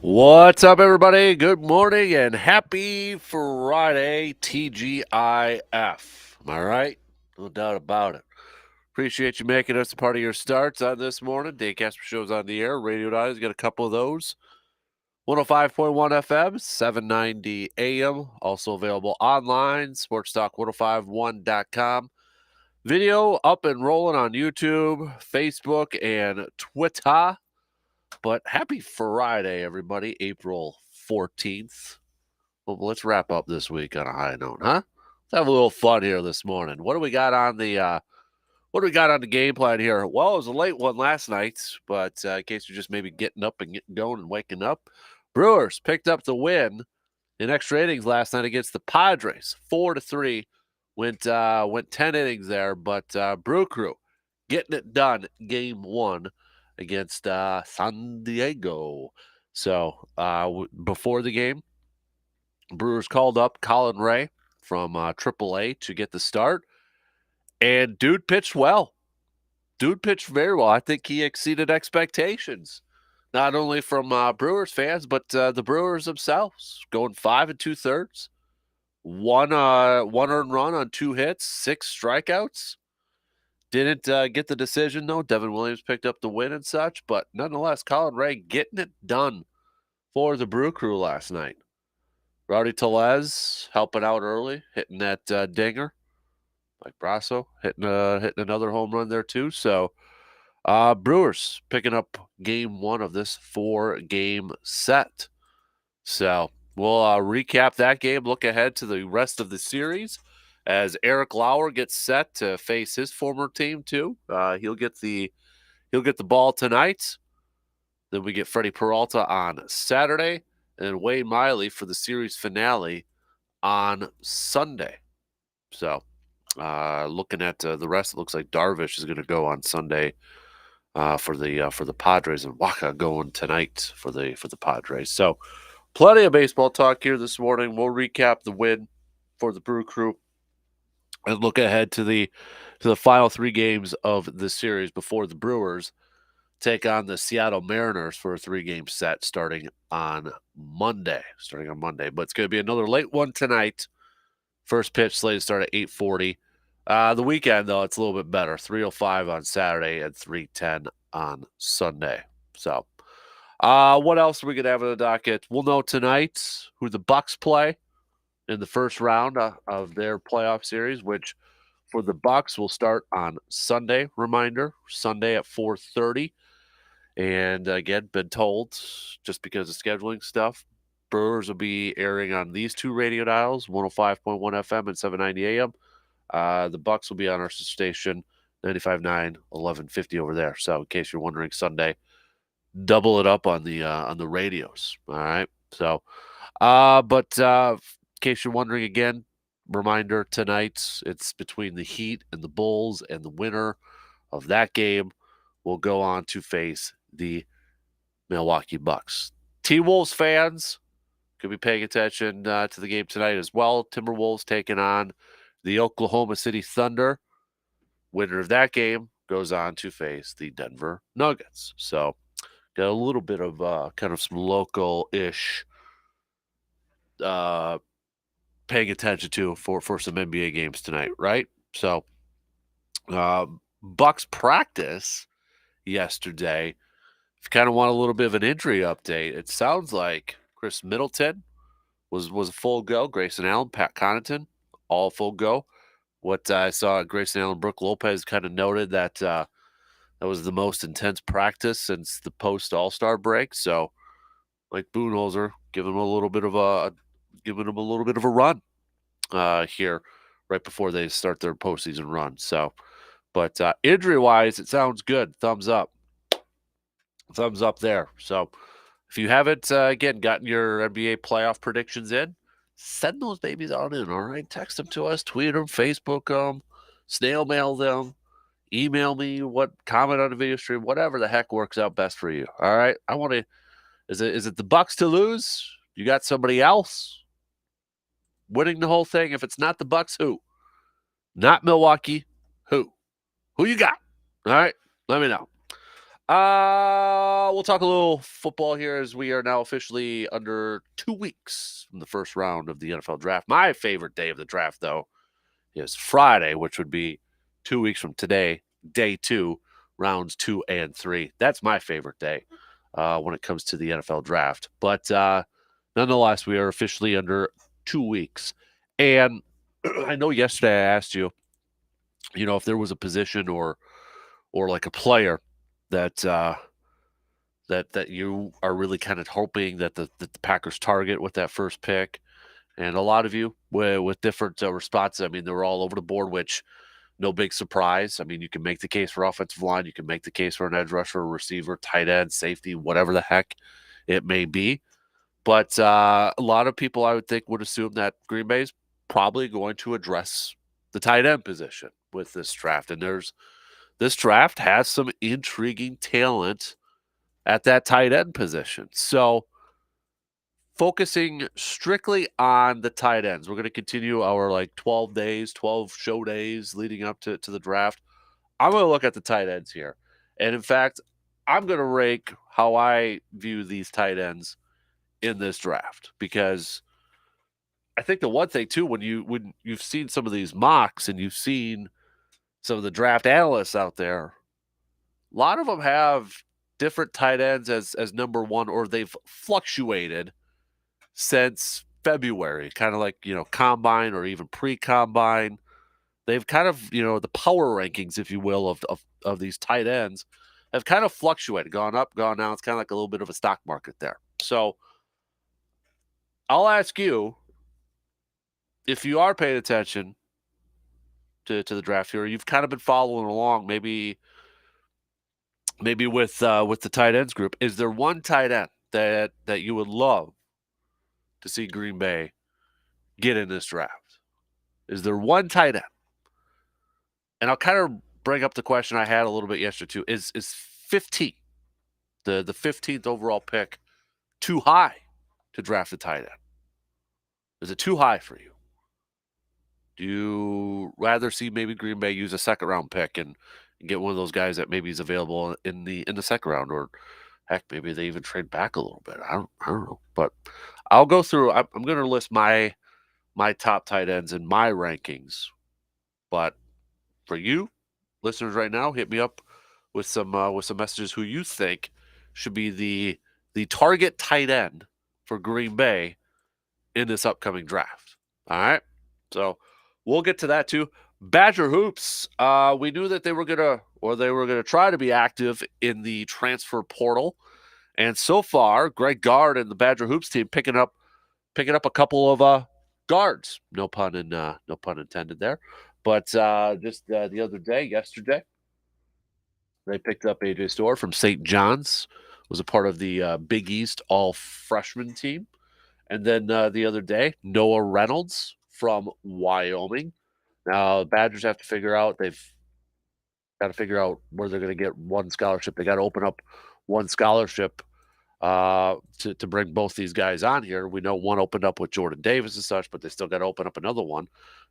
What's up, everybody? Good morning and happy Friday, TGIF. Am I right? No doubt about it. Appreciate you making us a part of your starts on this morning. Dan Kasper Show's on the air. Radio Dials got a couple of those. 105.1 FM, 790 AM. Also available online, sportstalk1051.com. Video up and rolling on YouTube, Facebook, and Twitter. But happy Friday, everybody. April 14th. Well, let's wrap up this week on a high note, huh? Let's have a little fun here this morning. What do we got on the game plan here? Well, it was a late one last night, but in case you're just maybe getting up and getting going and waking up, Brewers picked up the win in extra innings last night against the Padres, 4-3. Went 10 innings there, but Brew Crew getting it done game one against San Diego. So before the game, Brewers called up Colin Ray from AAA to get the start, and dude pitched well. Dude pitched very well. I think he exceeded expectations, not only from Brewers fans, but the Brewers themselves, going 5 2/3. One earned run on 2 hits, 6 strikeouts. Didn't get the decision, though. Devin Williams picked up the win and such, but nonetheless, Colin Ray getting it done for the Brew Crew last night. Rowdy Tellez helping out early, hitting that dinger. Mike Brasso hitting another home run there, too. So, Brewers picking up game one of this 4-game set. So, we'll recap that game, look ahead to the rest of the series as Eric Lauer gets set to face his former team too. He'll get the ball tonight. Then we get Freddie Peralta on Saturday, and Wayne Miley for the series finale on Sunday. So, looking at the rest, it looks like Darvish is going to go on Sunday for the Padres, and Waka going tonight for the Padres. So, plenty of baseball talk here this morning. We'll recap the win for the Brew Crew and look ahead to the final 3 games of the series before the Brewers take on the Seattle Mariners for a 3-game set starting on Monday. But it's going to be another late one tonight. First pitch slated to start at 8:40. The weekend, though, it's a little bit better. 3:05 on Saturday and 3:10 on Sunday. So, what else are we going to have on the docket? We'll know tonight who the Bucks play in the first round of their playoff series, which for the Bucks will start on Sunday. Reminder, Sunday at 4:30. And again, been told, just because of scheduling stuff, Brewers will be airing on these 2 radio dials, 105.1 FM and 790 AM. The Bucks will be on our station, 95.9, 1150 over there. So in case you're wondering, Sunday, double it up on the radios. All right. So, but in case you're wondering again, reminder tonight, it's between the Heat and the Bulls, and the winner of that game will go on to face the Milwaukee Bucks. T-Wolves fans could be paying attention to the game tonight as well. Timberwolves taking on the Oklahoma City Thunder. Winner of that game goes on to face the Denver Nuggets. So, got a little bit of kind of some local-ish paying attention to for some NBA games tonight, right? So, Bucks practice yesterday. If you kind of want a little bit of an injury update, it sounds like Chris Middleton was a full go. Grayson Allen, Pat Connaughton, all full go. What I saw at Grayson Allen, Brooke Lopez kind of noted that that was the most intense practice since the post All-Star break. So, like Budenholzer, giving him a little bit of a run here right before they start their postseason run. So, but injury-wise, it sounds good. Thumbs up there. So, if you haven't again gotten your NBA playoff predictions in, send those babies on in. All right, text them to us, tweet them, Facebook them, snail mail them, email me, comment on the video stream, whatever the heck works out best for you. All right, I want to. Is it the Bucks to lose? You got somebody else winning the whole thing? If it's not the Bucks, who? Not Milwaukee, who? Who you got? All right, let me know. We'll talk a little football here as we are now officially under 2 weeks from the first round of the NFL draft. My favorite day of the draft, though, is Friday, which would be 2 weeks from today, day 2, rounds 2 and 3. That's my favorite day when it comes to the NFL draft. But nonetheless, we are officially under 2 weeks. And I know yesterday I asked you, if there was a position or like a player that that you are really kind of hoping that the Packers target with that first pick. And a lot of you with different responses. I mean, they were all over the board, which no big surprise. I mean, you can make the case for offensive line. You can make the case for an edge rusher, a receiver, tight end, safety, whatever the heck it may be. But a lot of people, I would think, would assume that Green Bay is probably going to address the tight end position with this draft. And this draft has some intriguing talent at that tight end position. So focusing strictly on the tight ends, we're going to continue our 12 days, 12 show days leading up to the draft. I'm going to look at the tight ends here. And in fact, I'm going to rank how I view these tight ends in this draft, because I think the one thing too, when you've seen some of these mocks and you've seen some of the draft analysts out there, a lot of them have different tight ends as number one, or they've fluctuated since February, kind of like, combine or even pre-combine. They've kind of, the power rankings, if you will, of these tight ends have kind of fluctuated, gone up, gone down. It's kind of like a little bit of a stock market there. So I'll ask you, if you are paying attention to the draft here, you've kind of been following along, maybe with the tight ends group, is there one tight end that you would love to see Green Bay get in this draft? Is there one tight end? And I'll kind of bring up the question I had a little bit yesterday too. Is 15, the 15th overall pick, too high to draft a tight end? Is it too high for you? Do you rather see maybe Green Bay use a second round pick and get one of those guys that maybe is available in the second round, or heck, maybe they even trade back a little bit? I don't know. But I'll go through. I'm going to list my top tight ends in my rankings. But for you listeners right now, hit me up with some messages who you think should be the target tight end for Green Bay in this upcoming draft. All right, so we'll get to that too. Badger Hoops. We knew that they were gonna try to be active in the transfer portal, and so far, Greg Gard and the Badger Hoops team picking up a couple of guards. No pun intended there. But just the other day, yesterday, they picked up AJ Storr from St. John's, was a part of the Big East all freshman team. And then the other day, Noah Reynolds from Wyoming. Now, the Badgers have to figure out, they've got to figure out where they're going to get one scholarship. They got to open up one scholarship to bring both these guys on here. We know one opened up with Jordan Davis and such, but they still got to open up another one.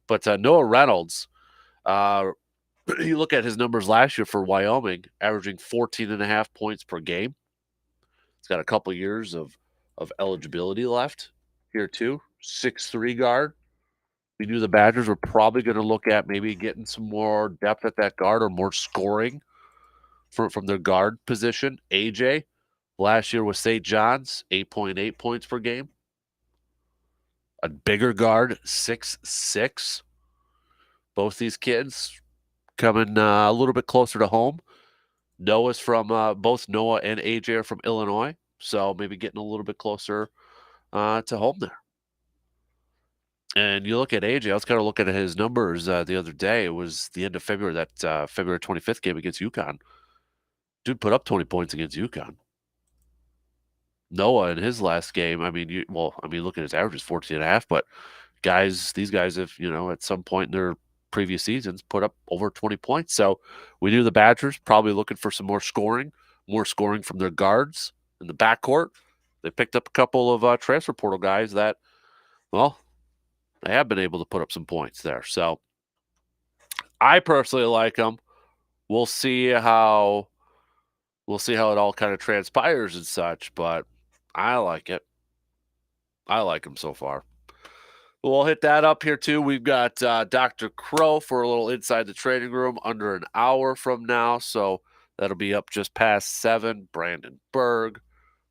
But Noah Reynolds, you look at his numbers last year for Wyoming, averaging 14.5 points per game. He's got a couple years of eligibility left here too. 6'3" guard. We knew the Badgers were probably going to look at maybe getting some more depth at that guard or more scoring from their guard position. AJ, last year with St. John's, 8.8 points per game. A bigger guard, 6'6". Both these kids coming a little bit closer to home. Noah's from both Noah and AJ are from Illinois, so maybe getting a little bit closer to home there. And you look at AJ, I was kind of looking at his numbers the other day. It was the end of February, that February 25th game against UConn. Dude put up 20 points against UConn. Noah in his last game, look at his averages, 14.5, but these guys have, at some point in their previous seasons put up over 20 points. So we knew the Badgers probably looking for some more scoring from their guards in the backcourt. They picked up a couple of transfer portal guys that, well, they have been able to put up some points there. So I personally like them. We'll see how we'll see how it all kind of transpires and such, but I like it. I like him so far. We'll hit that up here too. We've got Dr. Crow for a little inside the training room under an hour from now. So that'll be up just past 7. Brandon Berg,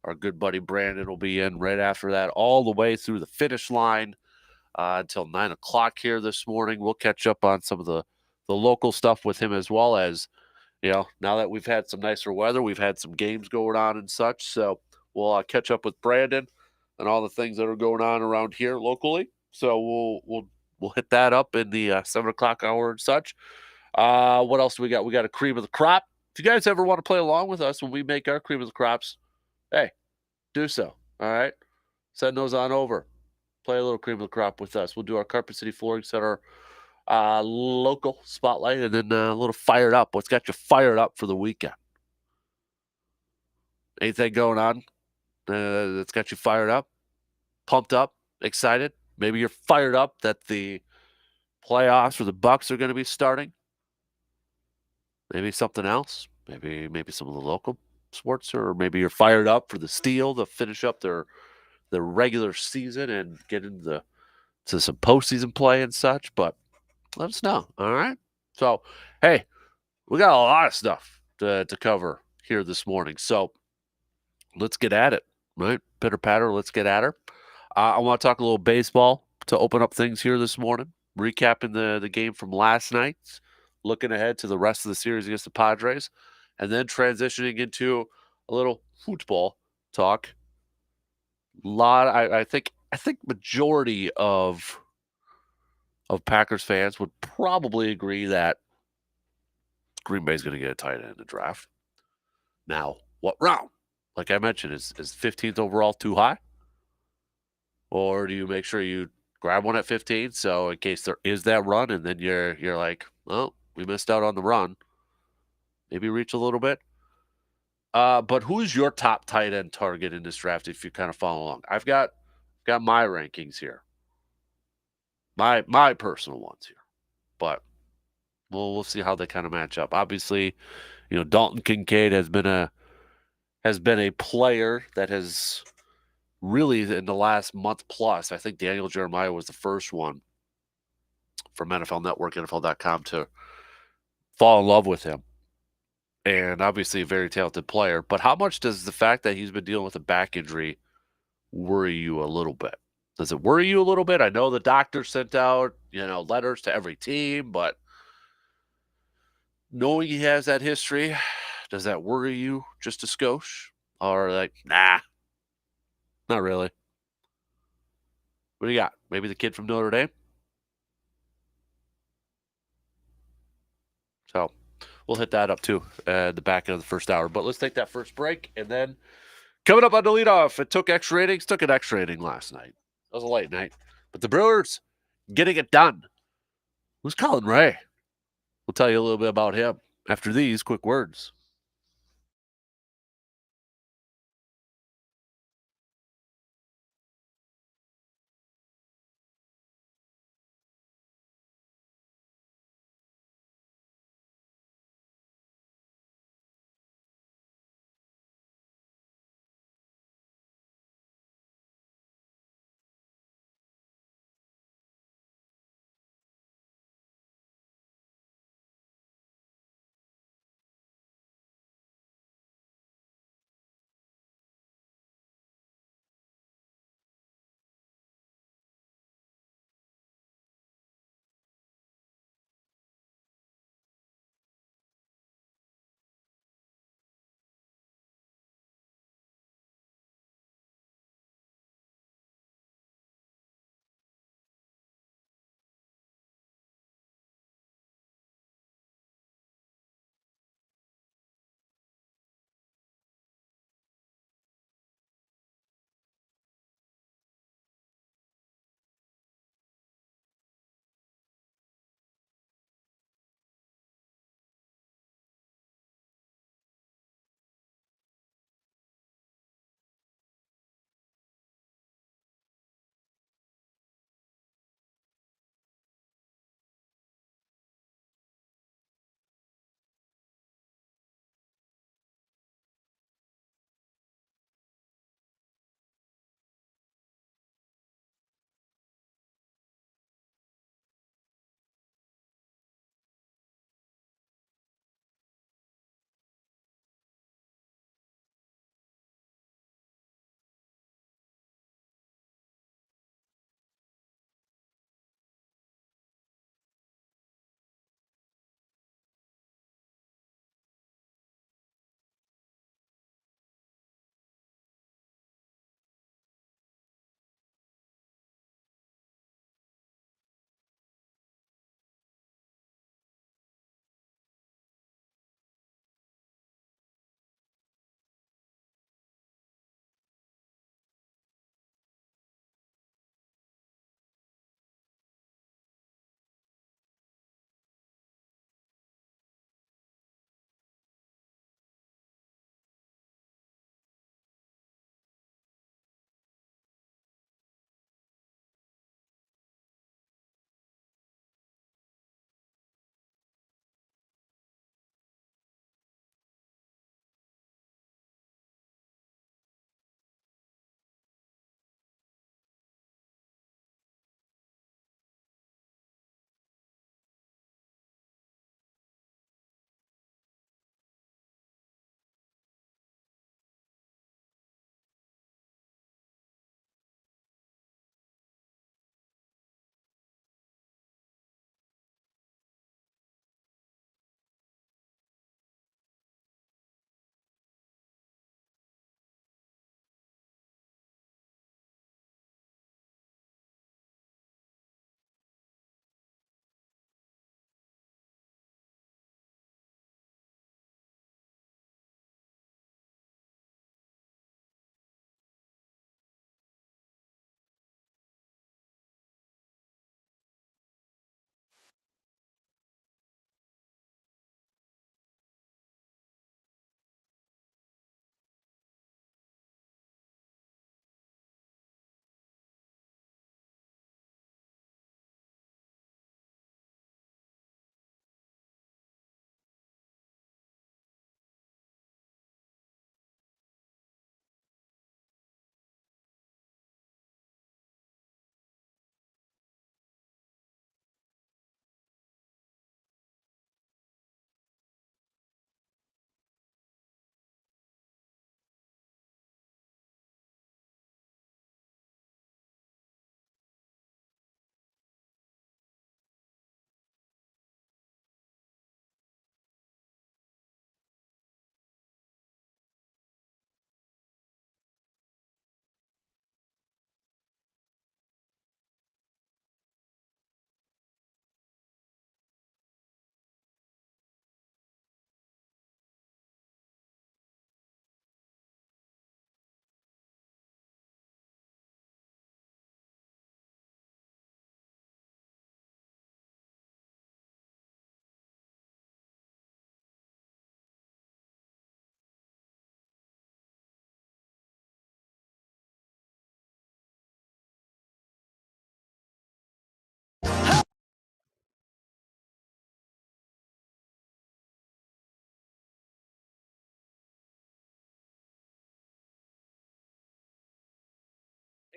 our good buddy Brandon, will be in right after that, all the way through the finish line until 9 o'clock here this morning. We'll catch up on some of the local stuff with him, as well as, now that we've had some nicer weather, we've had some games going on and such. So we'll catch up with Brandon and all the things that are going on around here locally. So we'll hit that up in the 7 o'clock hour and such. What else do we got? We got a cream of the crop. If you guys ever want to play along with us when we make our cream of the crops, hey, do so. All right, send those on over. Play a little cream of the crop with us. We'll do our Carpet City Flooring Center local spotlight, and then a little fired up. What's got you fired up for the weekend? Anything going on that's got you fired up, pumped up, excited? Maybe you're fired up that the playoffs for the Bucks are going to be starting. Maybe something else. Maybe some of the local sports, or maybe you're fired up for the Steel to finish up their regular season and get into some postseason play and such. But let us know. All right. So, hey, we got a lot of stuff to cover here this morning. So let's get at it, right? Pitter patter, let's get at her. I want to talk a little baseball to open up things here this morning, recapping the game from last night, looking ahead to the rest of the series against the Padres, and then transitioning into a little football talk. I think majority of Packers fans would probably agree that Green Bay's going to get a tight end in the draft. Now, what round? Like I mentioned, is 15th overall too high? Or do you make sure you grab one at 15, so in case there is that run, and then you're like, well, we missed out on the run. Maybe reach a little bit. But who's your top tight end target in this draft if you kind of follow along? I've got my rankings here. My personal ones here. But we'll see how they kind of match up. Obviously, Dalton Kincaid has been a player that has really, in the last month plus, I think Daniel Jeremiah was the first one from NFL Network, NFL.com, to fall in love with him. And obviously a very talented player. But how much does the fact that he's been dealing with a back injury worry you a little bit? Does it worry you a little bit? I know the doctor sent out, letters to every team, but knowing he has that history, does that worry you just a skosh? Or like, nah, not really? What do you got? Maybe the kid from Notre Dame? So we'll hit that up too at the back end of the first hour. But let's take that first break. And then coming up on the leadoff, it took X ratings, took an X rating last night. That was a late night. But the Brewers getting it done. Who's Colin Ray? We'll tell you a little bit about him after these quick words.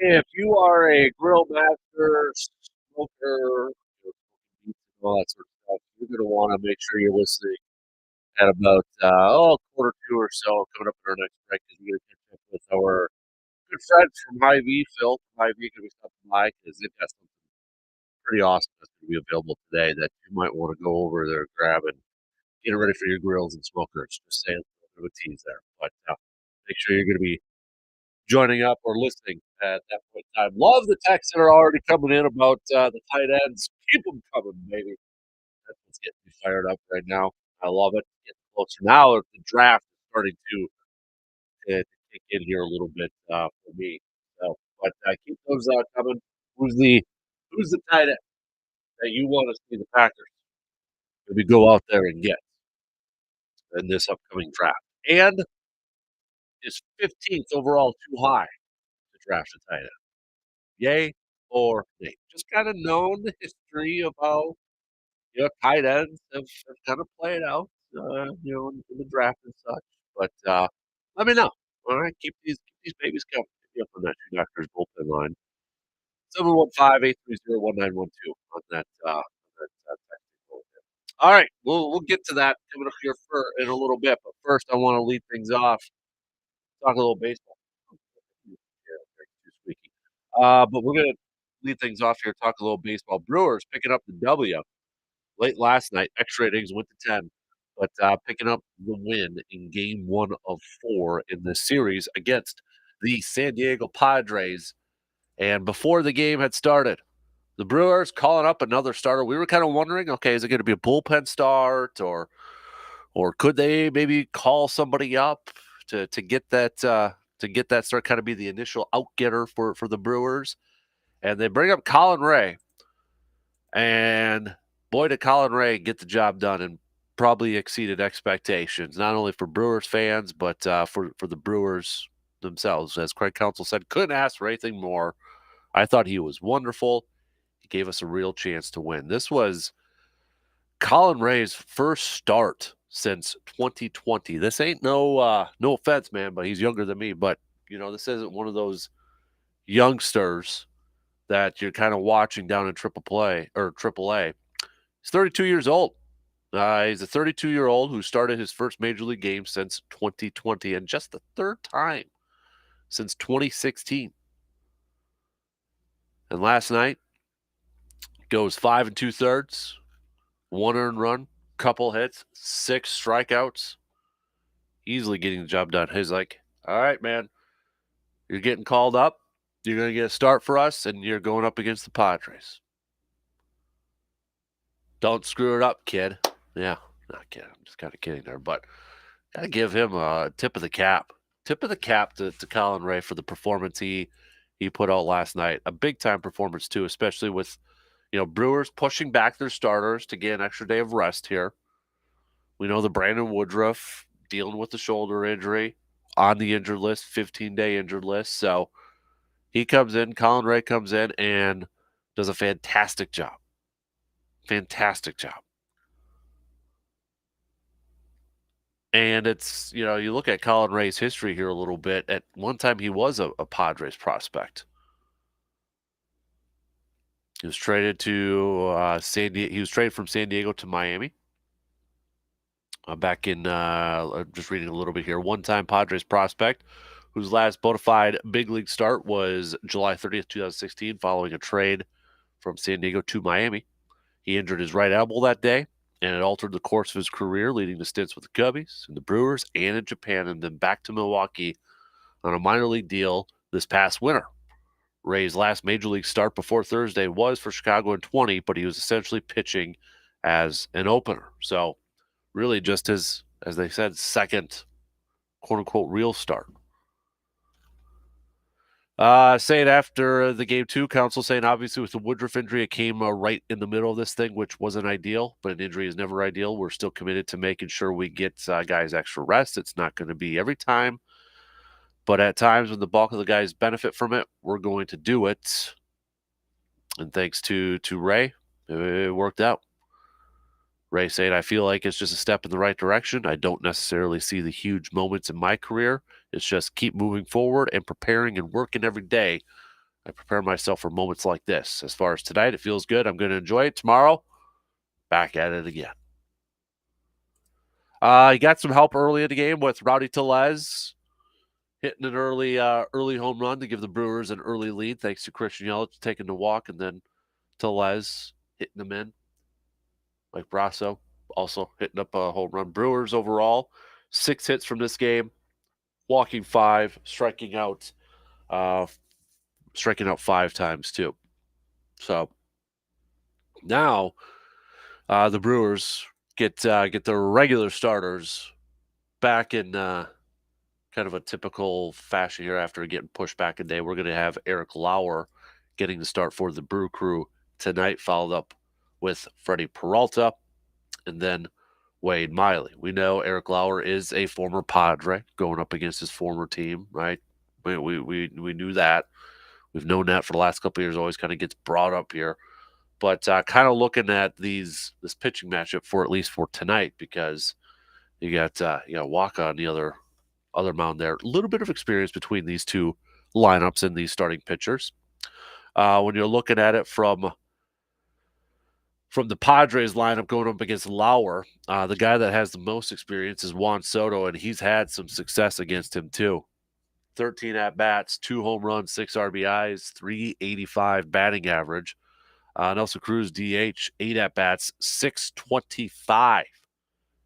If you are a grill master, smoker, all that sort of stuff, you're going to want to make sure you're listening at about quarter two or so, coming up in our next break, because we're going to catch up with our good friends from Hy-Vee, Phil. Hy-Vee going to be stopping by because they've got something pretty awesome that's going to be available today that you might want to go over there, grab, and get ready for your grills and smokers. Just saying, a little bit of a tease there, but make sure you're going to be joining up or listening at that point in time. Love the texts that are already coming in about the tight ends. Keep them coming, baby. That's what's getting me fired up right now. I love it. Getting closer now. The draft is starting to kick in here a little bit for me. So, but keep those coming. Who's the tight end that you want to see the Packers maybe go out there and get in this upcoming draft? And is 15th overall too high to draft a tight end? Yay or nay? Just kind of known the history of how tight ends have kind of played out, in the draft and such. But let me know. All right, keep these babies coming. Hit me up on that two doctors bullpen line 715-830-1912 on that texting bullpen. All right, we'll get to that coming up here in a little bit. But first, I want to lead things off. Talk a little baseball. Yeah, they're too squeaky. But we're gonna lead things off here. Talk a little baseball. Brewers picking up the W late last night. Extra innings went to 10, but picking up the win in Game 1 of 4 in this series against the San Diego Padres. And before the game had started, the Brewers calling up another starter. We were kind of wondering, okay, is it going to be a bullpen start, or could they maybe call somebody up to get that start, kind of be the initial outgetter for the Brewers? And they bring up Colin Ray, and boy, did Colin Ray get the job done and probably exceeded expectations, not only for Brewers fans but for the Brewers themselves. As Craig Counsell said, couldn't ask for anything more. I thought he was wonderful. He gave us a real chance to win. This was Colin Ray's first start since 2020. This ain't no offense, man, but he's younger than me. But this isn't one of those youngsters that you're kind of watching down in Triple A. He's 32 years old. He's a 32-year-old who started his first major league game since 2020, and just the third time since 2016. And last night goes 5 2/3, 1 earned run, couple hits, 6 strikeouts, easily getting the job done. He's like, all right, man, you're getting called up. You're going to get a start for us, and you're going up against the Padres. Don't screw it up, kid. Yeah, not kidding. I'm just kind of kidding there, but gotta give him a tip of the cap. Tip of the cap to Colin Ray for the performance he put out last night. A big time performance too, especially with Brewers pushing back their starters to get an extra day of rest here. We know the Brandon Woodruff dealing with the shoulder injury on the injured list, 15-day injured list. So he comes in, Colin Ray comes in and does a fantastic job. Fantastic job. And it's, you look at Colin Ray's history here a little bit. At one time, he was a Padres prospect. He was traded to San Diego. He was traded from San Diego to Miami. Back in, just reading a little bit here, one-time Padres prospect whose last bona fide big league start was July 30th, 2016, following a trade from San Diego to Miami. He injured his right elbow that day, and it altered the course of his career, leading to stints with the Cubbies and the Brewers and in Japan, and then back to Milwaukee on a minor league deal this past winter. Ray's last major league start before Thursday was for Chicago in 20, but he was essentially pitching as an opener. So really just his, as they said, second quote-unquote real start. Saying after the game two, Counsell saying obviously with the Woodruff injury, it came right in the middle of this thing, which wasn't ideal, but an injury is never ideal. We're still committed to making sure we get guys extra rest. It's not going to be every time, but at times when the bulk of the guys benefit from it, we're going to do it. And thanks to Ray, it worked out. Ray saying, I feel like it's just a step in the right direction. I don't necessarily see the huge moments in my career. It's just keep moving forward and preparing and working every day I prepare myself for moments like this. As far as tonight, it feels good. I'm going to enjoy it. Tomorrow, back at it again. He got some help early in the game with Rowdy Tellez hitting an early home run to give the Brewers an early lead, thanks to Christian Yelich taking the walk, and then Tellez hitting them in. Mike Brasso also hitting up a home run. Brewers overall, 6 hits from this game, walking 5, striking out 5 times too. So now the Brewers get their regular starters back in kind of a typical fashion here after getting pushed back a day. We're going to have Eric Lauer getting the start for the Brew Crew tonight, followed up with Freddie Peralta and then Wade Miley. We know Eric Lauer is a former Padre going up against his former team, right? We knew that. We've known that for the last couple of years. Always kind of gets brought up here. But kind of looking at this pitching matchup for at least for tonight, because you got Waka on the other mound there. A little bit of experience between these two lineups and these starting pitchers. When you're looking at it from the Padres lineup going up against Lauer, the guy that has the most experience is Juan Soto, and he's had some success against him too. 13 at-bats, 2 home runs, 6 RBIs, 385 batting average. Nelson Cruz, DH, 8 at-bats, 625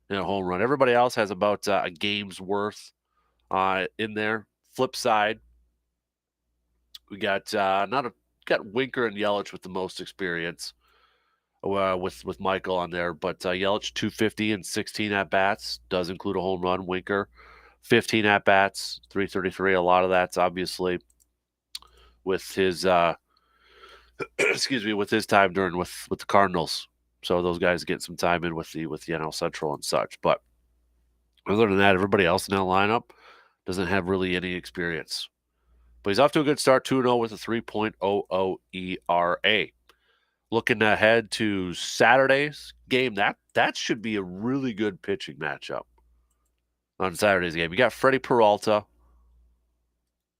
in a home run. Everybody else has about a game's worth in there. Flip side, we got Winker and Yelich with the most experience with Michael on there, but Yelich 250 and 16 at bats does include a home run. Winker 15 at bats, 333. A lot of that's obviously with his with his time during with the Cardinals. So those guys get some time in with the NL Central and such. But other than that, everybody else in that lineup doesn't have really any experience. But he's off to a good start, 2-0 with a 3.00 ERA. Looking ahead to Saturday's game, that should be a really good pitching matchup on Saturday's game. You got Freddie Peralta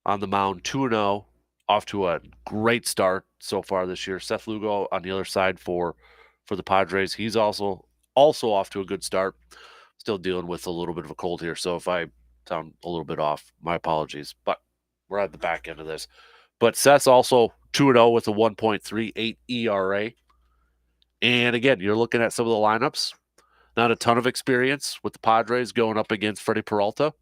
on the mound, 2-0, off to a great start so far this year. Seth Lugo on the other side for the Padres. He's also off to a good start. Still dealing with a little bit of a cold here, so if I sound a little bit off, my apologies. But we're at the back end of this. But Seth's also 2-0 with a 1.38 ERA. And again, you're looking at some of the lineups. Not a ton of experience with the Padres going up against Freddie Peralta.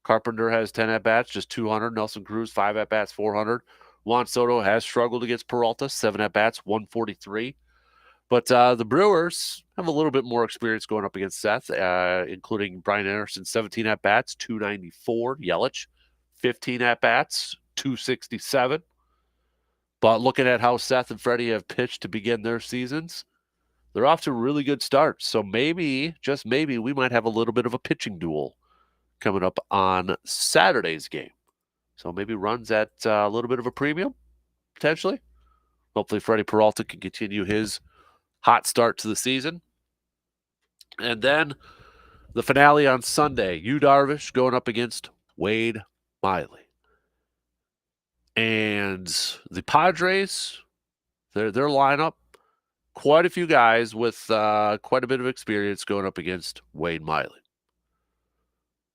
Carpenter has 10 at-bats, just 200. Nelson Cruz, 5 at-bats, 400. Juan Soto has struggled against Peralta, 7 at-bats, 143. But the Brewers have a little bit more experience going up against Seth, including Brian Anderson, 17 at-bats, 294. Yelich, 15 at-bats, 267. But looking at how Seth and Freddie have pitched to begin their seasons, they're off to a really good start. So maybe, just maybe, we might have a little bit of a pitching duel coming up on Saturday's game. So maybe runs at a little bit of a premium, potentially. Hopefully Freddie Peralta can continue his hot start to the season. And then the finale on Sunday, Yu Darvish going up against Wade Miley. And the Padres, their lineup, quite a few guys with quite a bit of experience going up against Wade Miley.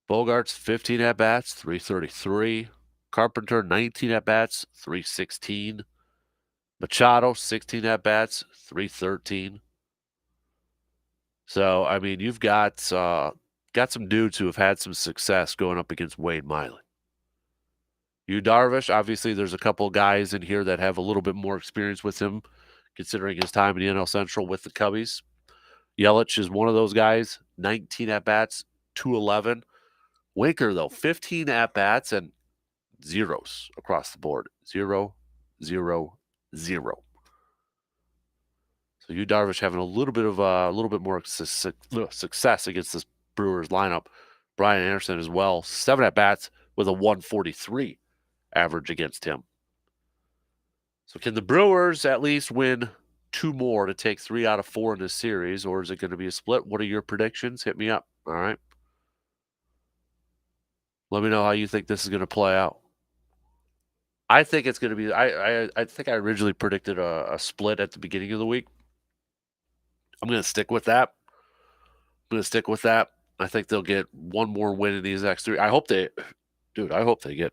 Bogarts, 15 at-bats, 333. Carpenter, 19 at-bats, 316. Machado, 16 at-bats, 313. So, I mean, you've got some dudes who have had some success going up against Wade Miley. Yu Darvish, obviously there's a couple guys in here that have a little bit more experience with him, considering his time in the NL Central with the Cubbies. Yelich is one of those guys, 19 at-bats, 211. Winker, though, 15 at-bats and zeros across the board. 0, 0, 0. So Yu Darvish having a little bit more success against this Brewers lineup. Brian Anderson as well, 7 at-bats with a 143 average against him. So can the Brewers at least win 2 more to take 3 out of 4 in this series, or is it going to be a split? What are your predictions? Hit me up. All right. Let me know how you think this is going to play out. I think it's going to be. I think I originally predicted a split at the beginning of the week. I'm going to stick with that. I'm going to stick with that. I think they'll get one more win in these next three. I hope they, dude. I hope they get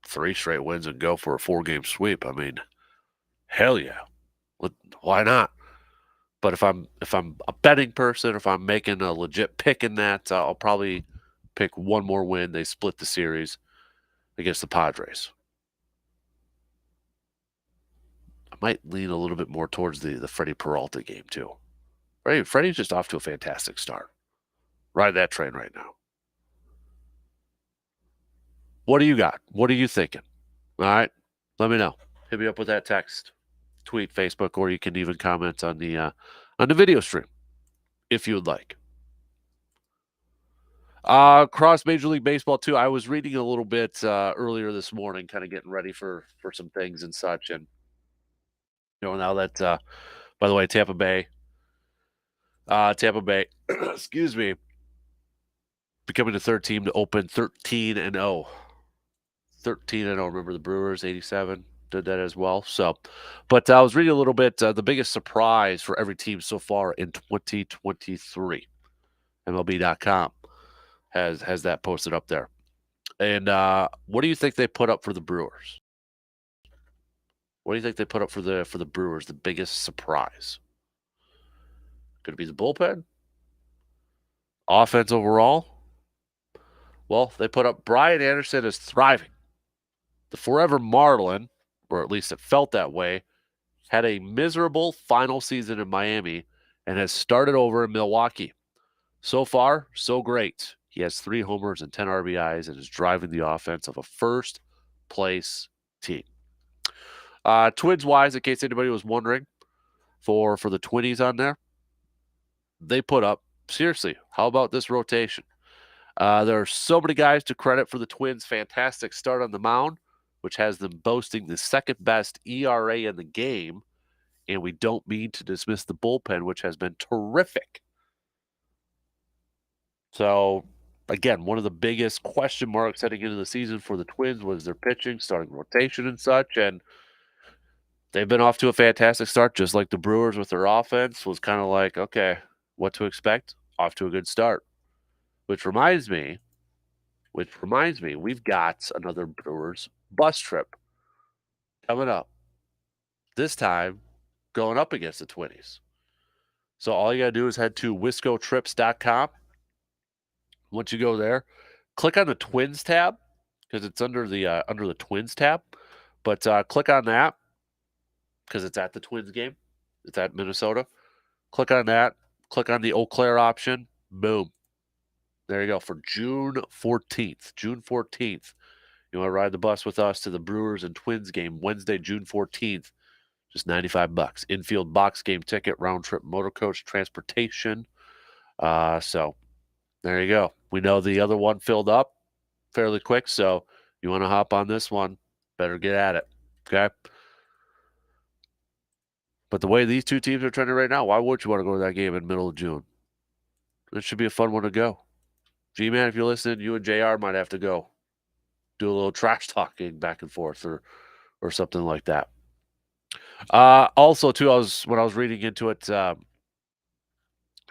3 straight wins and go for a 4-game sweep. I mean, hell yeah. Why not? But if I'm a betting person, if I'm making a legit pick in that, I'll probably pick one more win. They split the series against the Padres. I might lean a little bit more towards the Freddie Peralta game too. Freddie's just off to a fantastic start. Ride that train right now. What do you got? What are you thinking? All right, let me know. Hit me up with that text, tweet, Facebook, or you can even comment on the video stream if you would like. Cross Major League Baseball too. I was reading a little bit earlier this morning, kind of getting ready for some things and such, and now that by the way, Tampa Bay, excuse me, becoming the third team to open 13-0. 13-0. Remember the Brewers 87 did that as well. So, but I was reading a little bit. The biggest surprise for every team so far in 2023, MLB.com has that posted up there. And what do you think they put up for the Brewers? What do you think they put up for the Brewers? The biggest surprise? Could it be the bullpen? Offense overall? Well, they put up Brian Anderson is thriving. The forever Marlin, or at least it felt that way, had a miserable final season in Miami and has started over in Milwaukee. So far, so great. He has 3 homers and 10 RBIs and is driving the offense of a first-place team. Twins-wise, in case anybody was wondering, for the Twinnies on there, they put up, seriously, how about this rotation? There are so many guys to credit for the Twins' fantastic start on the mound, which has them boasting the second-best ERA in the game, and we don't mean to dismiss the bullpen, which has been terrific. So, again, one of the biggest question marks heading into the season for the Twins was their pitching, starting rotation and such, and they've been off to a fantastic start, just like the Brewers with their offense was kind of like, okay, what to expect? Off to a good start. Which reminds me, we've got another Brewers bus trip coming up. This time, going up against the Twinnies. So all you got to do is head to wiscotrips.com. Once you go there, click on the Twins tab because it's under the Twins tab. But click on that because it's at the Twins game. It's at Minnesota. Click on that. Click on the Eau Claire option. Boom. There you go for June 14th. June 14th. You want to ride the bus with us to the Brewers and Twins game Wednesday, June 14th. Just $95. Infield box game ticket, round trip motor coach transportation. So there you go. We know the other one filled up fairly quick, so you want to hop on this one, better get at it. Okay. But the way these two teams are trending right now, why would you want to go to that game in the middle of June? It should be a fun one to go. G-Man, if you're listening, you and JR might have to go. Do a little trash talking back and forth or something like that. Also, too, when I was reading into it,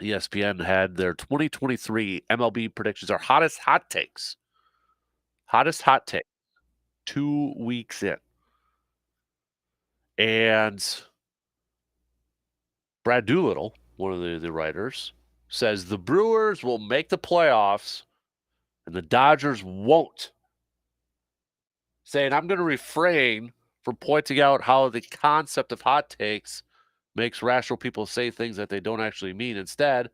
ESPN had their 2023 MLB predictions, our hottest hot takes. Hottest hot take 2 weeks in. And Brad Doolittle, one of the writers, says the Brewers will make the playoffs and the Dodgers won't. Saying I'm going to refrain from pointing out how the concept of hot takes makes rational people say things that they don't actually mean. Instead,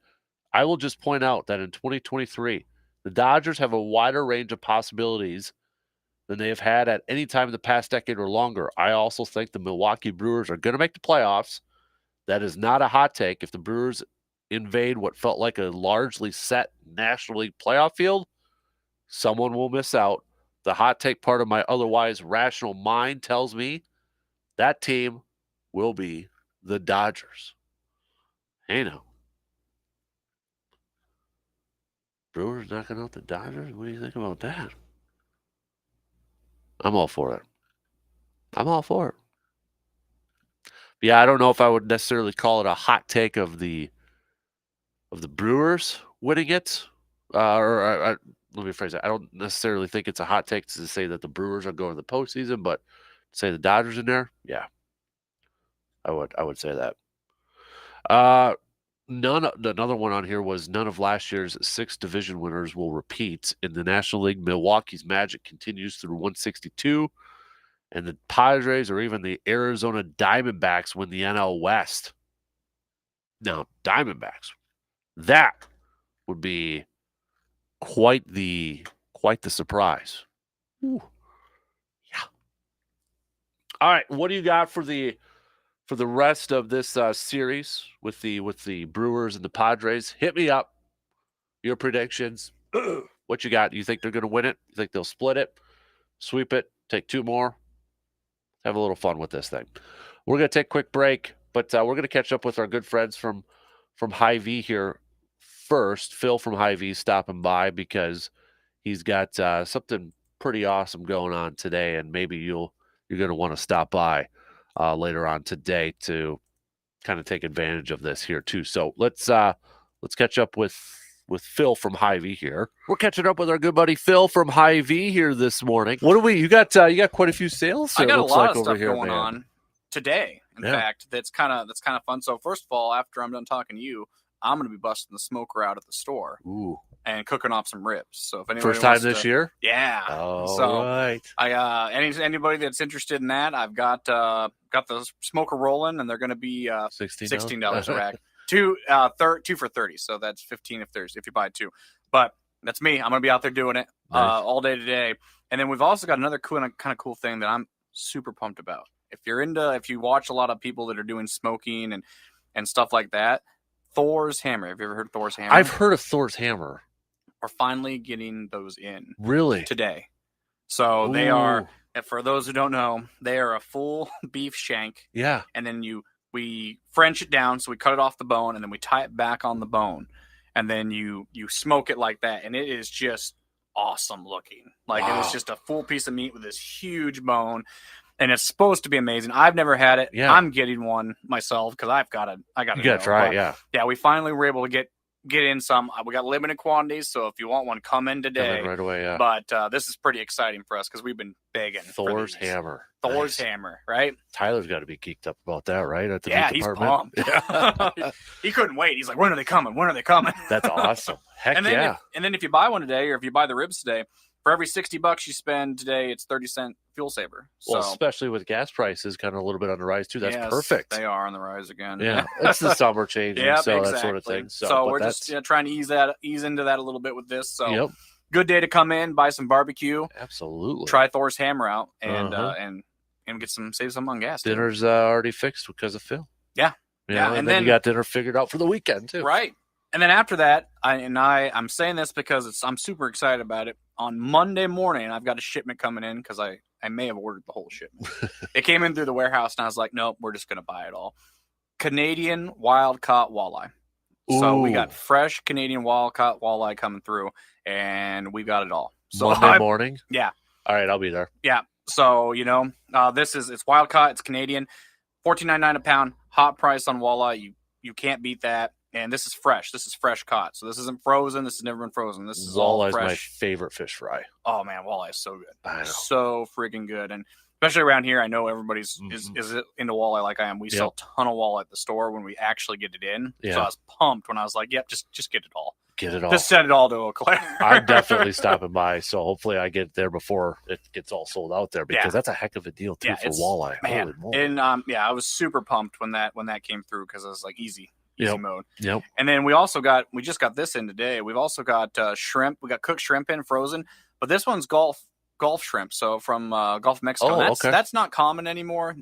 I will just point out that in 2023, the Dodgers have a wider range of possibilities than they have had at any time in the past decade or longer. I also think the Milwaukee Brewers are going to make the playoffs. That is not a hot take. If the Brewers invade what felt like a largely set National League playoff field, someone will miss out. The hot take part of my otherwise rational mind tells me that team will be the Dodgers. Hey, now. Brewers knocking out the Dodgers? What do you think about that? I'm all for it. I'm all for it. Yeah, I don't know if I would necessarily call it a hot take of the Brewers winning it. Let me phrase it. I don't necessarily think it's a hot take to say that the Brewers are going to the postseason, but say the Dodgers in there, yeah, I would say that. Another one on here was none of last year's 6 division winners will repeat. In the National League, Milwaukee's magic continues through 162, and the Padres or even the Arizona Diamondbacks win the NL West. Now, Diamondbacks, that would be quite the surprise. Ooh. Yeah. All right, what do you got for the rest of this series with the Brewers and the Padres? Hit me up. Your predictions. What you got? You think they're going to win it? You think they'll split it, sweep it, take 2 more? Have a little fun with this thing. We're going to take a quick break, but we're going to catch up with our good friends from Hy-Vee here first. Phil from Hy-Vee stopping by because he's got something pretty awesome going on today, and maybe you're going to want to stop by later on today to kind of take advantage of this here too. So let's catch up with Phil from Hy-Vee here. We're catching up with our good buddy Phil from Hy-Vee here this morning. What do we? You got quite a few sales. I got a lot of stuff going on today. In fact, that's kind of fun. So first of all, after I'm done talking to you, I'm going to be busting the smoker out at the store. Ooh. And cooking off some ribs. So if anybody first time this year, yeah. All right. I anybody that's interested in that, I've got the smoker rolling, and they're going to be $16 a rack. 2 for $30, so that's $15 if you buy 2. But that's me. I'm going to be out there doing it all day today. And then we've also got another kind of cool thing that I'm super pumped about. If you watch a lot of people that are doing smoking and stuff like that, Thor's hammer. Have you ever heard of Thor's hammer? I've heard of Thor's hammer. Are finally getting those in. Really? Today. So they are, for those who don't know, they are a full beef shank. Yeah. And then we French it down, so we cut it off the bone, and then we tie it back on the bone. And then you smoke it like that, and it is just awesome looking. Like, wow. It is just a full piece of meat with this huge bone. And it's supposed to be amazing. I've never had it. Yeah. I'm getting one myself because I got to. You got to try it, yeah. Yeah, we finally were able to get in some. We got limited quantities, so if you want one, come in today. Come in right away, yeah. But this is pretty exciting for us because we've been begging. Thor's hammer. Thor's hammer, right? Tyler's got to be geeked up about that, right? At the meat department. He's pumped. Yeah. he couldn't wait. He's like, when are they coming? When are they coming? That's awesome. Heck and then yeah. And then if you buy one today, or if you buy the ribs today, for every $60 you spend today, it's 30-cent fuel saver. Well, especially with gas prices kind of a little bit on the rise too. That's perfect. They are on the rise again. Yeah, it's the summer changing, so exactly. That sort of thing. So we're just trying to ease into that a little bit with this. So good day to come in, buy some barbecue. Absolutely. Try Thor's hammer out and save some on gas. Dinner's already fixed because of Phil. Yeah. And then you got dinner figured out for the weekend too. Right. And then after that, I'm saying this because I'm super excited about it. On Monday morning, I've got a shipment coming in because I may have ordered the whole shipment. It came in through the warehouse, and I was like, nope, we're just going to buy it all. Canadian wild-caught walleye. Ooh. So we got fresh Canadian wild-caught walleye coming through, and we got it all. So Monday morning? Yeah. All right, I'll be there. Yeah. So, it's wild-caught. It's Canadian. $14.99 a pound. Hot price on walleye. You can't beat that. And this is fresh. This is fresh caught. So this isn't frozen. This has never been frozen. This is all fresh. Walleye is my favorite fish fry. Oh, man. Walleye is so good. I know. So freaking good. And especially around here, I know everybody's is into walleye like I am. We sell a ton of walleye at the store when we actually get it in. Yeah. So I was pumped when I was like, yep, just get it all. Get it all. Just send it all to Eau Claire. I'm definitely stopping by. So hopefully I get there before it gets all sold out there because that's a heck of a deal too for walleye. Man. And I was super pumped when that came through because I was like, easy mode. Yep. And then we just got this in today. We've also got shrimp. We got cooked shrimp in frozen, but this one's Gulf shrimp. So from Gulf of Mexico. That's not common anymore,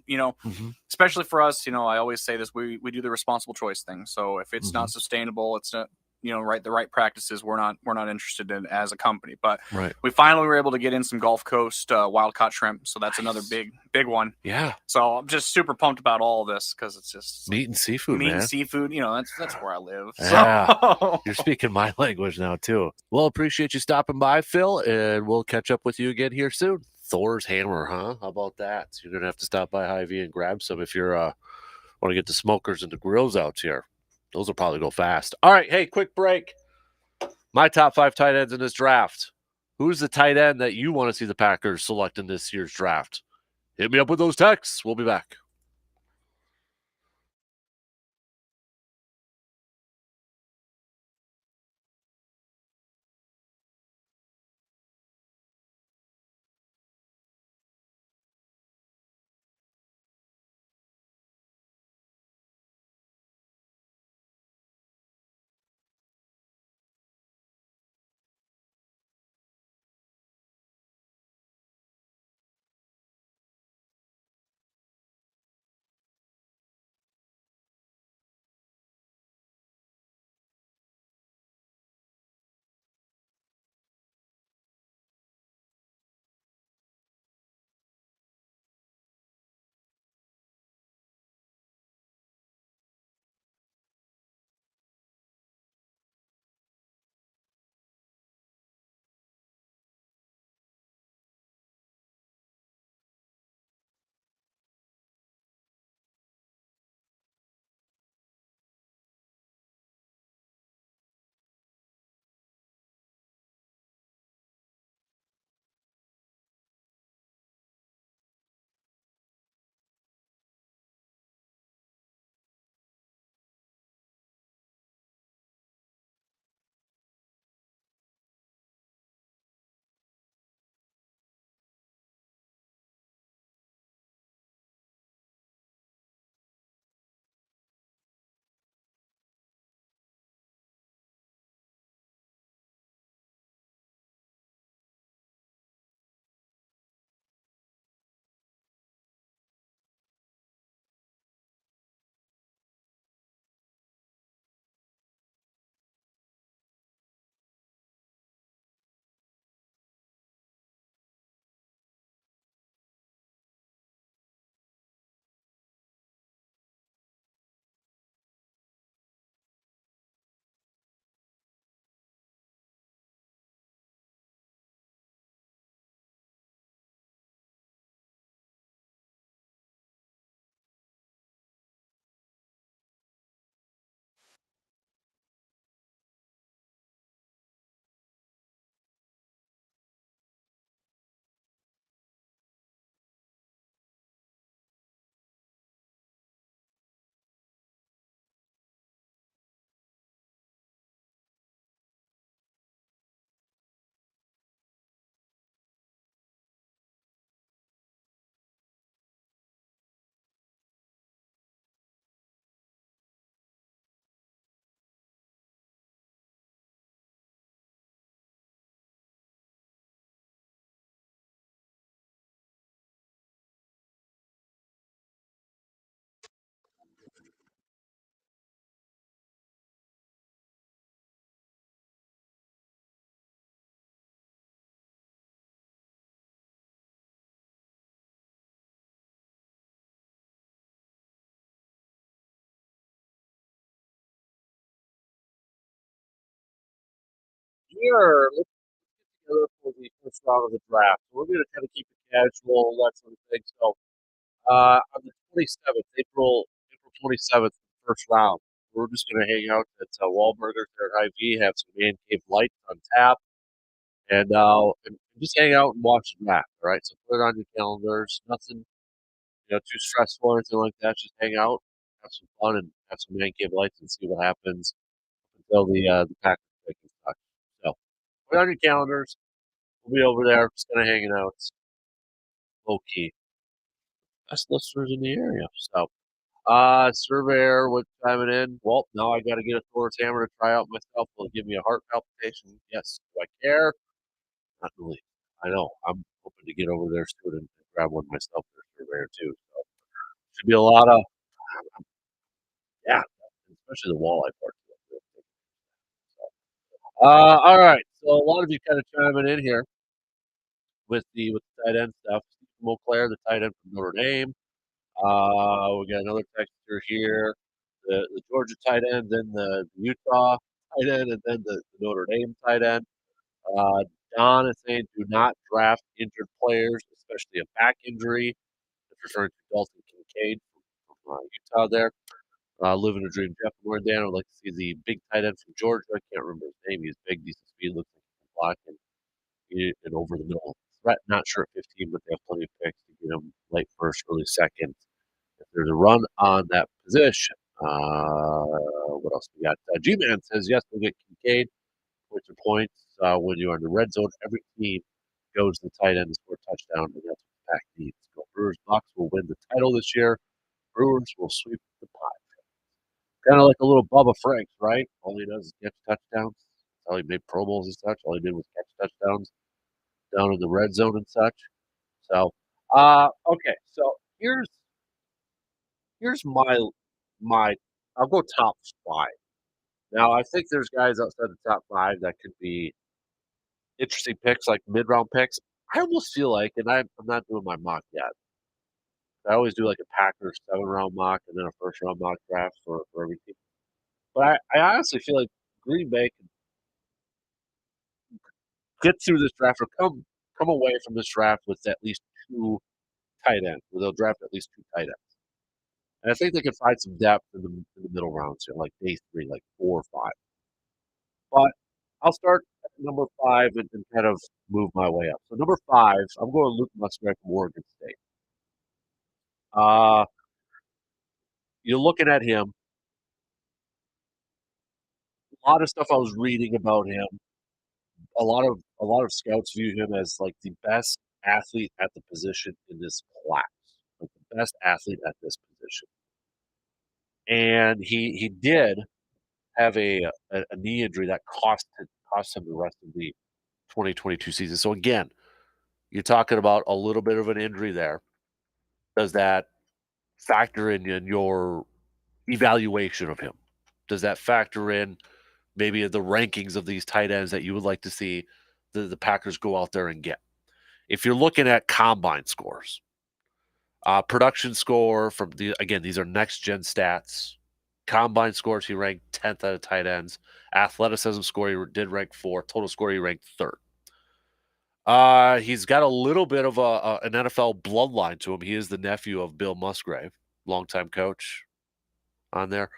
especially for us. I always say this, we do the responsible choice thing. So if it's not sustainable, it's not, the right practices, we're not interested in as a company. But we finally were able to get in some Gulf Coast wild caught shrimp. So that's another big one. Yeah. So I'm just super pumped about all of this because it's just meat and seafood. Meat and seafood. That's where I live. Yeah. So. You're speaking my language now too. Well, appreciate you stopping by, Phil, and we'll catch up with you again here soon. Thor's hammer, huh? How about that? So you're gonna have to stop by Hy-Vee and grab some if you're want to get the smokers and the grills out here. Those will probably go fast. All right, hey, quick break. My top 5 tight ends in this draft. Who's the tight end that you want to see the Packers select in this year's draft? Hit me up with those texts. We'll be back. Here, let's get together for the first round of the draft. We're going to kind of keep it casual, that sort of thing. So, on the 27th, April 27th, first round, we're just going to hang out at Wahlburgers there at Hy-Vee, have some man cave lights on tap, and just hang out and watch the draft. All right, so put it on your calendars. Nothing, too stressful or anything like that. Just hang out, have some fun, and have some man cave lights and see what happens until the Packers pick is touched. So put it on your calendars. We'll be over there, just kind of hanging out. It's low key. Best listeners in the area. So, surveyor, what time it in? Well, now I got to get a Thor's hammer to try out myself. Will it give me a heart palpitation? Yes. Do I care? Not really. I know. I'm hoping to get over there soon and grab one myself for a surveyor too. So, should be a lot of, yeah, especially the walleye part. All right. So a lot of you kind of chiming in here with the tight end stuff. Montclair, the tight end from Notre Dame. We got another texture here. The Georgia tight end, then the Utah tight end, and then the Notre Dame tight end. Uh, Don is saying do not draft injured players, especially a back injury. It's referring to Dalton Kincaid from Utah there. Living a dream. Jeff Moran, I would like to see the big tight end from Georgia. I can't remember his name. He's big, decent speed, looks like he can block and over the middle threat. Not sure at 15, but they have plenty of picks to get him late first, early second. If there's a run on that position. What else we got? G-Man says, yes, we'll get Kincaid. Points are points. When you're in the red zone, every team goes to the tight end to score a touchdown, and that's what the pack needs. Go Brewers. Bucks will win the title this year. Brewers will sweep the pot. Kind of like a little Bubba Franks, right? All he does is catch touchdowns. That's how he made Pro Bowls and such. All he did was catch touchdowns down in the red zone and such. So, okay. So here's my. I'll go top five. Now I think there's guys outside the top five that could be interesting picks, like mid round picks. I almost feel like, and I'm not doing my mock yet. I always do like a Packers 7 round mock and then a first round mock draft for every team. But I honestly feel like Green Bay can get through this draft or come away from this draft with at least two tight ends, where they'll draft at least two tight ends. And I think they can find some depth in the middle rounds here, like day 3, like 4 or 5. But I'll start at number 5 and kind of move my way up. So number 5, I'm going Luke Musgrave from Oregon State. Uh, you're looking at him. A lot of stuff I was reading about him. A lot of scouts view him as like the best athlete at the position in this class, like the best athlete at this position. And he did have a knee injury that cost him the rest of the 2022 season. So again, you're talking about a little bit of an injury there. Does that factor in your evaluation of him? Does that factor in maybe the rankings of these tight ends that you would like to see the Packers go out there and get? If you're looking at combine scores, production score from these are next gen stats. Combine scores, he ranked 10th out of tight ends. Athleticism score, he did rank 4th. Total score, he ranked 3rd. He's got a little bit of an NFL bloodline to him. He is the nephew of Bill Musgrave, longtime coach on there.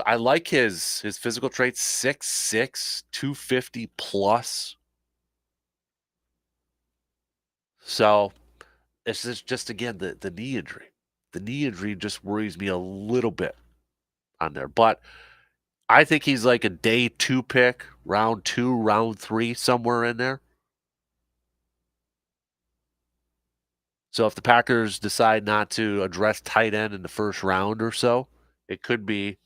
I like his physical traits, 6'6", 250 plus. So it's just again the knee injury. The knee injury just worries me a little bit on there. But I think he's like a day 2 pick, round 2, round 3, somewhere in there. So if the Packers decide not to address tight end in the first round or so, it could be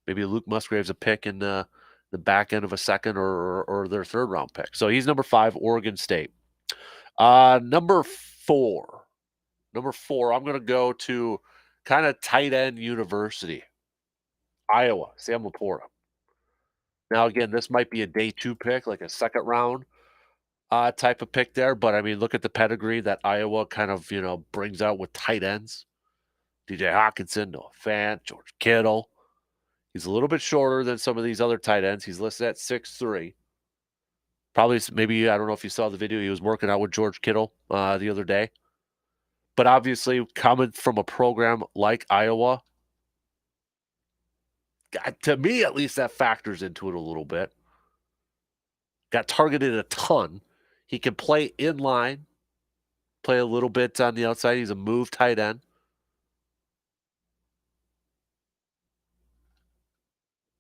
maybe Luke Musgrave's a pick in the back end of a second or their 3rd round pick. So he's number 5, Oregon State. Number 4. Number 4, I'm going to go to kind of tight end university. Iowa, Sam Laporta. Now, again, this might be a day 2 pick, like a second round type of pick there. But, I mean, look at the pedigree that Iowa kind of, brings out with tight ends. DJ Hawkinson, Noah Fant, George Kittle. He's a little bit shorter than some of these other tight ends. He's listed at 6'3". Probably, maybe, I don't know if you saw the video. He was working out with George Kittle the other day. But obviously, coming from a program like Iowa, to me at least, that factors into it a little bit. Got targeted a ton. He can play in line, play a little bit on the outside. He's a move tight end.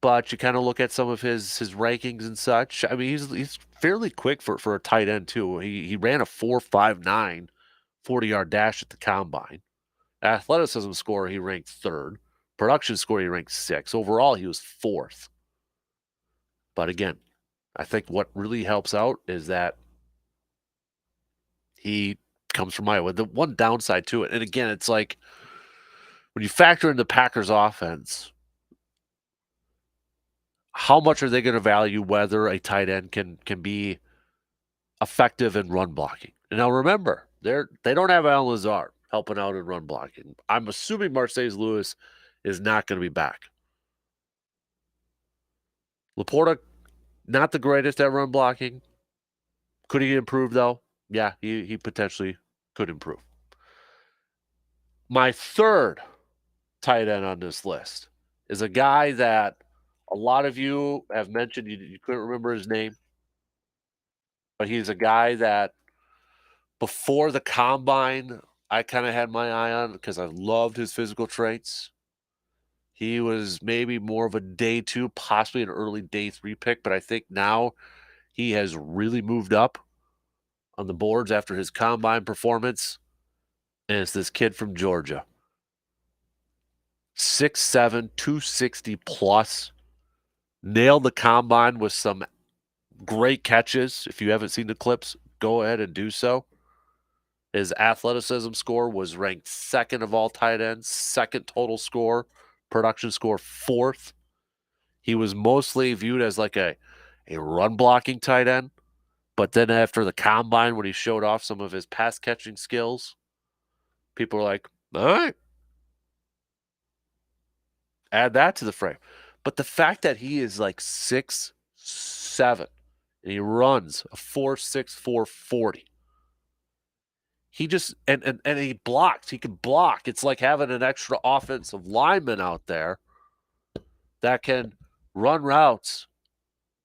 But you kind of look at some of his rankings and such. I mean, he's fairly quick for a tight end too. He ran a 4.59 40-yard dash at the combine. Athleticism score, he ranked 3rd. Production score, he ranked 6th. Overall, he was 4th. But again, I think what really helps out is that he comes from Iowa. The one downside to it, and again, it's like when you factor in the Packers offense, how much are they going to value whether a tight end can be effective in run blocking? And now remember, they don't have Alan Lazard helping out in run blocking. I'm assuming Marcedes Lewis is not going to be back. Laporta, not the greatest at run blocking. Could he improve, though? Yeah, he potentially could improve. My third tight end on this list is a guy that a lot of you have mentioned. You couldn't remember his name, but he's a guy that before the combine, I kind of had my eye on because I loved his physical traits. He was maybe more of a day 2, possibly an early day 3 pick, but I think now he has really moved up on the boards after his combine performance, and it's this kid from Georgia. 6'7", 260 plus. Nailed the combine with some great catches. If you haven't seen the clips, go ahead and do so. His athleticism score was ranked 2nd of all tight ends, 2nd total score, production score 4th. He was mostly viewed as like a run blocking tight end. But then after the combine, when he showed off some of his pass catching skills, people were like, all right, add that to the frame. But the fact that he is like 6'7" and he runs a 4.6, 4.40. He just and he blocks. He can block. It's like having an extra offensive lineman out there that can run routes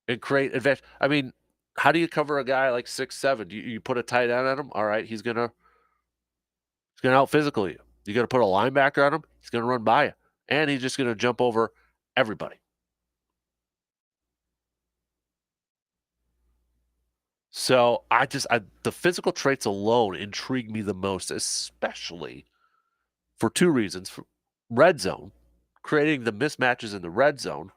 and create advantage. I mean, how do you cover a guy like 6'7"? You put a tight end on him? All right, he's gonna out physical you. You got to put a linebacker on him. He's gonna run by you, and he's just gonna jump over everybody. So the physical traits alone intrigue me the most, especially for 2 reasons. For red zone, creating the mismatches in the red zone.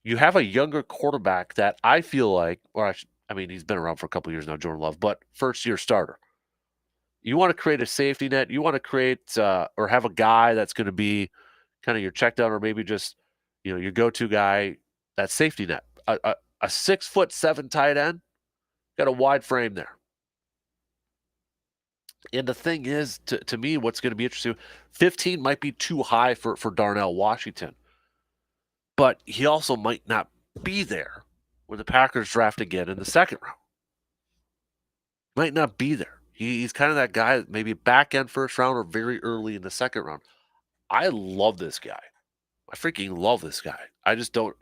You have a younger quarterback that I feel like, I mean, he's been around for a couple years now, Jordan Love, but first-year starter. You want to create a safety net. You want to create or have a guy that's going to be kind of your check down or maybe just, your go-to guy, that safety net. A 6'7" tight end, got a wide frame there. And the thing is, to me, what's going to be interesting, 15 might be too high for Darnell Washington. But he also might not be there when the Packers draft again in the 2nd round. Might not be there. He's kind of that guy, maybe back end 1st round or very early in the 2nd round. I love this guy. I freaking love this guy. I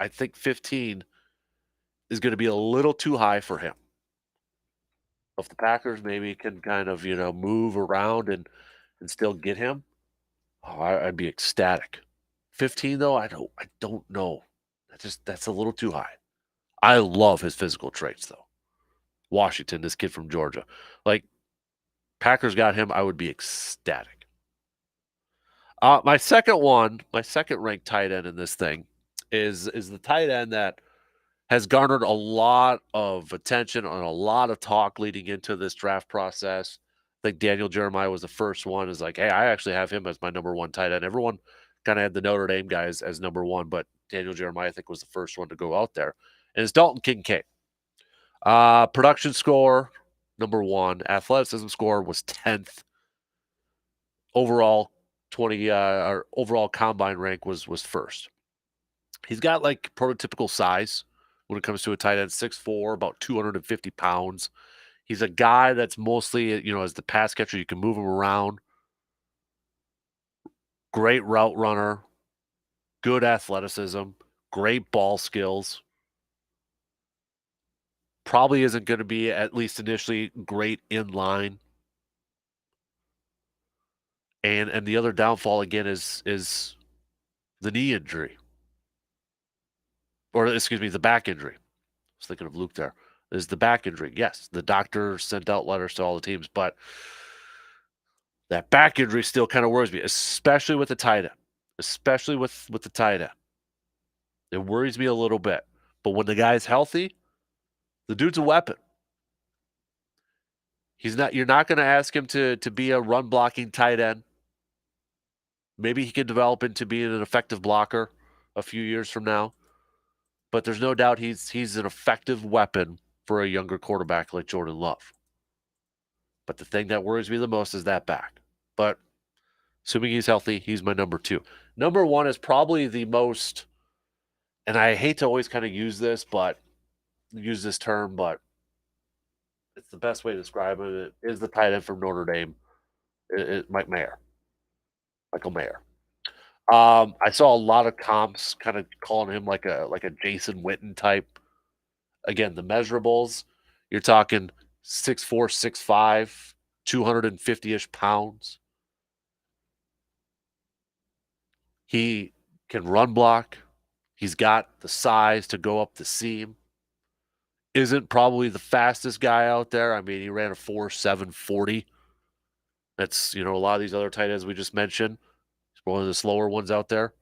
think 15 is going to be a little too high for him. If the Packers maybe can kind of, move around and still get him, I'd be ecstatic. 15 though, I don't know. That's a little too high. I love his physical traits though. Washington, this kid from Georgia. Like, Packers got him, I would be ecstatic. My second ranked tight end in this thing is the tight end that has garnered a lot of attention and a lot of talk leading into this draft process. I think Daniel Jeremiah was the first one. Is like, hey, I actually have him as my number 1 tight end. Everyone kind of had the Notre Dame guys as number 1, but Daniel Jeremiah, I think, was the first one to go out there. And it's Dalton Kincaid. Production score, number 1. Athleticism score was 10th. Overall, overall combine rank was first. He's got like prototypical size when it comes to a tight end, 6'4", about 250 pounds. He's a guy that's mostly, as the pass catcher, you can move him around. Great route runner, good athleticism, great ball skills. Probably isn't going to be, at least initially, great in line. And the other downfall again is the knee injury. Or excuse me, the back injury. I was thinking of Luke there. Is the back injury. Yes, the doctor sent out letters to all the teams, but that back injury still kind of worries me, especially with the tight end. Especially with the tight end. It worries me a little bit. But when the guy's healthy, the dude's a weapon. You're not going to ask him to be a run blocking tight end. Maybe he can develop into being an effective blocker a few years from now. But there's no doubt he's an effective weapon for a younger quarterback like Jordan Love. But the thing that worries me the most is that back. But assuming he's healthy, he's my number 2. Number 1 is probably the most, and I hate to always kind of use this term, but It's the best way to describe him. It is the tight end from Notre Dame. Mike Mayer, Michael Mayer. I saw a lot of comps kind of calling him like a Jason Witten type. Again, the measurables, you're talking 6'4", 6'5", 250-ish pounds. He can run block. He's got the size to go up the seam. Isn't probably the fastest guy out there. I mean, he ran a 4.740. That's, a lot of these other tight ends we just mentioned. He's one of the slower ones out there.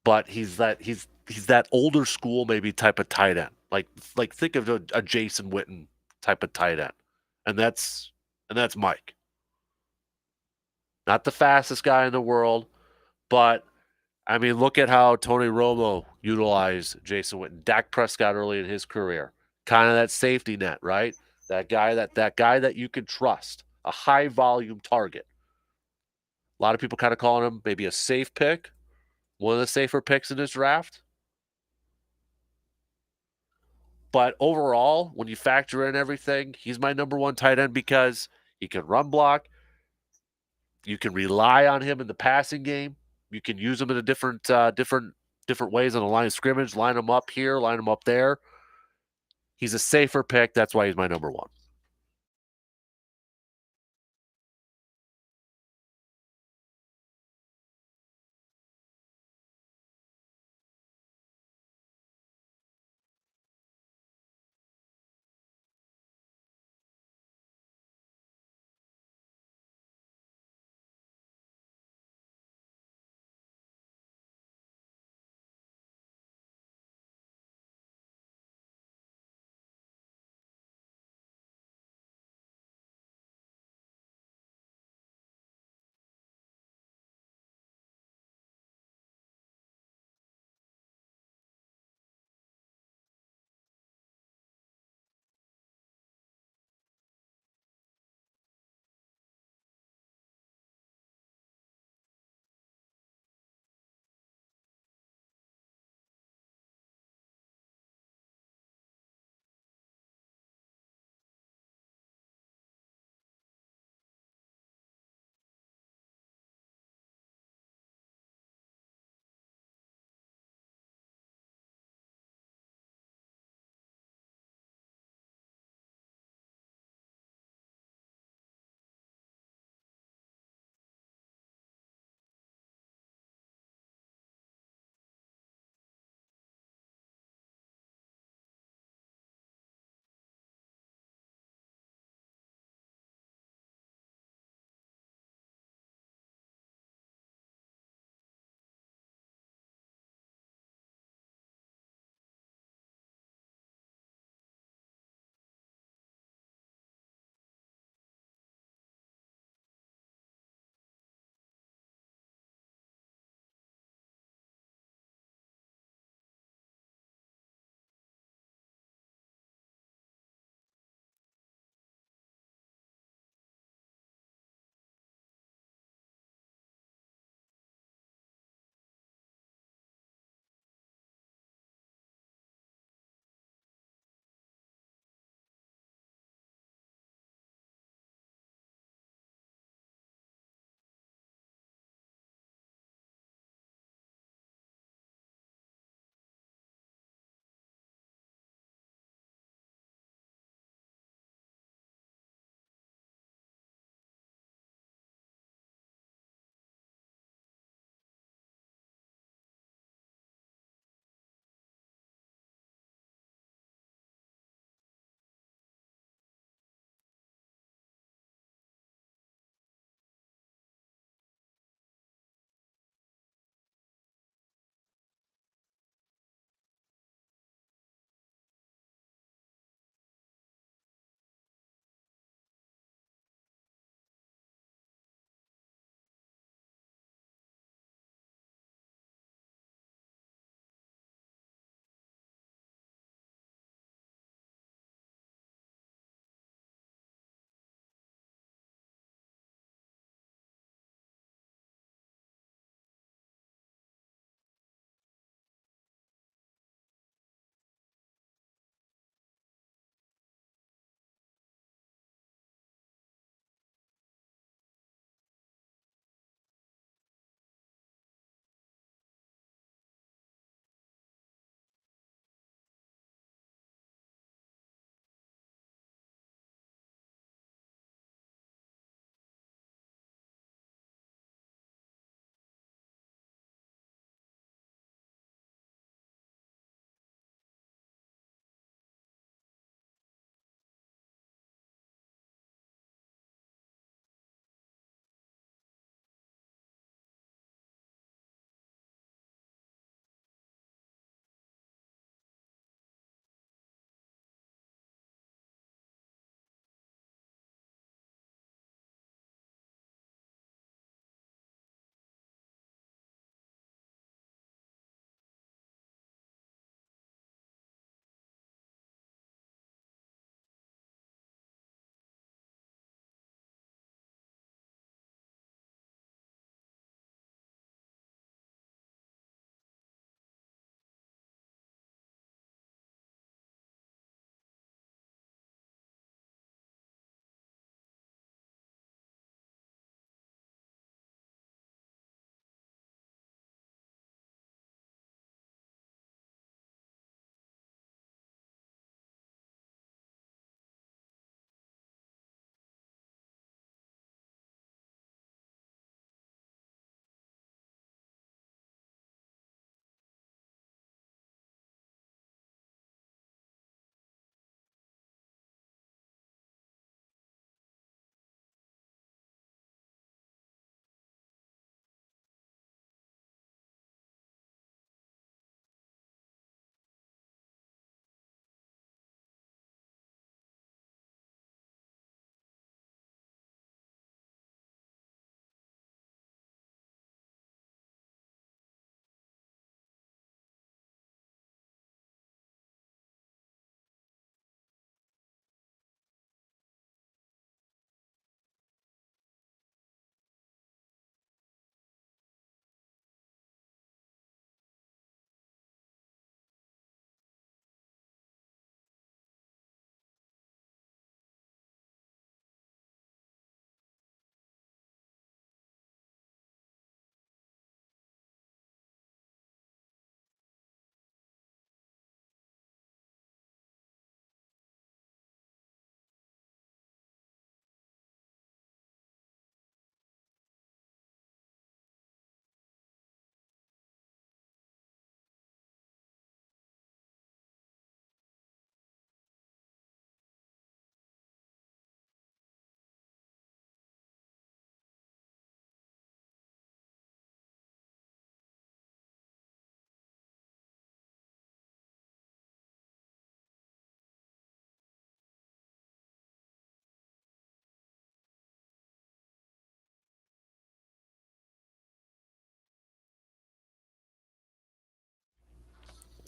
But he's that older school maybe type of tight end. Like think of a Jason Witten type of tight end. And that's Mike. Not the fastest guy in the world, but I mean, look at how Tony Romo utilized Jason Witten, Dak Prescott early in his career. Kind of that safety net, right? That guy that you can trust, a high volume target. A lot of people kind of calling him maybe a safe pick, one of the safer picks in this draft. But overall, when you factor in everything, he's my number one tight end because he can run block. You can rely on him in the passing game. You can use him in a different ways on the line of scrimmage. Line him up here, line him up there. He's a safer pick. That's why he's my number one.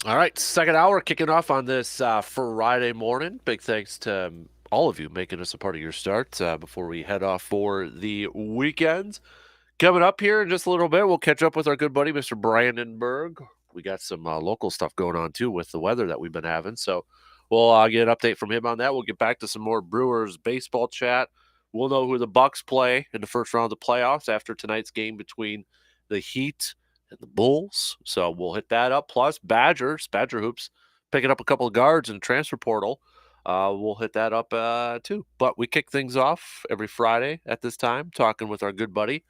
All right, second hour kicking off on this Friday morning. Big thanks to all of you making us a part of your start before we head off for the weekend. Coming up here in just a little bit, we'll catch up with our good buddy, Mr. Brandenburg. We got some local stuff going on, too, with the weather that we've been having. So we'll get an update from him on that. We'll get back to some more Brewers baseball chat. We'll know who the Bucks play in the first round of the playoffs after tonight's game between the Heat and the Bulls. So we'll hit that up. Plus, Badger Hoops, picking up a couple of guards in the transfer portal. We'll hit that up, too. But we kick things off every Friday at this time, talking with our good buddy,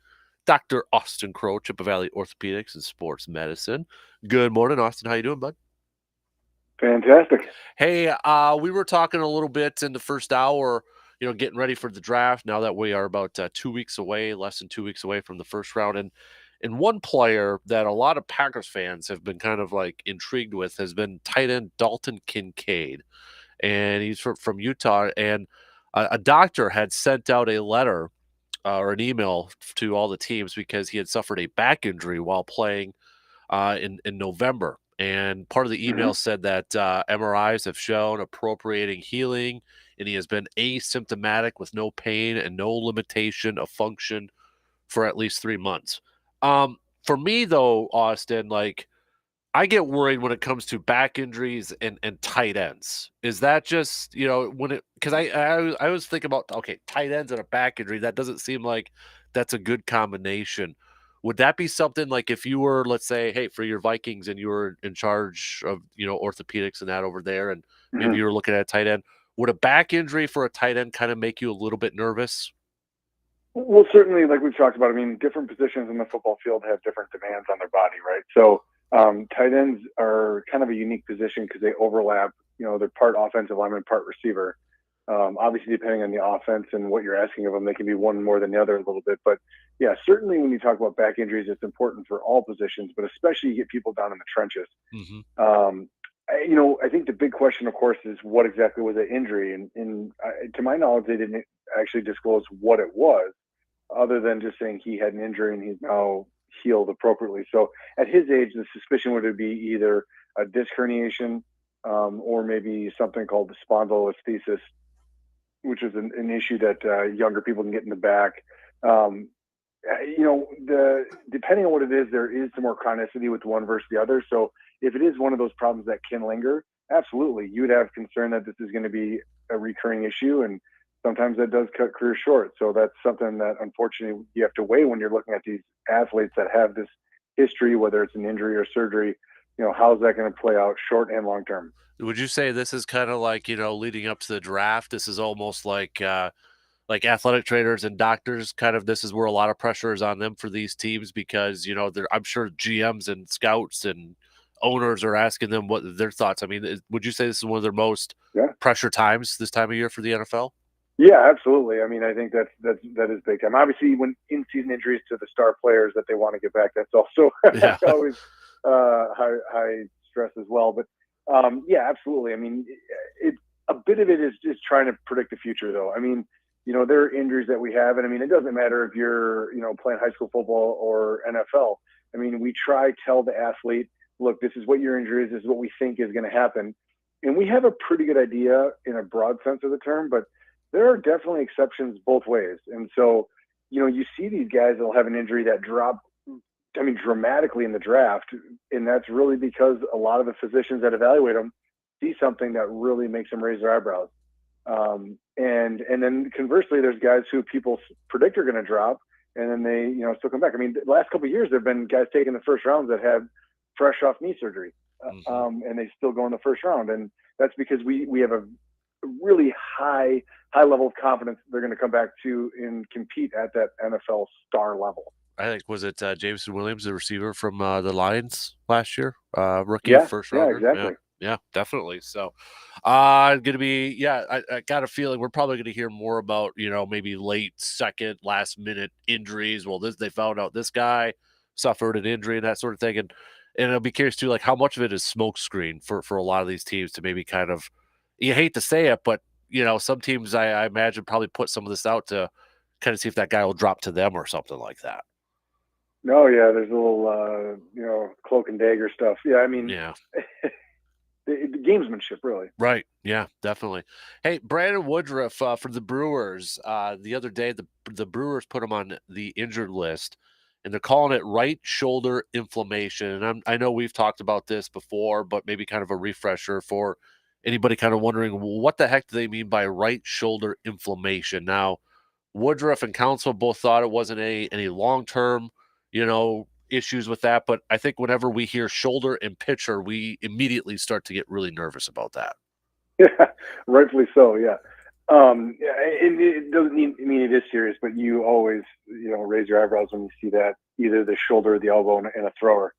Dr. Austin Crow, Chippewa Valley Orthopedics and Sports Medicine. Good morning, Austin. How you doing, bud? Fantastic. Hey, we were talking a little bit in the first hour, getting ready for the draft now that we are about 2 weeks away, less than 2 weeks away from the first round. And one player that a lot of Packers fans have been kind of like intrigued with has been tight end Dalton Kincaid. And he's from Utah. And a doctor had sent out a letter or an email to all the teams because he had suffered a back injury while playing in November. And part of the email said that MRIs have shown appropriating healing, and he has been asymptomatic with no pain and no limitation of function for at least 3 months. For me, though, Austin, like, I get worried when it comes to back injuries and tight ends. Is that just, because I always think about, okay, tight ends and a back injury, that doesn't seem like that's a good combination. Would that be something like if you were, let's say, hey, for your Vikings and you were in charge of, orthopedics and that over there, and maybe you were looking at a tight end, would a back injury for a tight end kind of make you a little bit nervous? Well, certainly, like we've talked about, I mean, different positions in the football field have different demands on their body, right? So tight ends are kind of a unique position because they overlap. They're part offensive lineman, part receiver. Obviously, depending on the offense and what you're asking of them, they can be one more than the other a little bit. But yeah, certainly when you talk about back injuries, it's important for all positions, but especially you get people down in the trenches. I think the big question, of course, is what exactly was the injury? And to my knowledge, they didn't actually disclose what it was, other than just saying he had an injury and he's now healed appropriately. So at his age, the suspicion would be either a disc herniation or maybe something called the spondylolisthesis, which is an issue that younger people can get in the back. Depending on what it is, there is some more chronicity with one versus the other. So if it is one of those problems that can linger, absolutely, you would have concern that this is going to be a recurring issue, and sometimes that does cut career short. So that's something that unfortunately you have to weigh when you're looking at these athletes that have this history, whether it's an injury or surgery. How's that going to play out short and long term? Would you say this is kind of like, leading up to the draft? This is almost like athletic trainers and doctors, kind of, this is where a lot of pressure is on them for these teams because, I'm sure GMs and scouts and owners are asking them what their thoughts. I mean, would you say this is one of their most pressure times this time of year for the NFL? Yeah, absolutely. I mean, I think that is big time. Obviously, when in-season injuries to the star players that they want to get back, that's also always high stress as well. But yeah, absolutely. I mean, a bit of it is just trying to predict the future, though. I mean, there are injuries that we have, and I mean, it doesn't matter if you're playing high school football or NFL. I mean, we tell the athlete, look, this is what your injury is. This is what we think is going to happen, and we have a pretty good idea in a broad sense of the term, but there are definitely exceptions both ways. And so, you see these guys that'll have an injury that drop, dramatically in the draft. And that's really because a lot of the physicians that evaluate them see something that really makes them raise their eyebrows. And then conversely, there's guys who people predict are going to drop, and then they, still come back. I mean, the last couple of years, there've been guys taking the first rounds that had fresh off knee surgery, and they still go in the first round. And that's because we have a really high level of confidence they're going to come back to and compete at that NFL star level. I think, was it Jameson Williams, the receiver from the Lions last year? Rookie first rounder? Yeah, exactly. Yeah, definitely. So going to be, I got a feeling we're probably going to hear more about, maybe late second, last minute injuries. Well, they found out this guy suffered an injury and that sort of thing. And I'll be curious too, like how much of it is smokescreen for a lot of these teams to maybe kind of, you hate to say it, but some teams I imagine probably put some of this out to kind of see if that guy will drop to them or something like that. No, yeah, there's a little, cloak and dagger stuff. Yeah, I mean, Yeah. the gamesmanship, really. Right. Yeah, definitely. Hey, Brandon Woodruff for the Brewers. The other day, the Brewers put him on the injured list, and they're calling it right shoulder inflammation. And I know we've talked about this before, but maybe kind of a refresher for anybody kind of wondering what the heck do they mean by right shoulder inflammation. Now, Woodruff and Counsell both thought it wasn't any long term, issues with that. But I think whenever we hear shoulder and pitcher, we immediately start to get really nervous about that. Yeah, rightfully so. Yeah. It doesn't mean it is serious, but you always, raise your eyebrows when you see that, either the shoulder or the elbow in a thrower.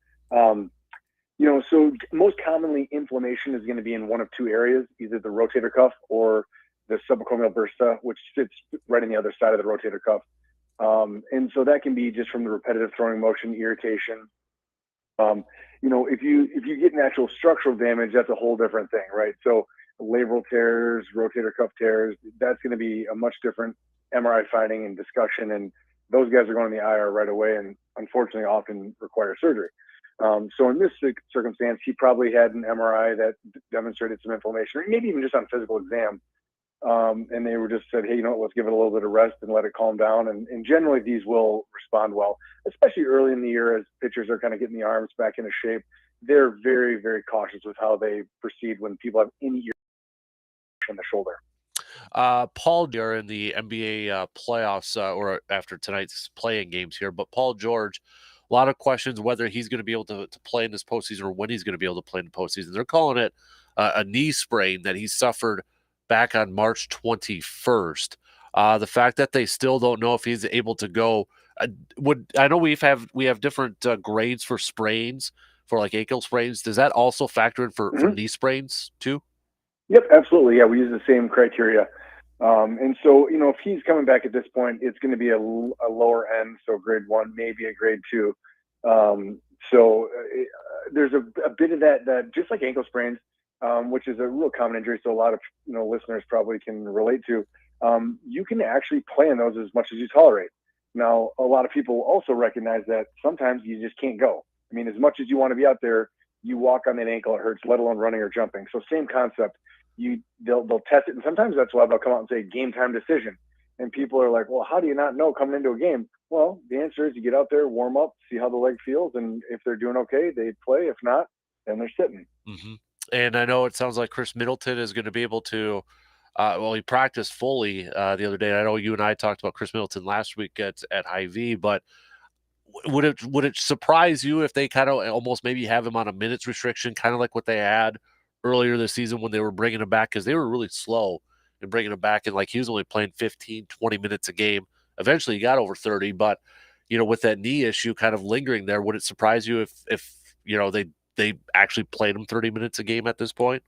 So most commonly inflammation is going to be in one of two areas, either the rotator cuff or the subacromial bursa, which sits right on the other side of the rotator cuff. And so that can be just from the repetitive throwing motion, irritation. If you get an actual structural damage, that's a whole different thing, right? So labral tears, rotator cuff tears, that's going to be a much different MRI finding and discussion. And those guys are going to the IR right away and unfortunately often require surgery. So in this circumstance, he probably had an MRI that demonstrated some inflammation, or maybe even just on physical exam. And they were just said, hey, let's give it a little bit of rest and let it calm down. And generally these will respond well, especially early in the year as pitchers are kind of getting the arms back into shape. They're very, very cautious with how they proceed when people have any irritation in the shoulder. Paul, you're in the NBA playoffs or after tonight's playing games here, but Paul George, a lot of questions whether he's going to be able to play in this postseason or when he's going to be able to play in the postseason. They're calling it a knee sprain that he suffered back on March 21st. The fact that they still don't know if he's able to go I know we have different grades for sprains, for like ankle sprains. Does that also factor in for knee sprains too? Yep, absolutely. Yeah, we use the same criteria. And so, if he's coming back at this point, it's going to be a lower end, so grade 1, maybe a grade 2. There's a bit of that just like ankle sprains, which is a real common injury. So a lot of listeners probably can relate to. You can actually play in those as much as you tolerate. Now, a lot of people also recognize that sometimes you just can't go. I mean, as much as you want to be out there, you walk on that ankle, it hurts, let alone running or jumping. So same concept. They'll test it, and sometimes that's why they'll come out and say game time decision. And people are like, well, how do you not know coming into a game? Well, the answer is you get out there, warm up, see how the leg feels, and if they're doing okay, they play. If not, then they're sitting. Mm-hmm. And I know it sounds like Chris Middleton is going to be able to. He practiced fully the other day. I know you and I talked about Chris Middleton last week at Hy-Vee, but would it surprise you if they kind of almost maybe have him on a minutes restriction, kind of like what they had earlier this season when they were bringing him back, because they were really slow in bringing him back, and like he was only playing 15, 20 minutes a game. Eventually he got over 30, but with that knee issue kind of lingering there, would it surprise you if they actually played him 30 minutes a game at this point?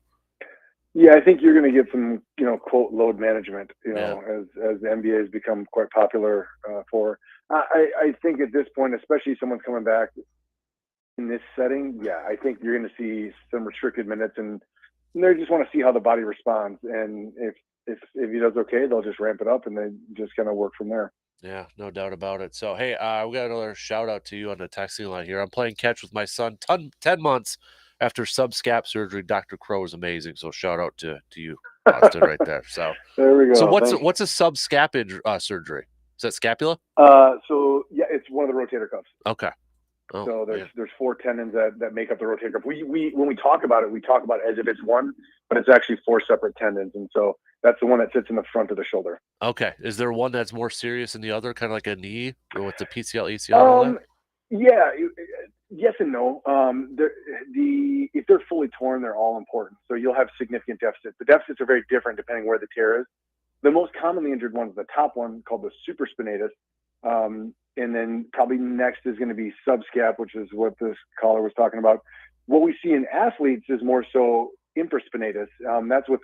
Yeah, I think you're going to get some, quote, load management, as the NBA has become quite popular for. I think at this point, especially if someone's coming back in this setting, yeah, I think you're going to see some restricted minutes, and they just want to see how the body responds. And if he does okay, they'll just ramp it up, and they just kind of work from there. Yeah, no doubt about it. So, hey, we got another shout out to you on the texting line here. I'm playing catch with my son 10 months after subscap surgery. Dr. Crow is amazing. So shout out to you, Austin, right there. So there we go. So what's a subscap surgery? Is that scapula? So yeah, it's one of the rotator cuffs. Okay. Oh, so there's 4 tendons that make up the rotator cuff. We when we talk about it as if it's one, but it's actually 4 separate tendons. And so that's the one that sits in the front of the shoulder. Okay. Is there one that's more serious than the other, kind of like a knee or with the PCL, ACL? Yeah, yes and no. If they're fully torn, they're all important. So you'll have significant deficits. The deficits are very different depending where the tear is. The most commonly injured one is the top one, called the supraspinatus. And then probably next is going to be subscap, which is what this caller was talking about. What we see in athletes is more so infraspinatus. That's with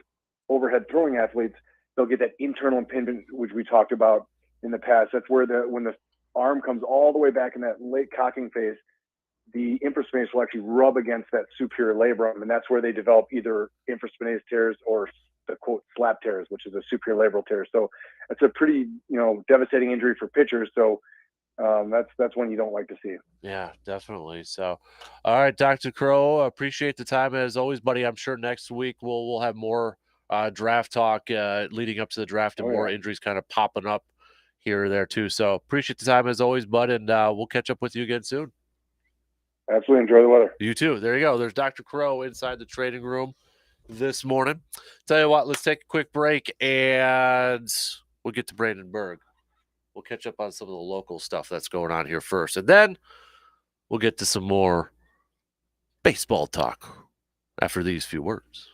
overhead throwing athletes. They'll get that internal impingement, which we talked about in the past. That's where when the arm comes all the way back in that late cocking phase, the infraspinatus will actually rub against that superior labrum, and that's where they develop either infraspinatus tears or the quote slap tears, which is a superior labral tear. So it's a pretty devastating injury for pitchers. So that's when you don't like to see it. Yeah, definitely. So, all right, Dr. Crow, appreciate the time as always, buddy. I'm sure next week we'll have more draft talk leading up to the draft and more injuries kind of popping up here or there too. So appreciate the time as always, bud, and we'll catch up with you again soon. Absolutely. Enjoy the weather. You too. There you go. There's Dr. Crow inside the trading room this morning. Tell you what, let's take a quick break and we'll get to Brandon Berg. We'll catch up on some of the local stuff that's going on here first. And then we'll get to some more baseball talk after these few words.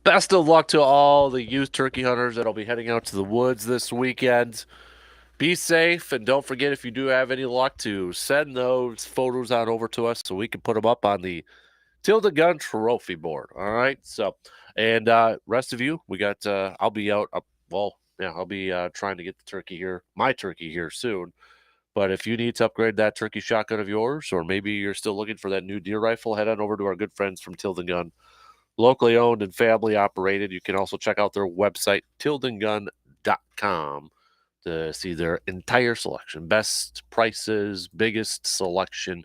Best of luck to all the youth turkey hunters that'll be heading out to the woods this weekend. Be safe, and don't forget, if you do have any luck, to send those photos on over to us so we can put them up on the Tilda Gun trophy board. All right. So, and rest of you, we got, I'll be out. I'll be trying to get my turkey here soon. But if you need to upgrade that turkey shotgun of yours, or maybe you're still looking for that new deer rifle, head on over to our good friends from Tilda Gun. Locally owned and family operated. You can also check out their website, tildengun.com, to see their entire selection. Best prices, biggest selection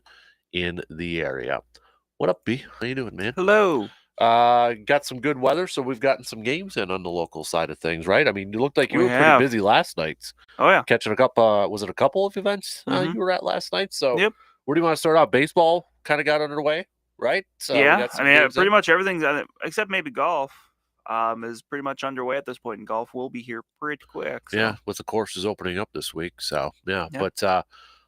in the area. What up, B? How you doing, man? Hello. Got some good weather, so we've gotten some games in on the local side of things, right? I mean, you looked like you were pretty busy last night. Oh yeah, catching a couple. Was it a couple of events you were at last night? So, where do you want to start out? Baseball kind of got underway, right? So we got some games pretty much everything's except maybe golf. Is pretty much underway at this point, and golf will be here pretty quick. So. Yeah, with the courses opening up this week. So but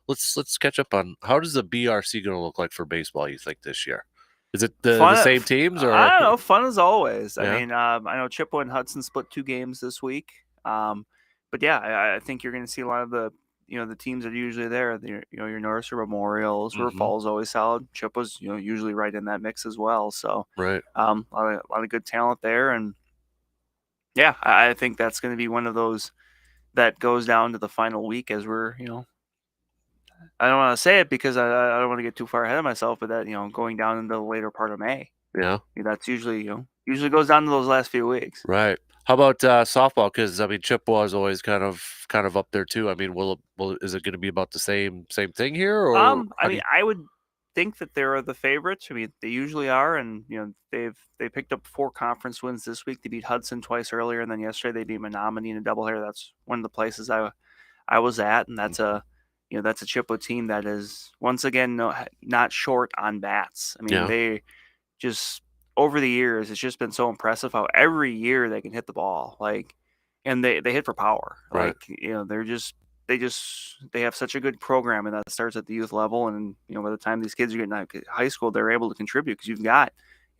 let's catch up on how does the BRC going to look like for baseball? You think this year? Is it the same teams or I don't know? Fun as always. I mean, I know Chippewa and Hudson split 2 games this week. But yeah, I think you're going to see a lot of the the teams that are usually there. Your Northshire Memorials, River Falls always solid. Chippewa's usually right in that mix as well. So right, a lot of good talent there, and yeah, I think that's going to be one of those that goes down to the final week as we're I don't want to say it because I don't want to get too far ahead of myself, but that going down into the later part of May. Yeah, that's usually usually goes down to those last few weeks. Right. How about softball? Because I mean, Chippewa is always kind of up there too. I mean, is it going to be about the same thing here? Or I mean, I would think that they're the favorites. I mean, they usually are, and they picked up 4 conference wins this week. They beat Hudson twice earlier, and then yesterday they beat Menominee in a doubleheader. That's one of the places I was at, and that's that's a Chippewa team that is once again not short on bats. I mean, they just over the years, it's just been so impressive how every year they can hit the ball, and they hit for power. Right. They have such a good program, and that starts at the youth level. And by the time these kids are getting out of high school, they're able to contribute because you've got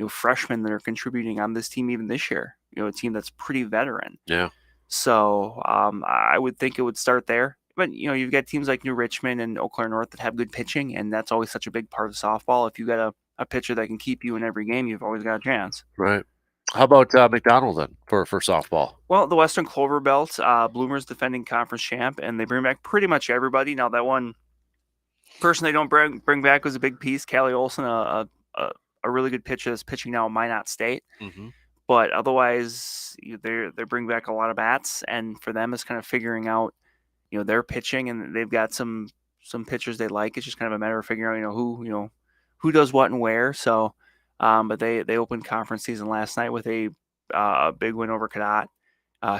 freshmen that are contributing on this team even this year. A team that's pretty veteran. Yeah. So I would think it would start there. But you've got teams like New Richmond and Eau Claire North that have good pitching, and that's always such a big part of softball. If you got a pitcher that can keep you in every game, you've always got a chance. Right. How about McDonald then for softball? Well, the Western Clover Belt, Bloomer's defending conference champ, and they bring back pretty much everybody. Now that one person they don't bring back was a big piece, Callie Olson, a really good pitcher that's pitching now at Minot State. Mm-hmm. But otherwise, they bring back a lot of bats, and for them, it's kind of figuring out their pitching, and they've got some pitchers they like. It's just kind of a matter of figuring out who does what and where. So, but they opened conference season last night with a big win over Cadott.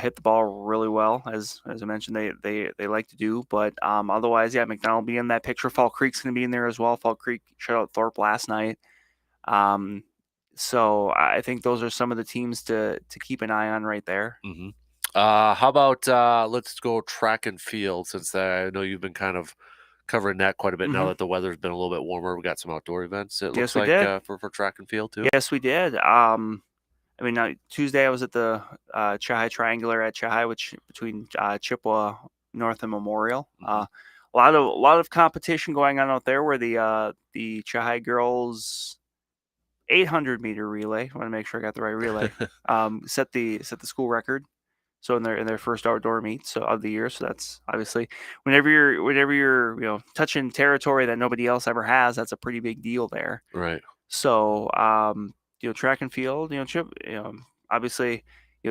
Hit the ball really well, as I mentioned they like to do. But otherwise, yeah, McDonald be in that picture. Fall Creek's going to be in there as well. Fall Creek shut out Thorpe last night. So I think those are some of the teams to keep an eye on right there. Mm-hmm. How about let's go track and field, since I know you've been kind of covering that quite a bit now that the weather's been a little bit warmer. We got some outdoor events. It looks like for track and field too. Yes, we did. I mean, Tuesday I was at the Chahai Triangular at Chahai, which between Chippewa, North, and Memorial. A lot of competition going on out there. Where the Chahai girls 800-meter relay. I want to make sure I got the right relay. Set the school record. So in their first outdoor meet of the year. So that's obviously whenever you're touching territory that nobody else ever has, that's a pretty big deal there. Right. So track and field, obviously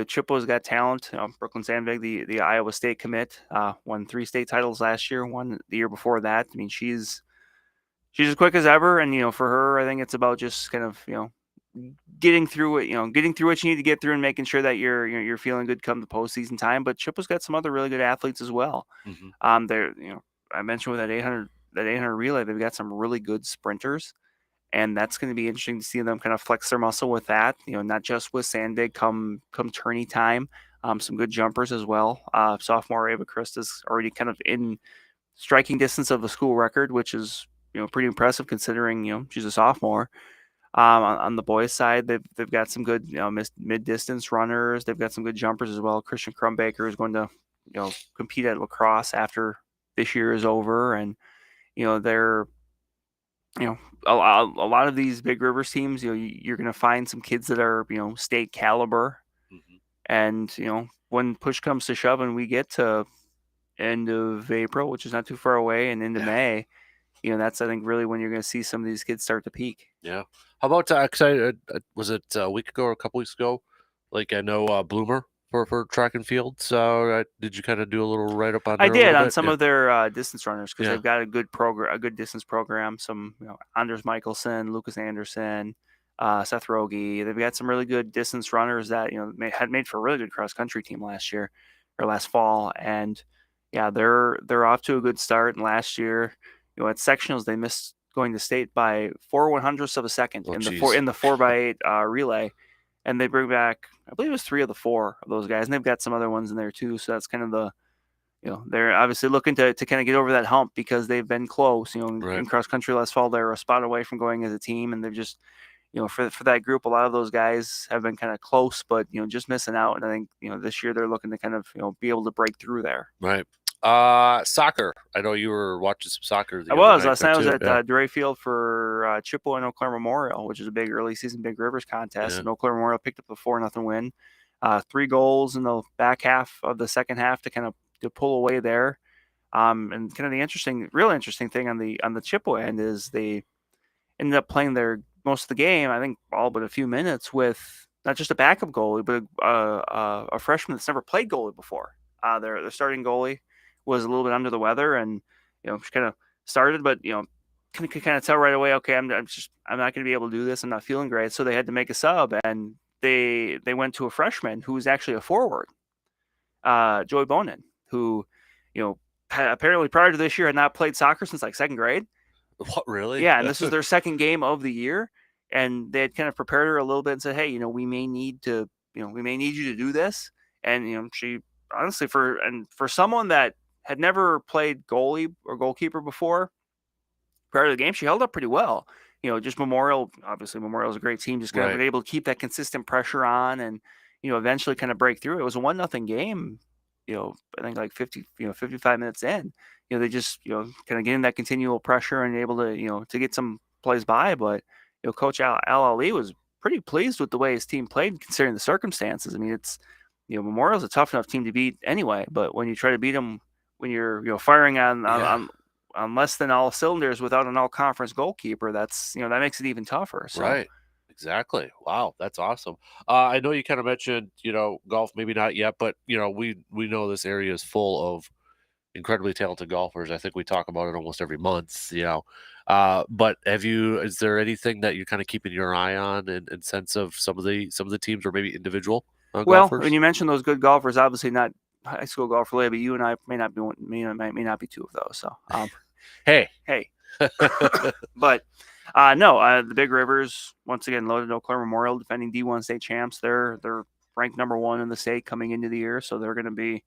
Chippewa's got talent. Brooklyn Sandvig, the Iowa State commit, won 3 state titles last year, won the year before that. I mean, she's as quick as ever, and for her, I think it's about just kind of getting through it, getting through what you need to get through and making sure that you're feeling good come the postseason time. But Chippewa's got some other really good athletes as well. Mm-hmm. They're, I mentioned with that 800 relay, they've got some really good sprinters, and that's going to be interesting to see them kind of flex their muscle with that. Not just with Sandvig come tourney time, some good jumpers as well. Sophomore Ava Christa's already kind of in striking distance of the school record, which is pretty impressive considering she's a sophomore. On the boys' side, they've got some good mid-distance runners. They've got some good jumpers as well. Christian Crumbaker is going to compete at lacrosse after this year is over, and they're a lot of these Big Rivers teams. You're going to find some kids that are state caliber, and when push comes to shove, and we get to end of April, which is not too far away, and into May. That's, I think, really when you're going to see some of these kids start to peak. Yeah. How about, was it a week ago or a couple weeks ago? Like, I know Bloomer for track and field. So did you kind of do a little write-up on I did on some of their distance runners because they've got a good distance program. Some Anders Michelson, Lucas Anderson, Seth Rogie. They've got some really good distance runners that had made for a really good cross country team last year or last fall, and yeah, they're off to a good start. And last year, at sectionals they missed going to state by 4/100ths of a second in the 4x8 relay, and they bring back, I believe it was 3 of the 4 of those guys, and they've got some other ones in there too. So that's kind of the they're obviously looking to kind of get over that hump because they've been close. In cross country last fall, they were a spot away from going as a team, and they've just for that group, a lot of those guys have been kind of close, but just missing out. And I think this year they're looking to kind of be able to break through there. Right. Soccer. I know you were watching some soccer. Last night I was at Dray Field for Chippewa and Eau Claire Memorial, which is a big early season Big Rivers contest. And Eau Claire Memorial picked up a 4-0 win. 3 goals in the back half of the second half to kind of pull away there. And kind of the really interesting thing on the Chippewa end is they ended up playing their most of the game, I think all but a few minutes, with not just a backup goalie, but a freshman that's never played goalie before. Their starting goalie was a little bit under the weather, and she kind of started, but could kind of tell right away, okay, I'm not going to be able to do this. I'm not feeling great, so they had to make a sub, and they went to a freshman who was actually a forward, Joey Bonin, who apparently prior to this year had not played soccer since like second grade. What, really? Yeah, and this was their second game of the year, and they had kind of prepared her a little bit and said, "Hey, we may need you to do this." And she honestly, for someone that had never played goalie or goalkeeper before, prior to the game, she held up pretty well. Just Memorial is a great team, just kind of able to keep that consistent pressure on, and eventually kind of break through. It was a 1-0 game. I think like 55 minutes in. They just, kind of getting that continual pressure and able to, to get some plays by. But, Coach Al Ali was pretty pleased with the way his team played considering the circumstances. I mean, it's, Memorial's a tough enough team to beat anyway. But when you try to beat them, when you're firing on less than all cylinders without an all-conference goalkeeper, that's, that makes it even tougher. So. Right. Exactly. Wow, that's awesome. I know you kind of mentioned, golf, maybe not yet, but we know this area is full of incredibly talented golfers. I think we talk about it almost every month, but is there anything that you're kind of keeping your eye on in sense of some of the teams or maybe individual golfers? When you mention those good golfers, obviously not high school golf related, but you and I may not be 2 of those. So, hey, but the Big Rivers, once again, loaded Eau Claire Memorial, defending D1 state champs. They're ranked number 1 in the state coming into the year, so they're going to be,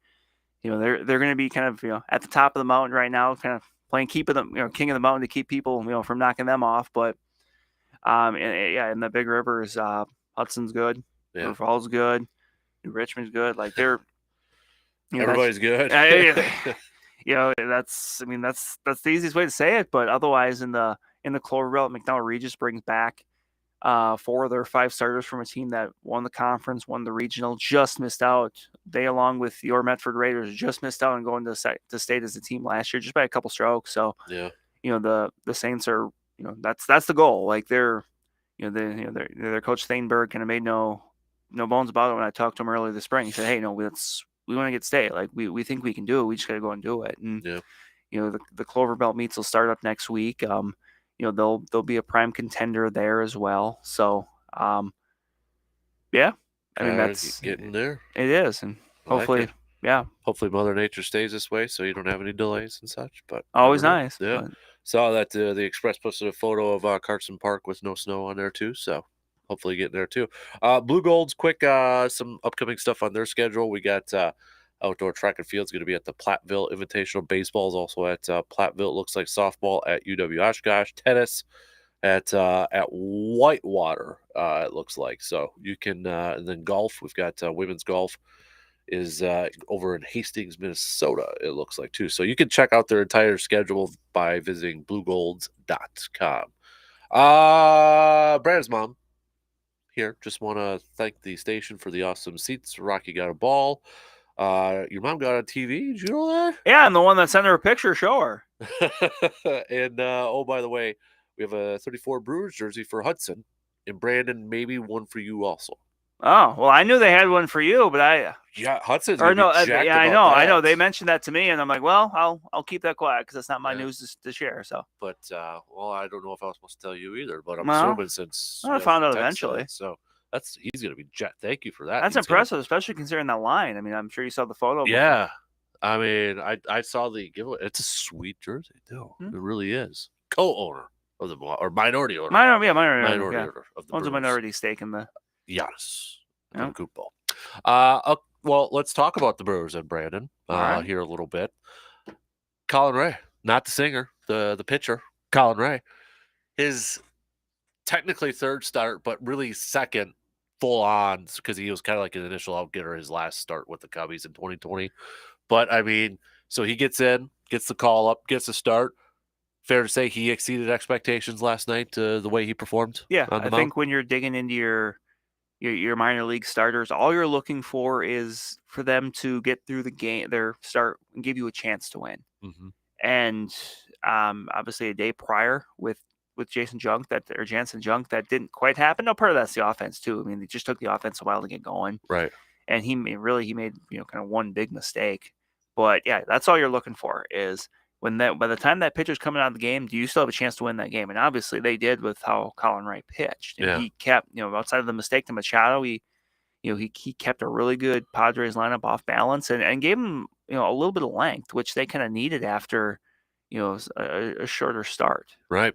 they're going to be kind of at the top of the mountain right now, kind of playing king of the mountain to keep people from knocking them off. But in the Big Rivers, Hudson's good, River Falls good, New Richmond's good. Like they're everybody's good. That's the easiest way to say it. But otherwise, in the Clover Belt, McDowell Regis brings back 4 of their 5 starters from a team that won the conference, won the regional, just missed out. They, along with your Medford Raiders, just missed out on going to state as a team last year, just by a couple strokes. So, the Saints are, that's the goal. Like their coach Steinberg kind of made no bones about it when I talked to him earlier this spring. He said, "Hey, we want to get state. Like we think we can do it. We just got to go and do it." And the Clover Belt meets will start up next week. They'll be a prime contender there as well. So, that's getting there. It is, and hopefully, hopefully Mother Nature stays this way, so you don't have any delays and such. But always nice. Yeah, saw that the Express posted a photo of Carson Park with no snow on there too. So hopefully getting there too. Blue Gold's quick. Some upcoming stuff on their schedule. We got. Outdoor track and field is going to be at the Platteville Invitational. Baseball is also at Platteville. It looks like softball at UW Oshkosh. Tennis at Whitewater. It looks like. So you can and then golf. We've got women's golf is over in Hastings, Minnesota. It looks like too. So you can check out their entire schedule by visiting bluegolds.com. Brandon's mom here. Just want to thank the station for the awesome seats. Rocky got a ball. Your mom got on TV. Did you know that? Yeah, I'm the one that sent her a picture. Show her. And by the way, we have a 34 Brewers jersey for Hudson, and Brandon, maybe one for you also. Oh, well, I knew they had one for you, but Hudson's or gonna no, be jacked yeah, I about know. that. They mentioned that to me, and I'm like, well, I'll keep that quiet because that's not my news to share. So, but well, I don't know if I was supposed to tell you either, but I'm well, assuming since I found out texted eventually. it, so he's gonna be jacked. Thank you for that. That's impressive, especially considering that line. I mean, I'm sure you saw the photo. Yeah, I mean, I saw the giveaway. It's a sweet jersey, too. It really is. Co-owner of the or minority owner. Minority owner of the owns a minority stake in the Giannis Yeah. Antetokounmpo. Well, let's talk about the Brewers and Brandon here a little bit. Colin Ray, not the singer, the pitcher, Colin Ray. His technically third start, but really second full on because he was kind of like an initial outgetter his last start with the Cubbies in 2020. But I mean, so he gets in, gets the call up, gets the start. Fair to say he exceeded expectations last night, the way he performed. Yeah, on the I mound. think when you're digging into your minor league starters, all you're looking for is for them to get through the game, their start, and give you a chance to win. Mm-hmm. And obviously, a day prior with Jansen Junk that didn't quite happen. No, part of that's the offense too. I mean, it just took the offense a while to get going. Right. And he made kind of one big mistake. But yeah, that's all you're looking for is by the time that pitcher's coming out of the game, do you still have a chance to win that game? And obviously they did with how Colin Wright pitched. And he kept, outside of the mistake to Machado, he kept a really good Padres lineup off balance and gave him, a little bit of length, which they kind of needed after, a shorter start. Right.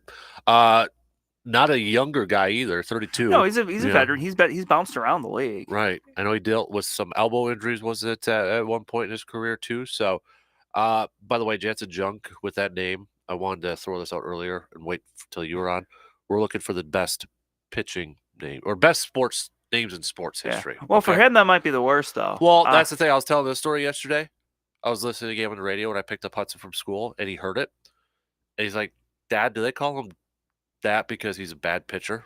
Not a younger guy either, 32. No, he's a veteran. He's bounced around the league. Right. I know he dealt with some elbow injuries, was it, at one point in his career too? So, by the way, Jansen Junk with that name, I wanted to throw this out earlier and wait till you were on. We're looking for the best pitching name or best sports names in sports history. Well, for him, that might be the worst, though. Well, that's the thing. I was telling this story yesterday. I was listening to a game on the radio when I picked up Hudson from school, and he heard it. And he's like, Dad, do they call him that because he's a bad pitcher?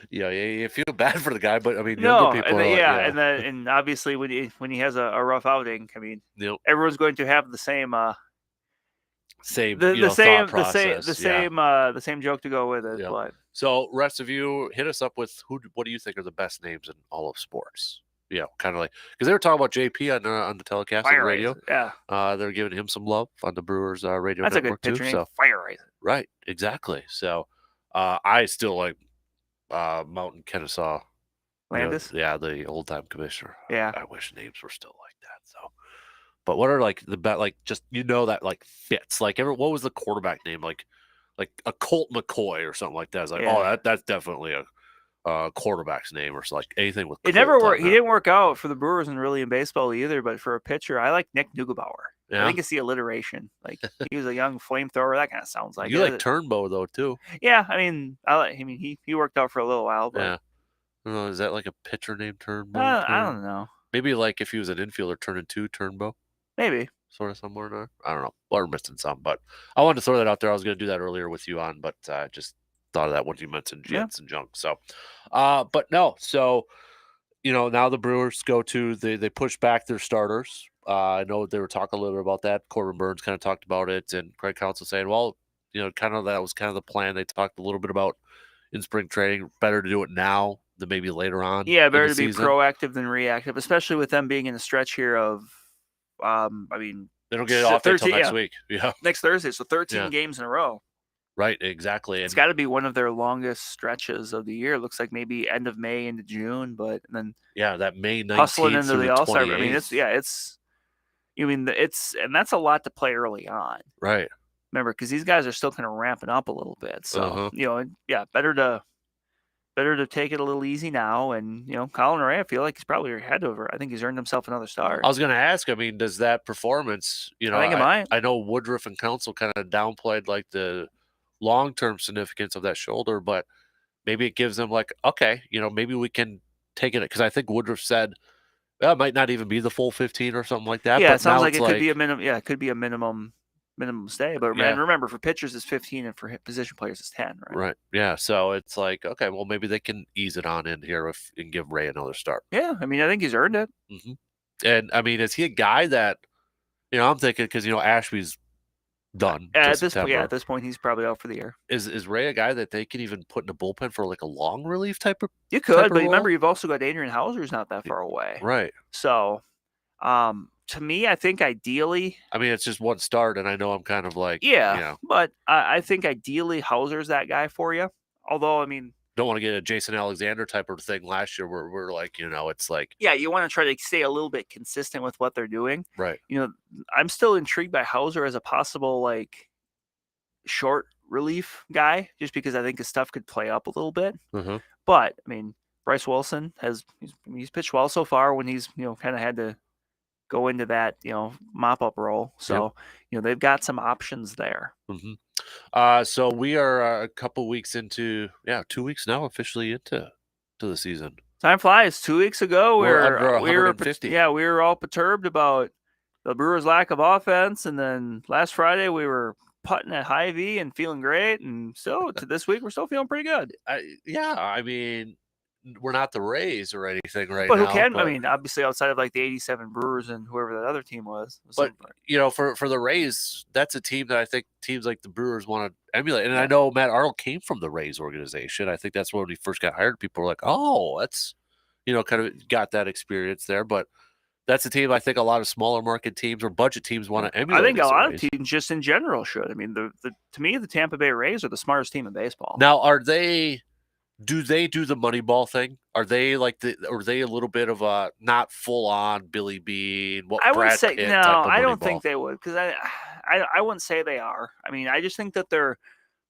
You feel bad for the guy, but I mean, younger people and obviously when he has a rough outing, I mean, everyone's going to have the same the same joke to go with it. But so, rest of you, hit us up with what do you think are the best names in all of sports? Kind of like because they were talking about JP on the telecast on the radio. They're giving him some love on the Brewers radio That's network a good pitcher too. name. Fire Eyes. Right, exactly. So I still like Mountain Kennesaw Landis. The old time commissioner. Yeah, I wish names were still like that. So, but what are like the best? Like just that like fits. Like what was the quarterback name? Like a Colt McCoy or something like that. It's like that's definitely a quarterback's name or like anything with it never worked. He didn't work out for the Brewers and really in baseball either. But for a pitcher, I like Nick Neugebauer. I think it's the alliteration. Like he was a young flamethrower. That kind of sounds like you like Turnbow though too. Yeah, I mean, he worked out for a little while. But I don't know, is that like a pitcher named Turnbow? I don't know. Maybe like if he was an infielder, turn into Turnbow. Maybe sort of somewhere in there. I don't know. We're missing some, but I wanted to throw that out there. I was going to do that earlier with you on, but just thought of that when you mentioned Jets and Junk. So, but no. So, now the Brewers they push back their starters. I know they were talking a little bit about that. Corbin Burns kind of talked about it, and Craig Counsell saying, well, kind of that was kind of the plan. They talked a little bit about in spring training, better to do it now than maybe later on. Yeah, better to be proactive than reactive, especially with them being in a stretch here of, I mean, they don't get it off until next week. Yeah, next Thursday. So 13 games in a row. Right, exactly. It's got to be one of their longest stretches of the year. It looks like maybe end of May into June, but then that May 19th hustling into the All-Star. I mean, and that's a lot to play early on. Right. Remember, because these guys are still kind of ramping up a little bit. So better to take it a little easy now. And Colin Ray, I feel like he's probably ahead over. I think he's earned himself another start. I was going to ask. I mean, does that performance? I think it might. I know Woodruff and Counsell kind of downplayed like the long-term significance of that shoulder, but maybe it gives them like, okay, maybe we can take it, because I think Woodruff said it might not even be the full 15 or something like that. Yeah, but it sounds like it could be a minimum. Yeah, it could be a minimum stay. But remember, for pitchers it's 15, and for position players it's 10. Right. Right. Yeah. So it's like, okay, well maybe they can ease it on in here and give Ray another start. Yeah, I mean, I think he's earned it. Mm-hmm. And I mean, is he a guy that I'm thinking, because Ashby's done. At this point, he's probably out for the year. Is Ray a guy that they can even put in the bullpen for like a long relief type of? You could, but remember, you've also got Adrian Hauser's not that far away, right? So, to me, I think ideally, I mean, it's just one start, and I know I'm kind of like, but I think ideally Hauser's that guy for you. Although, I mean, don't want to get a Jason Alexander type of thing last year where we're like, it's like, you want to try to stay a little bit consistent with what they're doing, right? I'm still intrigued by Hauser as a possible like short relief guy, just because I think his stuff could play up a little bit. Mm-hmm. But I mean, Bryce Wilson he's pitched well so far when he's kind of had to go into that mop up role. So they've got some options there. Mm-hmm. So we are a couple weeks into 2 weeks now officially into the season. Time flies. 2 weeks ago we were all perturbed about the Brewers' lack of offense, and then last Friday we were putting at Hy-Vee and feeling great, and so to this week we're still feeling pretty good. I mean, we're not the Rays or anything right now. But who can? I mean, obviously outside of like the 87 Brewers and whoever that other team was. But, for the Rays, that's a team that I think teams like the Brewers want to emulate. And I know Matt Arnold came from the Rays organization. I think that's when he first got hired. People were like, oh, that's, kind of got that experience there. But that's a team I think a lot of smaller market teams or budget teams want to emulate. I think a lot of teams just in general should. I mean, to me, the Tampa Bay Rays are the smartest team in baseball. Now, do they do the Moneyball thing? Are they a little bit of a not full on Billy Bean? I would say no. I don't think they would, because I wouldn't say they are. I mean, I just think that they're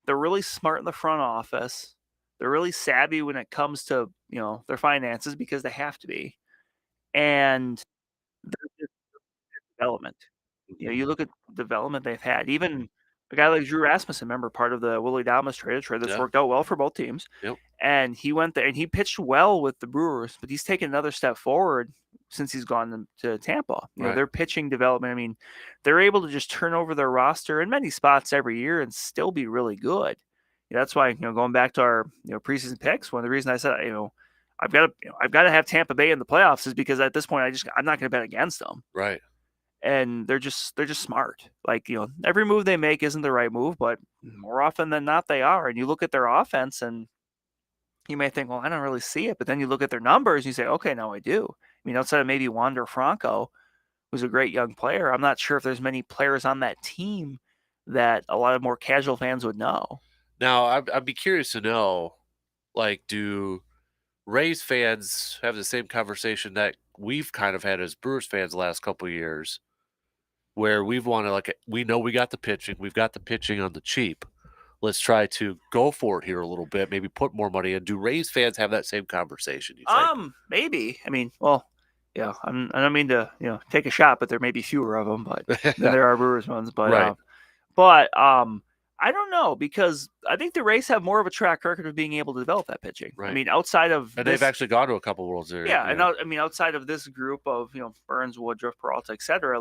really smart in the front office. They're really savvy when it comes to their finances, because they have to be, and they're just development. You look at development they've had. Even a guy like Drew Rasmussen, remember, part of the Willie Adames trade that's worked out well for both teams. Yep. And he went there and he pitched well with the Brewers, but he's taken another step forward since he's gone to Tampa. Their pitching development, I mean, they're able to just turn over their roster in many spots every year and still be really good. That's why, going back to our preseason picks, one of the reasons I said, I've got to have Tampa Bay in the playoffs is because at this point I'm not going to bet against them. Right. And they're just smart. Like, every move they make isn't the right move, but more often than not they are. And you look at their offense and you may think, well, I don't really see it. But then you look at their numbers and you say, okay, now I do. I mean, outside of maybe Wander Franco, who's a great young player, I'm not sure if there's many players on that team that a lot of more casual fans would know. Now, I'd be curious to know, like, do Rays fans have the same conversation that we've kind of had as Brewers fans the last couple of years, where we've wanted, we know we got the pitching. We've got the pitching on the cheap. Let's try to go for it here a little bit, maybe put more money in. Do Rays fans have that same conversation, you think? Maybe. I mean, well, yeah, I don't mean to, take a shot, but there may be fewer of them, but than there are Brewers ones. But, I don't know, because I think the Rays have more of a track record of being able to develop that pitching. Right. I mean, outside of they've actually gone to a couple World Series. Yeah, and I mean, outside of this group of Burns, Woodruff, Peralta, etc.,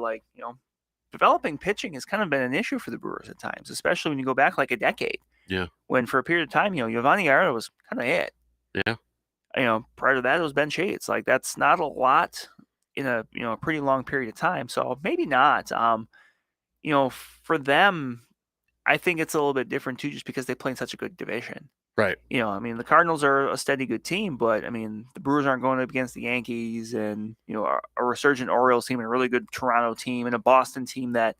developing pitching has kind of been an issue for the Brewers at times, especially when you go back like a decade. Yeah. When for a period of time, Yovani Gallardo was kind of it. Yeah. Prior to that, it was Ben Chates. Like, that's not a lot in a a pretty long period of time. So maybe not. For them, I think it's a little bit different too, just because they play in such a good division. Right. I mean, the Cardinals are a steady good team, but I mean, the Brewers aren't going up against the Yankees and, a resurgent Orioles team and a really good Toronto team and a Boston team that,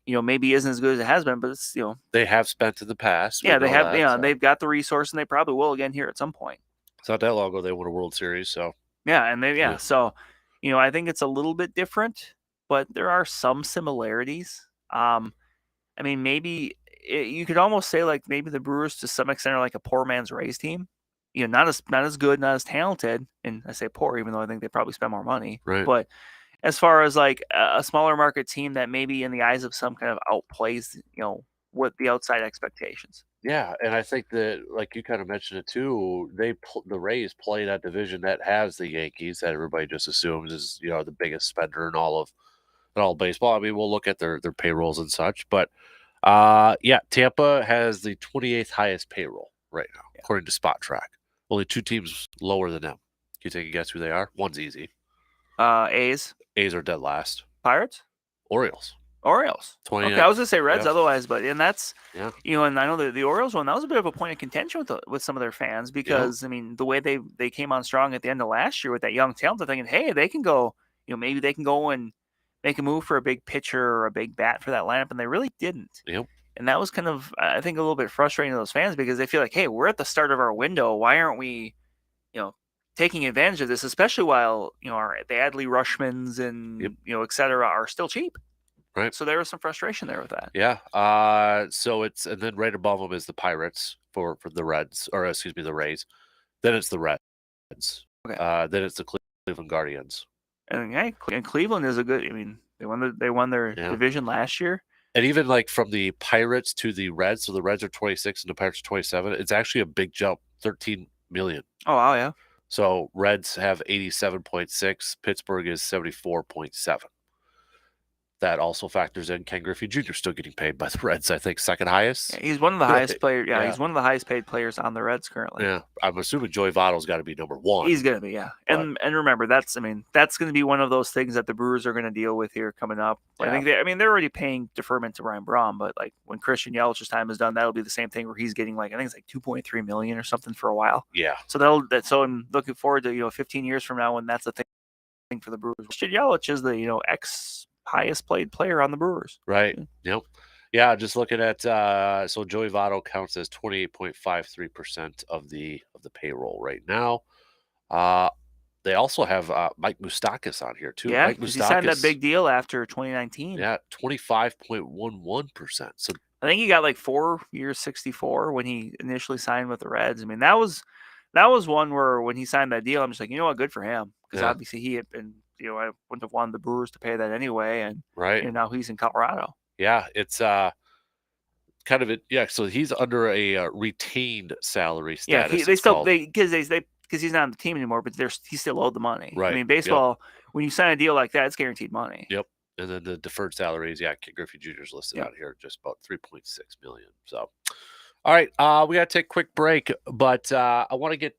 maybe isn't as good as it has been, but it's, they have spent in the past. Yeah, they have, they've got the resource and they probably will again here at some point. It's not that long ago they won a World Series, so. Yeah, and so, I think it's a little bit different, but there are some similarities. I mean, maybe you could almost say like maybe the Brewers to some extent are like a poor man's Rays team. Not as good, not as talented, and I say poor even though I think they probably spend more money. Right. But as far as like a smaller market team that maybe in the eyes of some kind of outplays, what the outside expectations. Yeah, and I think that, like you kind of mentioned it too, the Rays play that division that has the Yankees that everybody just assumes is the biggest spender in all baseball. I mean, we'll look at their payrolls and such, but Tampa has the 28th highest payroll right now, according to Spot Track. Only two teams lower than them. Can you take a guess who they are? One's easy. A's. A's are dead last. Pirates. Orioles. Orioles. 20. Okay, I was gonna say Reds Yeah. otherwise, but and that's Yeah. And I know the Orioles one, that was a bit of a point of contention with some of their fans because I mean the way they came on strong at the end of last year with that young talent, they're thinking, hey, they can go, maybe they can go and make a move for a big pitcher or a big bat for that lineup, and they really didn't. Yep. And that was kind of, I think, a little bit frustrating to those fans because they feel like, hey, we're at the start of our window. Why aren't we, taking advantage of this, especially while the Adley Rushmans and et cetera are still cheap. Right. So there was some frustration there with that. Yeah. So it's, and then right above them is the Pirates for the Reds, or excuse me, the Rays. Then it's the Reds. Okay. Then it's the Cleveland Guardians. And Cleveland is a good. I mean, they won their division last year. And even like from the Pirates to the Reds, so the Reds are 26 and the Pirates are 27. It's actually a big jump, 13 million. Oh wow, yeah. So Reds have 87.6. Pittsburgh is 74.7. That also factors in Ken Griffey Jr. still getting paid by the Reds, I think, second highest. Yeah, he's one of the highest players. Yeah, he's one of the highest paid players on the Reds currently. Yeah, I'm assuming Joey Votto's got to be number one. He's gonna be, yeah. And remember, that's going to be one of those things that the Brewers are going to deal with here coming up. Yeah. I think they're already paying deferment to Ryan Braun, but like when Christian Yelich's time is done, that'll be the same thing where he's getting like I think it's like 2.3 million or something for a while. Yeah. So so I'm looking forward to 15 years from now when that's the thing for the Brewers. Christian Yelich is the ex highest paid player on the Brewers. Right. Yep. Yeah, just looking at so Joey Votto counts as 28.53% of the payroll right now. They also have Mike Moustakas on here too. Yeah, because he signed that big deal after 2019. Yeah, 25.11%. So I think he got like 4 years, 64 when he initially signed with the Reds. I mean, that was one where when he signed that deal, I'm just like, you know what, good for him because obviously he had been. I wouldn't have wanted the Brewers to pay that anyway, and now he's in Colorado. Yeah, it's kind of it. Yeah, so he's under a retained salary status. Yeah, because he's not on the team anymore, but he still owed the money. Right. I mean, baseball when you sign a deal like that, it's guaranteed money. Yep. And then the deferred salaries, Ken Griffey Jr. is listed out here, just about 3.6 million. So, all right, we got to take a quick break, but I want to get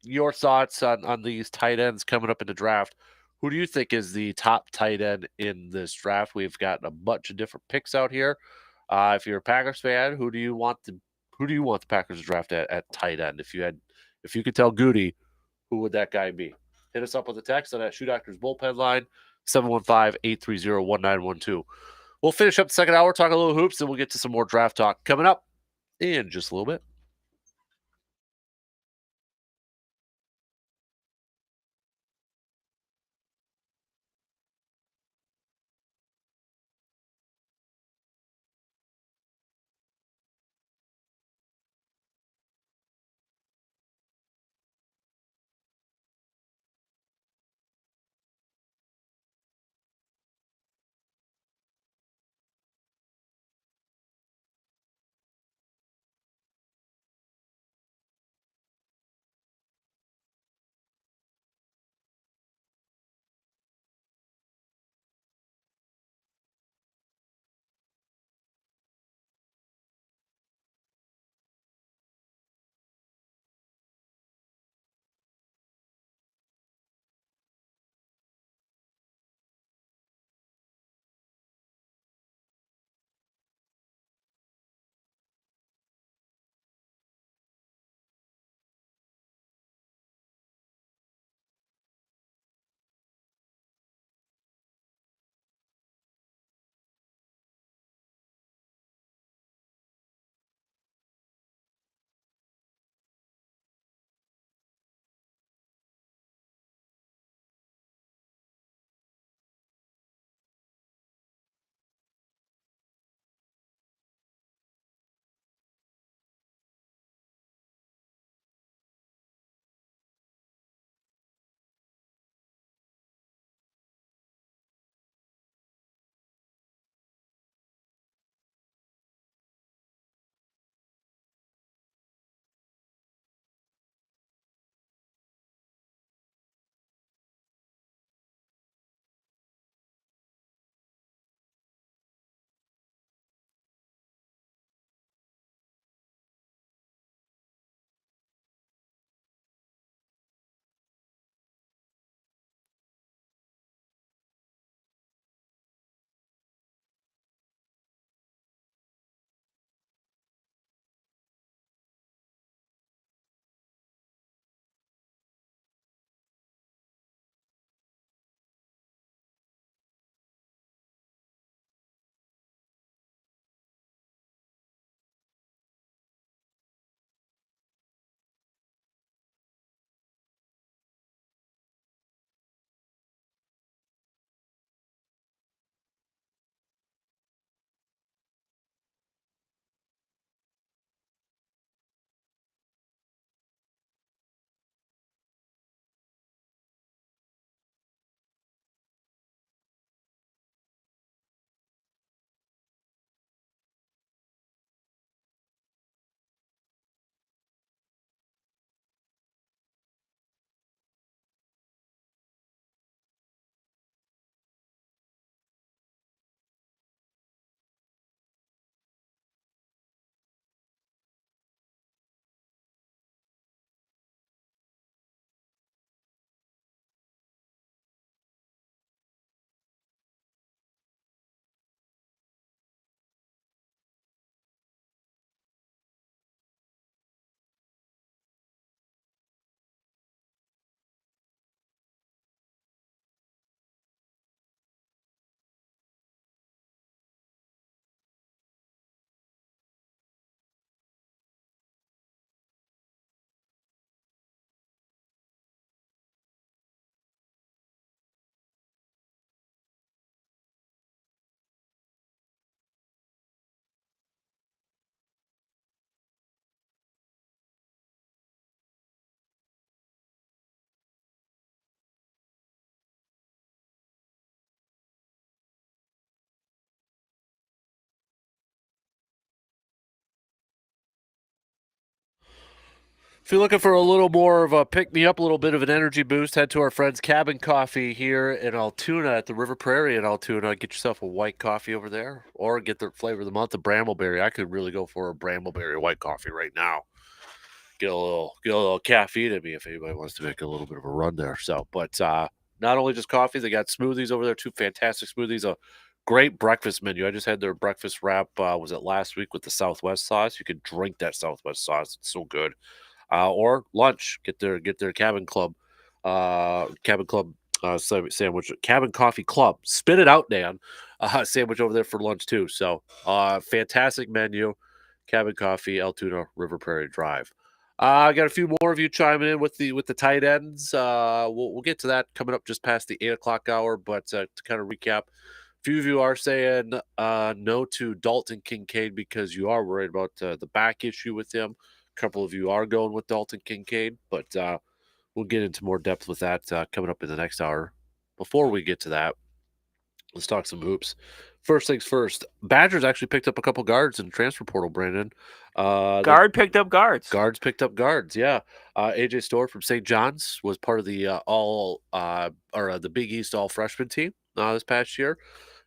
your thoughts on these tight ends coming up in the draft. Who do you think is the top tight end in this draft? We've got a bunch of different picks out here. If you're a Packers fan, who do you want the Packers to draft at tight end? If you could tell Goody, who would that guy be? Hit us up with a text on that Shoe Doctors bullpen line, 715-830-1912. We'll finish up the second hour, talk a little hoops, and we'll get to some more draft talk coming up in just a little bit. If you're looking for a little more of a pick-me-up, a little bit of an energy boost, head to our friends Cabin Coffee here in Altoona at the River Prairie in Altoona. Get yourself a white coffee over there, or get the flavor of the month, the Brambleberry. I could really go for a Brambleberry white coffee right now. Get a little caffeine in me if anybody wants to make a little bit of a run there. So, but not only just coffee, they got smoothies over there, 2 fantastic smoothies, a great breakfast menu. I just had their breakfast wrap, was it last week with the Southwest sauce? You could drink that Southwest sauce. It's so good. Or lunch, get their Cabin Club sandwich, Cabin Coffee Club. Spit it out, Dan. Sandwich over there for lunch too. So, fantastic menu. Cabin Coffee, Altoona, River Prairie Drive. I got a few more of you chiming in with the tight ends. We'll get to that coming up just past the 8:00 hour. But to kind of recap, a few of you are saying no to Dalton Kincaid because you are worried about the back issue with him. A couple of you are going with Dalton Kincaid, but we'll get into more depth with that coming up in the next hour. Before we get to that, let's talk some hoops. First things first, Badgers actually picked up a couple guards in the transfer portal, Brandon. Picked up guards. Guards picked up guards, yeah. AJ Storr from St. John's was part of the the Big East all freshman team this past year.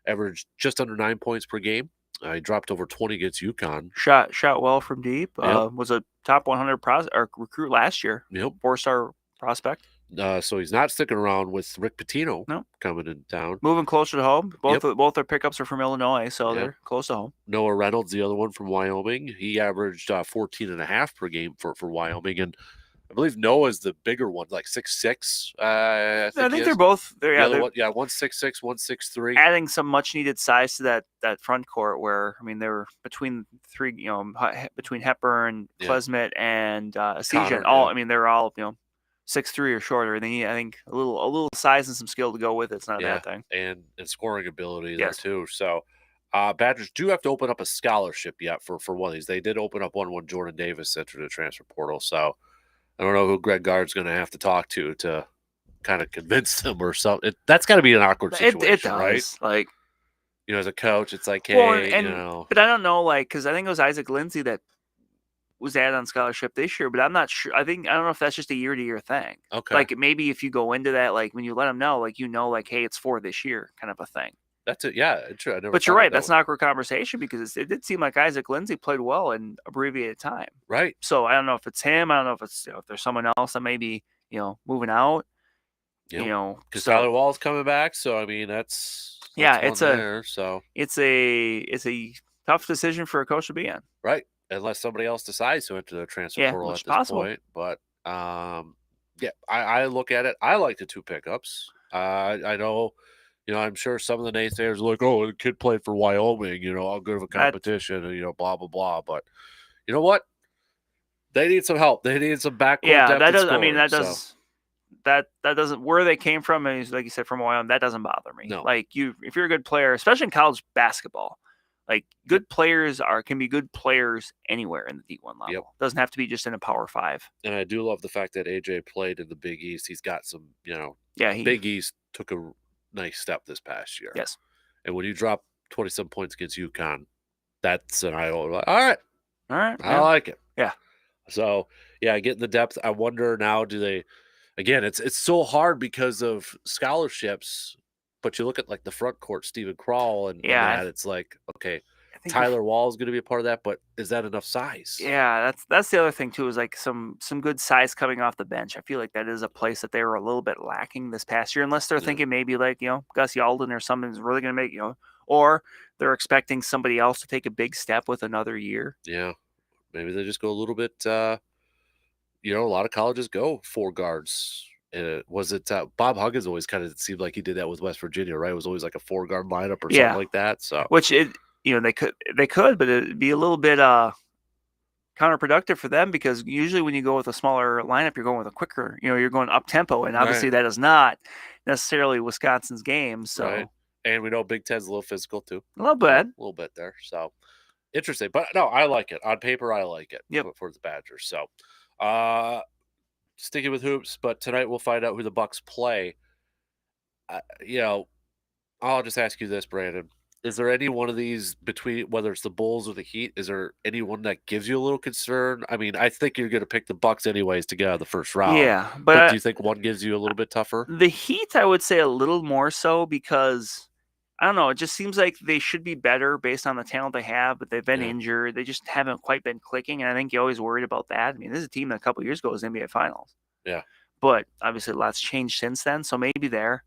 Averaged just under 9 points per game. He dropped over 20 against UConn. Shot well from deep. Yep. Was a top 100 recruit last year. Yep. 4-star prospect. So he's not sticking around with Rick Pitino coming in town. Moving closer to home. Both their pickups are from Illinois, so they're close to home. Noah Reynolds, the other one from Wyoming. He averaged 14.5 per game for Wyoming. And I believe Noah's the bigger one, like 6'6". I think they're both. 166, 163. Adding some much needed size to that front court. Where they were between between Hepburn, Klesmet, and Asijan. They're all 6'3" or shorter. They need, I think, a little size and some skill to go with it. It's not a bad thing. And scoring ability there too. So Badgers do have to open up a scholarship yet for one of these. They did open up one when Jordan Davis entered the transfer portal. So I don't know who Greg Gard's going to have to talk to kind of convince them or something. That's got to be an awkward situation, it does. Right? Like, as a coach, it's like, hey, But I don't know, because I think it was Isaac Lindsey that was added on scholarship this year, but I'm not sure. I don't know if that's just a year-to-year thing. Okay. Like, maybe if you go into that, like, when you let them know, hey, it's for this year kind of a thing. That's it. Yeah, true. But you're right. That's an awkward conversation because it did seem like Isaac Lindsey played well in abbreviated time. Right. So I don't know if it's him. I don't know if it's if there's someone else that may be moving out. Yep. Because Tyler Wall's coming back. So that's it's a tough decision for a coach to be in. Right. Unless somebody else decides to enter the transfer portal at this point. But I look at it. I like the 2 pickups. I know. I'm sure some of the naysayers are like, oh, the kid played for Wyoming, how good of a competition, and, blah, blah, blah. But you know what? They need some help. They need some backcourt depth. That does. That doesn't, where they came from, and like you said, from Wyoming, that doesn't bother me. No. Like, if you're a good player, especially in college basketball, like, good players can be good players anywhere in the D1 level. Yep. Doesn't have to be just in a Power 5. And I do love the fact that AJ played in the Big East. He's got some, Big East took a nice step this past year. Yes. And when you drop 20-some points against UConn, that's an eye-opener. Like, all right. I like it. Yeah. So, getting the depth. I wonder now, do they – again, it's so hard because of scholarships, but you look at, like, the front court, Stephen Krall, and that, it's like, okay, Tyler Wall is going to be a part of that, but is that enough size? Yeah, that's the other thing too, is like some good size coming off the bench. I feel like that is a place that they were a little bit lacking this past year, unless they're thinking maybe like, Gus Yalden or something is really going to make, or they're expecting somebody else to take a big step with another year. Yeah. Maybe they just go a little bit, a lot of colleges go 4 guards. Bob Huggins always kind of seemed like he did that with West Virginia, right? It was always like a 4-guard lineup or something like that. So, which they could, but it'd be a little bit counterproductive for them, because usually when you go with a smaller lineup, you're going with a quicker, you're going up tempo, and obviously that is not necessarily Wisconsin's game. So, right. And we know Big Ten's a little physical too. A little bit there. So interesting, but no, I like it on paper. I like it for the Badgers. So, sticking with hoops, but tonight we'll find out who the Bucks play. I'll just ask you this, Brandon. Is there any one of these between whether it's the Bulls or the Heat? Is there any one that gives you a little concern? I mean, I think you're going to pick the Bucks anyways to get out of the first round. Yeah, but do you think one gives you a little bit tougher? The Heat, I would say a little more so because I don't know. It just seems like they should be better based on the talent they have, but they've been injured. They just haven't quite been clicking, and I think you're always worried about that. I mean, this is a team that a couple of years ago was NBA Finals. Yeah, but obviously a lot's changed since then. So maybe there.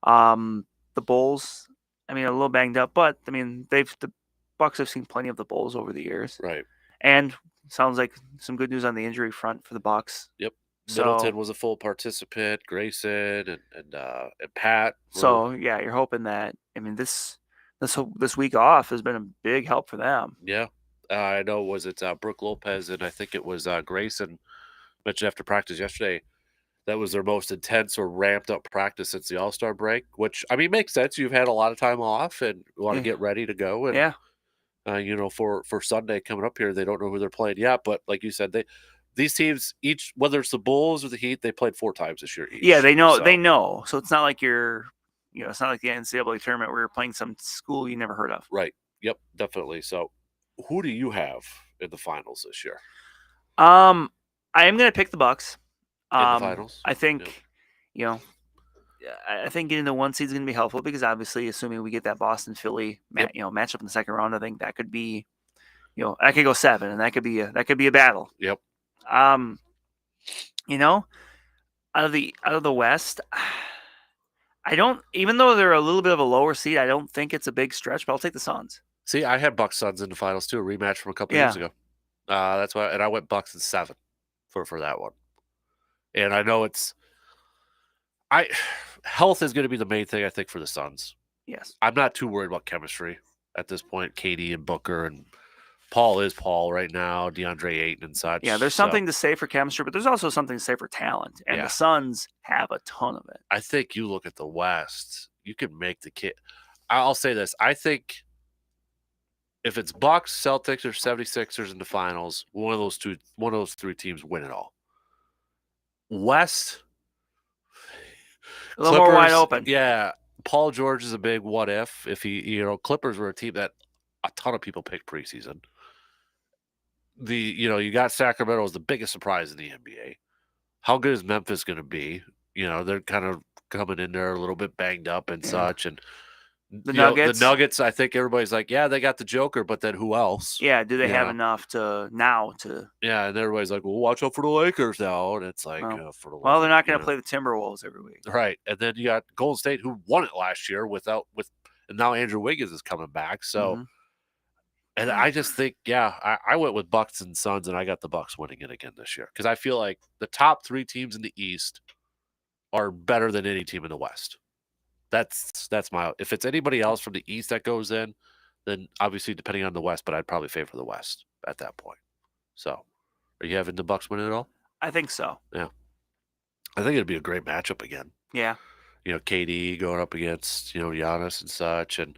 The Bulls, I mean, a little banged up, but I mean, the Bucks have seen plenty of the Bulls over the years, right? And sounds like some good news on the injury front for the Bucks. Yep. Middleton was a full participant. Grayson and Pat. So yeah, you're hoping that. I mean, this week off has been a big help for them. Yeah, I know. Was it Brooke Lopez and I think it was Grayson mentioned after practice yesterday. That was their most intense or ramped up practice since the All-Star break, which I mean makes sense. You've had a lot of time off and want to get ready to go. And for Sunday coming up here, they don't know who they're playing yet. But like you said, these teams each, whether it's the Bulls or the Heat, they played 4 times this year each. Yeah, they know. So. They know. So it's not like it's not like the NCAA tournament where you're playing some school you never heard of. Right. Yep. Definitely. So, who do you have in the finals this year? I am going to pick the Bucks. In the finals? I think, I think getting the 1 seed is going to be helpful because obviously, assuming we get that Boston Philly matchup in the second round, I think that could be, that could go 7, and that could be a battle. Yep. Out of the West, I don't, even though they're a little bit of a lower seed, I don't think it's a big stretch. But I'll take the Suns. See, I had Bucks Suns in the finals too, a rematch from a couple years ago. That's why, and I went Bucks in 7 for that one. And I know health is going to be the main thing, I think, for the Suns. Yes. I'm not too worried about chemistry at this point. KD and Booker and Paul is Paul right now, DeAndre Ayton and such. Yeah, there's something to say for chemistry, but there's also something to say for talent. And the Suns have a ton of it. I think you look at the West, you can make the kid. I'll say this. I think if it's Bucks, Celtics, or 76ers in the finals, one of those 3 teams win it all. West, a little more wide open. Yeah, Paul George is a big what if he, Clippers were a team that a ton of people picked preseason. You got Sacramento as the biggest surprise in the NBA. How good is Memphis going to be? They're kind of coming in there a little bit banged up and such, and the Nuggets, I think everybody's like, yeah, they got the Joker, but then who else? Yeah, do they have enough to? Yeah, and everybody's like, well, watch out for the Lakers now, and it's like, for the Lakers, they're not going to play the Timberwolves every week, right? And then you got Golden State, who won it last year and now Andrew Wiggins is coming back, so. And I just think, I went with Bucks and Suns, and I got the Bucks winning it again this year because I feel like the top 3 teams in the East are better than any team in the West. That's my. If it's anybody else from the East that goes in, then obviously depending on the West, but I'd probably favor the West at that point. So, are you having the Bucks win it all? I think so. Yeah, I think it'd be a great matchup again. Yeah, KD going up against Giannis and such, and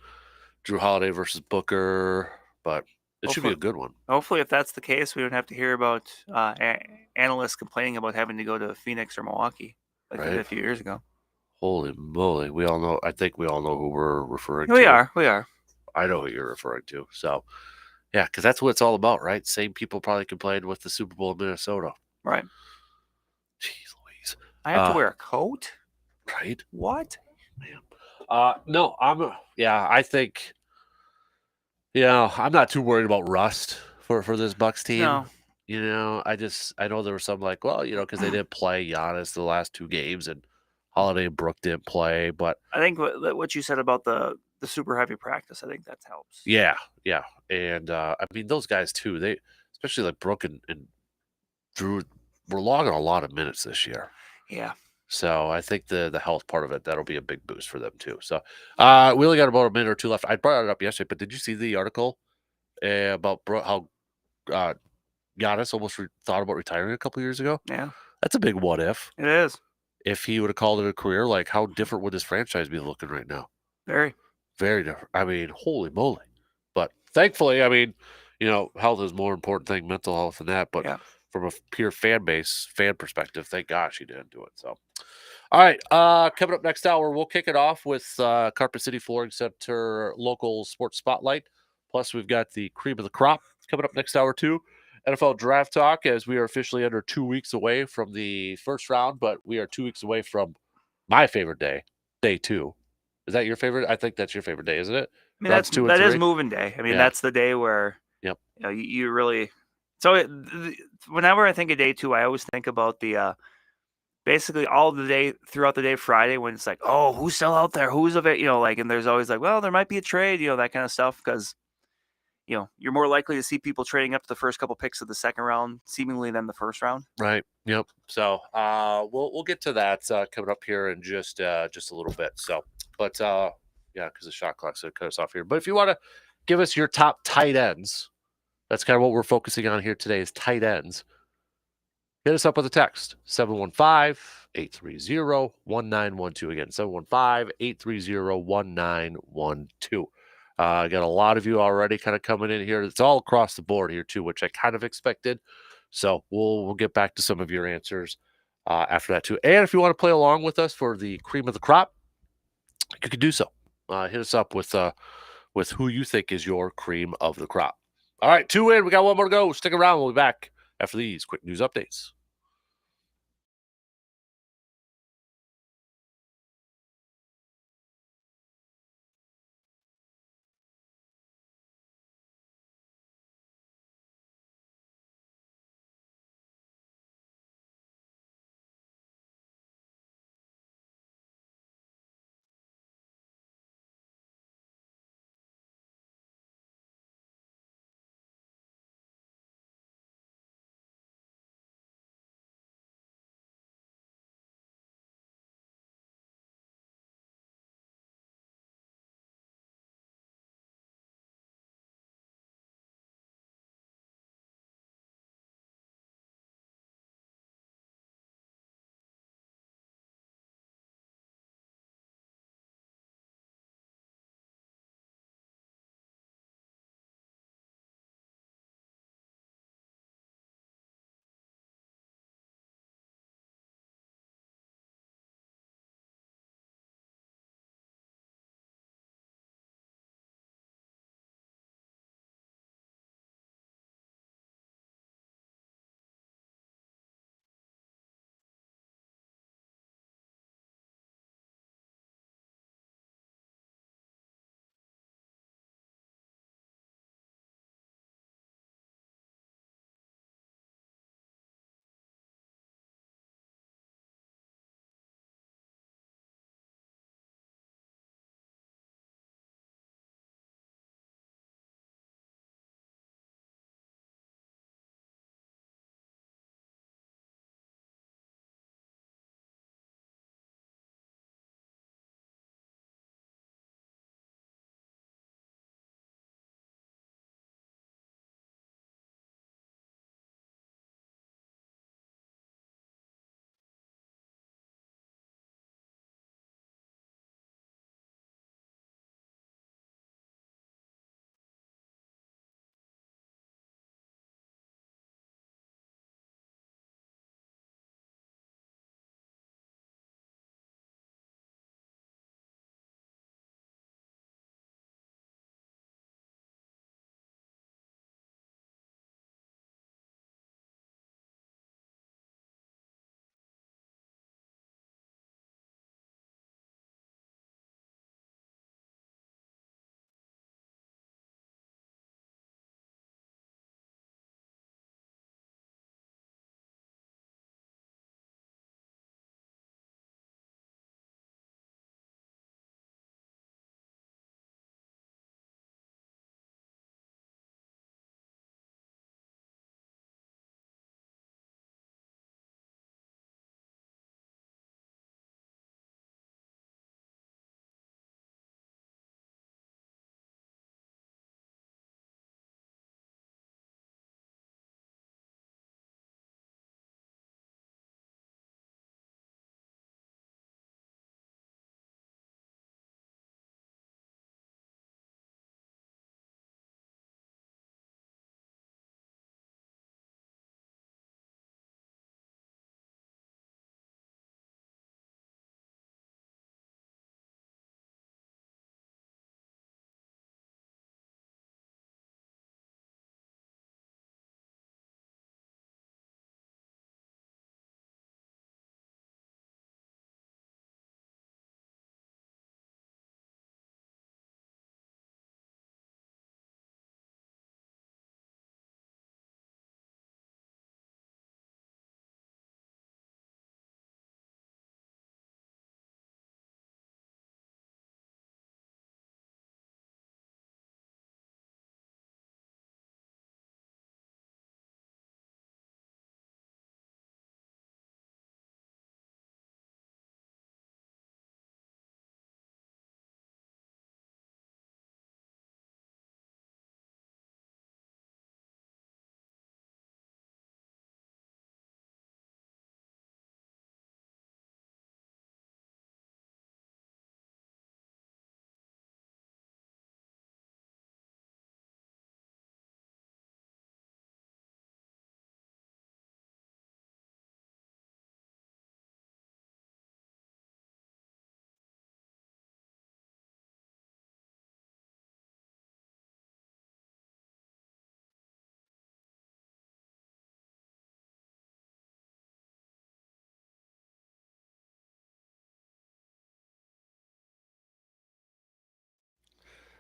Drew Holiday versus Booker. But it should be a good one. Hopefully, if that's the case, we don't have to hear about analysts complaining about having to go to Phoenix or Milwaukee like they did a few years ago. Holy moly. We all know. I think we all know who we're referring to. We are. I know who you're referring to. So, yeah, because that's what it's all about, right? Same people probably complained with the Super Bowl in Minnesota. Right. Jeez Louise. I have to wear a coat? Right. What? Man. No, I think... I'm not too worried about rust for this Bucks team. No. I know there was some like, well, because they didn't play Giannis the last 2 games and Holiday and Brooke didn't play, but I think what you said about the super heavy practice, I think that helps. Yeah. And I mean those guys too, they especially like Brooke and Drew were logging a lot of minutes this year. Yeah. So I think the health part of it, that'll be a big boost for them too. So we only got about a minute or 2 left. I brought it up yesterday, but did you see the article about how Giannis almost thought about retiring a couple years ago? Yeah. That's a big what if. It is. If he would have called it a career, like how different would this franchise be looking right now? Very. Very different. I mean, holy moly. But thankfully, I mean, health is more important thing, mental health and that. But from a pure fan perspective, thank gosh he didn't do it. So, All right. Coming up next hour, we'll kick it off with Carpet City Flooring Center local sports spotlight. Plus, we've got the cream of the crop coming up next hour too. NFL draft talk, as we are officially under 2 weeks away from the first round, but we are 2 weeks away from my favorite day, day 2. Is that your favorite? I think that's your favorite day, isn't it? I mean, Rounds 2 and that 3? is moving day. I mean, Yeah. that's the day where Yep. You really. So whenever I think of day 2, I always think about the basically all the day throughout the day Friday when it's like, oh, who's still out there? Who's of it? Like, and there's always like, well, there might be a trade, that kind of stuff, because you're more likely to see people trading up to the first couple picks of the second round, seemingly, than the first round. Right. Yep. So we'll get to that coming up here in just a little bit. So, but yeah, because the shot clock's gonna cut us off here. But if you want to give us your top tight ends, that's kind of what we're focusing on here today is tight ends. Hit us up with a text, 715-830-1912. Again, 715-830-1912. I got a lot of you already kind of coming in here. It's all across the board here too, which I kind of expected. So we'll get back to some of your answers after that too. And if you want to play along with us for the cream of the crop, you can do so. Hit us up with who you think is your cream of the crop. All right, 2 in. We got one more to go. Stick around. We'll be back after these quick news updates.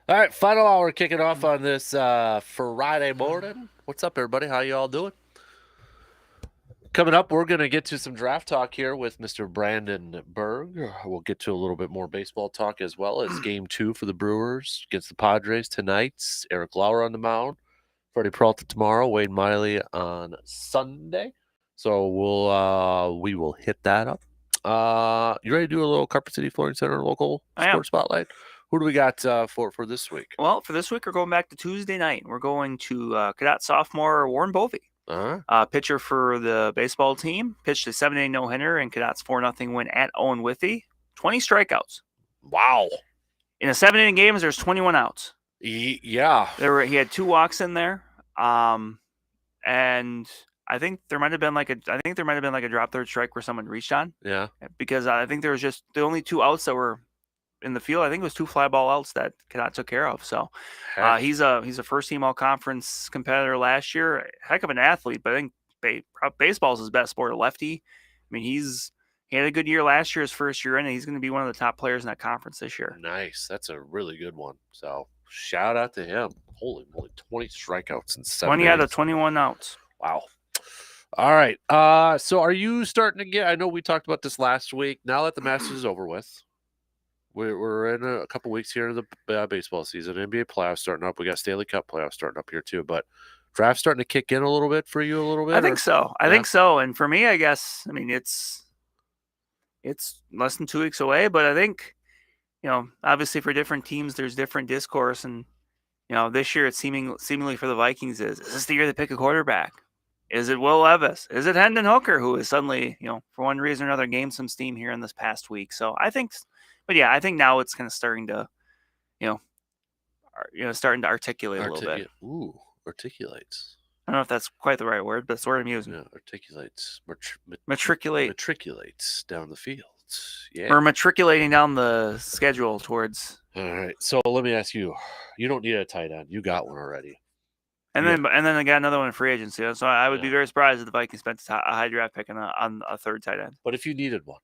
All right, final hour kicking off on this Friday morning. What's up, everybody? How you all doing? Coming up, we're going to get to some draft talk here with Mr. Brandon Berg. We'll get to a little bit more baseball talk as well as Game 2 for the Brewers against the Padres tonight. Eric Lauer on the mound. Freddie Peralta tomorrow. Wade Miley on Sunday. So we will hit that up. You ready to do a little Carpet City Flooring Center local sports spotlight? Who do we got for this week? Well, for this week, we're going back to Tuesday night. We're going to cadet sophomore Warren Bovey. Pitcher for the baseball team. Pitched a 7-inning no-hitter and Cadets 4-0 win at Owen Withee. 20 strikeouts. Wow. In a 7-inning game, there's 21 outs. Yeah. He had 2 walks in there. And I think there might have been like a drop third strike where someone reached on. Yeah. Because I think there was just the only 2 outs that were in the field. I think it was 2 fly ball outs that Cadet took care of. So he's a first team all conference competitor last year. Heck of an athlete, but I think baseball is his best sport. A lefty. I mean, he had a good year last year, his first year in, and he's going to be one of the top players in that conference this year. Nice. That's a really good one. So shout out to him. Holy moly, 20 strikeouts in 7 20 out of 21 outs. Wow. All right. So are you starting to get, I know we talked about this last week. Now that the Masters is over with, we're in a couple weeks here in the baseball season. NBA playoffs starting up. We got Stanley Cup playoffs starting up here too. But draft starting to kick in a little bit for you a little bit? I think so. I think so. And for me, I guess, I mean, it's less than 2 weeks away, but I think, obviously for different teams, there's different discourse. And, this year it's seemingly for the Vikings is this the year they pick a quarterback? Is it Will Levis? Is it Hendon Hooker, who is suddenly, for one reason or another, gained some steam here in this past week? So I think now it's kind of starting to, starting to articulate a little bit. Ooh, articulates. I don't know if that's quite the right word, but it's the word I'm using. Yeah, articulates. Matriculate down the field. Yeah. We're matriculating down the schedule towards. All right. So let me ask you. You don't need a tight end. You got one already. And then I got another one in free agency. So I would be very surprised if the Vikings spent a high draft pick on a third tight end. But if you needed one,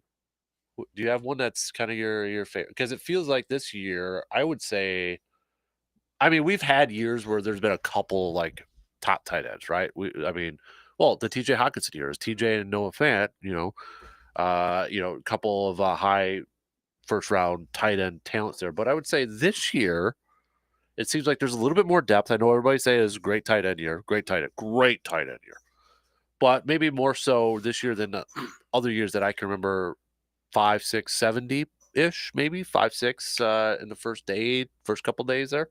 do you have one that's kind of your favorite? Because it feels like this year, I would say, I mean, we've had years where there's been a couple like top tight ends, right? The TJ Hawkinson years, TJ and Noah Fant, a couple of high first round tight end talents there. But I would say this year, it seems like there's a little bit more depth. I know everybody say it's a great tight end year, great tight end year. But maybe more so this year than other years that I can remember 5, 6, 7 deep-ish, maybe 5, 6 in the first couple days there.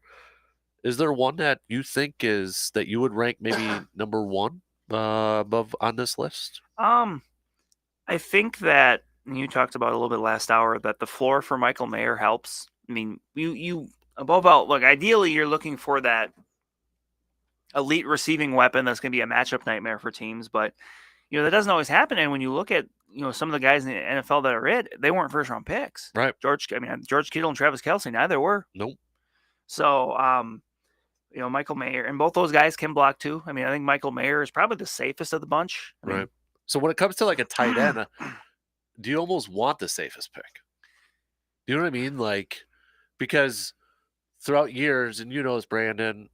Is there one that you think that you would rank maybe number 1 above on this list? I think that you talked about a little bit last hour that the floor for Michael Mayer helps. I mean, you above all, look, ideally you're looking for that elite receiving weapon that's going to be a matchup nightmare for teams, but that doesn't always happen. And when you look at some of the guys in the NFL that are they weren't first round picks. Right. George Kittle and Travis Kelce, neither were. Nope. So Michael Mayer, and both those guys can block too. I mean, I think Michael Mayer is probably the safest of the bunch. Right. So when it comes to like a tight end, do you almost want the safest pick? You know what I mean? Like, because throughout years, and as Brandon,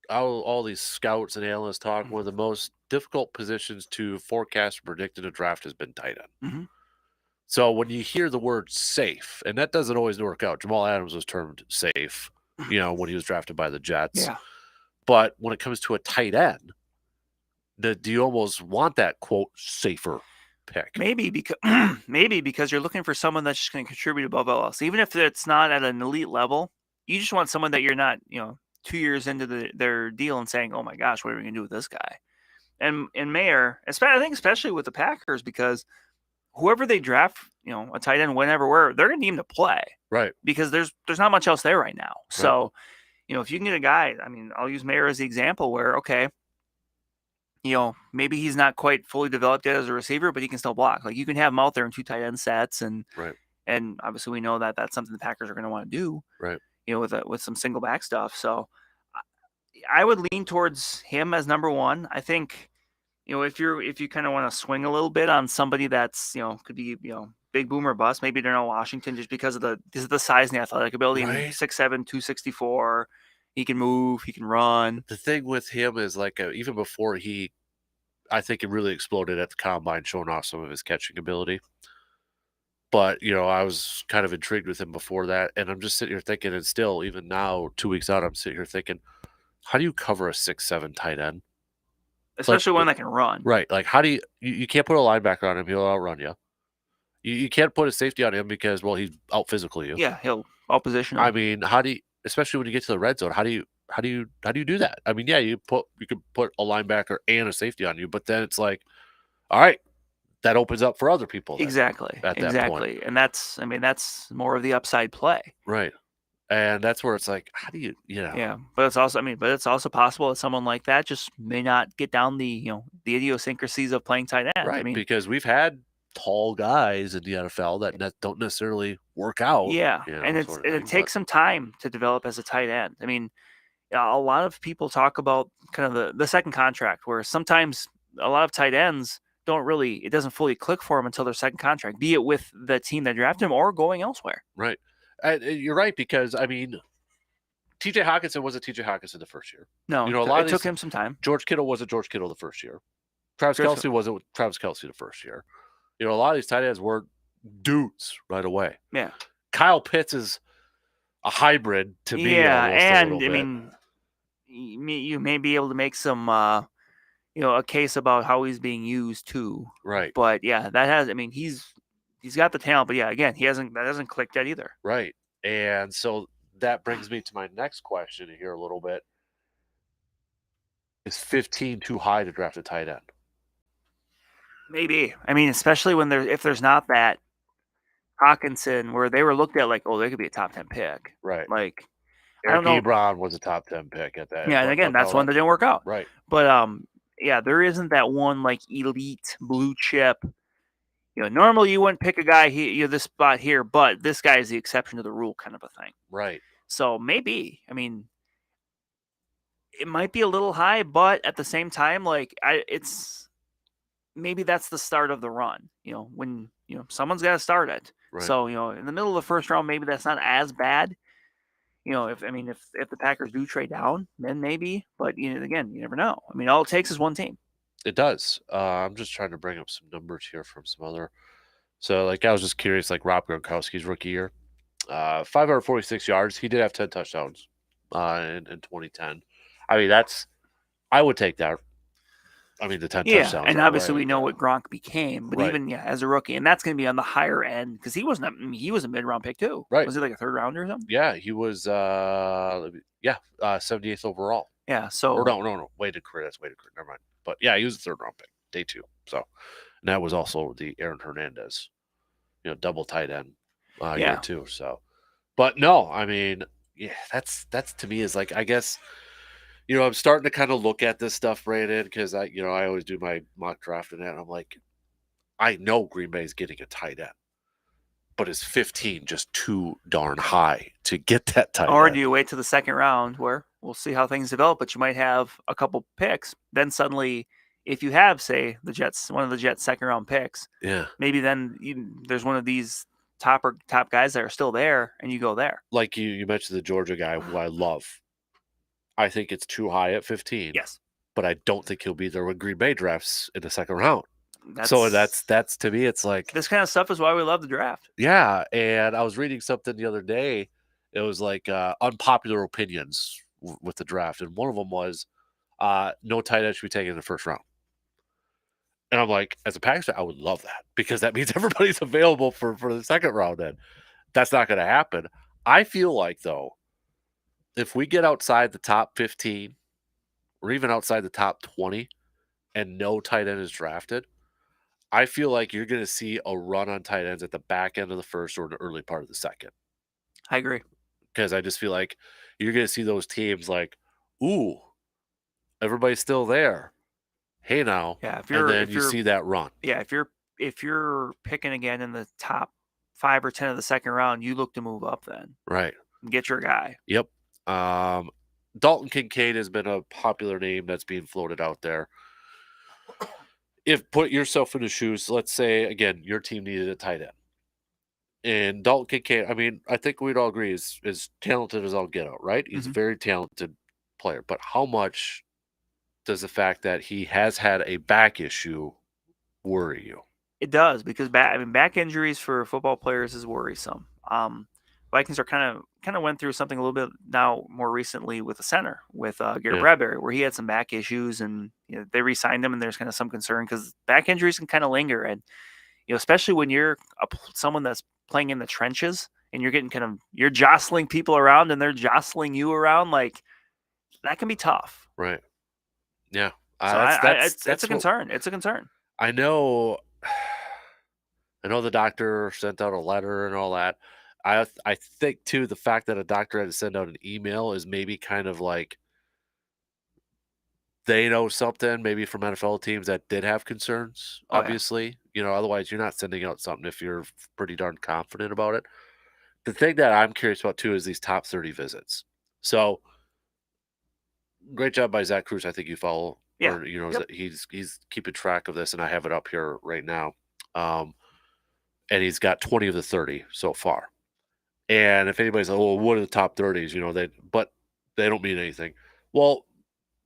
all these scouts and analysts talk, one of the most difficult positions to forecast and predict in a draft has been tight end. Mm-hmm. So when you hear the word safe, and that doesn't always work out. Jamal Adams was termed safe, when he was drafted by the Jets. Yeah. But when it comes to a tight end, do you almost want that, quote, safer pick? Maybe because you're looking for someone that's just going to contribute above all else. Even if it's not at an elite level, you just want someone that you're not, 2 years into their deal and saying, oh my gosh, what are we going to do with this guy? And Mayer, I think especially with the Packers, because whoever they draft, a tight end, wherever, they're going to need him to play. Right. Because there's not much else there right now. Right. So, if you can get a guy, I mean, I'll use Mayer as the example where, okay, maybe he's not quite fully developed yet as a receiver, but he can still block. Like you can have him out there in 2 tight end sets, and right. And obviously we know that that's something the Packers are going to want to do. Right. With some single back stuff. So I would lean towards him as number 1. I think, if you kind of want to swing a little bit on somebody that's could be big boomer bust, maybe Darnell Washington just because of the size and the athletic ability. Right. I mean, 6'7", 264. He can move. He can run. The thing with him is even before I think it really exploded at the combine, showing off some of his catching ability. But, I was kind of intrigued with him before that. And I'm just sitting here thinking, and still, even now, 2 weeks out, I'm sitting here thinking, how do you cover a 6'7" tight end? Especially one that can run. Right. Like, how do you can't put a linebacker on him. He'll outrun you. You can't put a safety on him because, well, he's out physical you. Yeah, he'll out-position him. I mean, especially when you get to the red zone, how do you do that? I mean, yeah, you could put a linebacker and a safety on you, but then it's like, all right, that opens up for other people. Exactly. At that point. And that's more of the upside play. Right. And that's where it's like, how do you. Yeah, but it's also possible that someone like that just may not get down the idiosyncrasies of playing tight end. Right, because we've had tall guys in the NFL that don't necessarily work out. Yeah, and it takes some time to develop as a tight end. I mean, a lot of people talk about kind of the second contract, where sometimes a lot of tight ends it doesn't fully click for them until their second contract, be it with the team that drafted him or going elsewhere. Right. You're right, because, I mean, TJ Hawkinson wasn't TJ Hawkinson the first year. No, it took him some time. George Kittle wasn't George Kittle the first year. Travis Kelce wasn't Travis Kelce the first year. A lot of these tight ends were dudes right away. Yeah. Kyle Pitts is a hybrid to me. Yeah, and I mean, you may be able to make some, a case about how he's being used too. Right. But yeah, he's got the talent, but yeah, again, that hasn't clicked yet either. Right. And so that brings me to my next question here a little bit. Is 15 too high to draft a tight end? Maybe. I mean, especially if there's not that Hawkinson where they were looked at like, oh, they could be a top 10 pick. Right. Like, Eric Ebron was a top 10 pick at that. Yeah, and again, that's one that didn't work out. Right. But yeah, there isn't that one like elite blue chip. Normally you wouldn't pick a guy here, this spot here, but this guy is the exception to the rule kind of a thing. Right. So maybe, I mean, it might be a little high, but at the same time, like maybe that's the start of the run. When someone's got to start it. Right. So in the middle of the first round, maybe that's not as bad. If the Packers do trade down, then maybe. But again, you never know. I mean, all it takes is one team. It does. I'm just trying to bring up some numbers here from some other. So, I was just curious, Rob Gronkowski's rookie year, 546 yards. He did have 10 touchdowns in 2010. I mean, I would take that. I mean, the 10 touchdowns. Yeah, and obviously we know what Gronk became, but right. even as a rookie, and that's going to be on the higher end because he was a mid-round pick too. Right. Was he like a third rounder or something? Yeah, he was 78th overall. Yeah, so or no, weighted career. That's weighted career. Never mind. But yeah, he was a third round pick, day 2. So, and that was also the Aaron Hernandez, double tight end year 2. So, but no, I mean, yeah, that's to me is I guess. I'm starting to kind of look at this stuff, Brandon, because I always do my mock draft and that. And I'm like, I know Green Bay is getting a tight end, but is 15 just too darn high to get that tight end? Or do you wait to the second round where we'll see how things develop, but you might have a couple picks. Then suddenly, if you have, say, one of the Jets' second round picks, maybe then there's one of these top guys that are still there, and you go there. Like you mentioned the Georgia guy, who I love. I think it's too high at 15. Yes. But I don't think he'll be there when Green Bay drafts in the second round. That's to me, it's like this kind of stuff is why we love the draft. Yeah, and I was reading something the other day. It was unpopular opinions with the draft, and one of them was no tight end should be taken in the first round. And I'm like, as a Packers fan, I would love that because that means everybody's available for the second round. Then that's not going to happen. I feel like though, if we get outside the top 15 or even outside the top 20 and no tight end is drafted, I feel like you're going to see a run on tight ends at the back end of the first or the early part of the second. I agree. Because I just feel like you're going to see those teams ooh, everybody's still there. Hey now. Yeah, and then you see that run. Yeah, if you're picking again in the top 5 or 10 of the second round, you look to move up then. Right. Get your guy. Yep. Dalton Kincaid has been a popular name that's being floated out there. put yourself in the shoes, let's say, again, your team needed a tight end. And Dalton Kincaid, I mean, I think we'd all agree is talented as all get out, right? He's a very talented player. But how much does the fact that he has had a back issue worry you? It does, because back injuries for football players is worrisome. Vikings are kind of went through something a little bit now more recently with the center with Garrett Bradbury, where he had some back issues, and they re-signed him, and there's kind of some concern because back injuries can kind of linger, and especially when you're someone that's playing in the trenches and you're getting you're jostling people around and they're jostling you around, like that can be tough. Right. Yeah. So it's a concern. It's a concern. I know the doctor sent out a letter and all that. I think too, the fact that a doctor had to send out an email is maybe kind of like they know something maybe from NFL teams that did have concerns, obviously. Otherwise you're not sending out something if you're pretty darn confident about it. The thing that I'm curious about too is these top 30 visits. So great job by Zach Cruz. I think you follow. Yeah. Or, he's keeping track of this, and I have it up here right now. And he's got 20 of the 30 so far. And if anybody's like, well, what are the top 30s? But they don't mean anything. Well,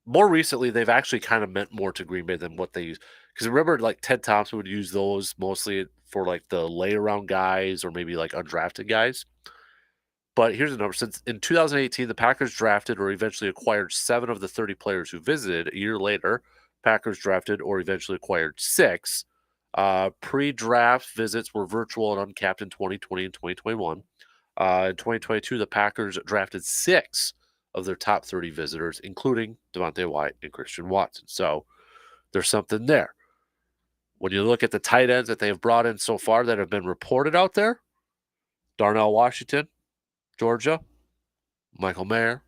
more recently, they've actually kind of meant more to Green Bay than what they use. Because remember, like Ted Thompson would use those mostly for like the lay around guys or maybe like undrafted guys. But here's the number. Since in 2018, the Packers drafted or eventually acquired 7 of the 30 players who visited. A year later, Packers drafted or eventually acquired 6. Pre-draft visits were virtual and uncapped in 2020 and 2021. In 2022, the Packers drafted 6 of their top 30 visitors, including Devontae White and Christian Watson. So there's something there. When you look at the tight ends that they have brought in so far that have been reported out there, Darnell Washington, Georgia, Michael Mayer,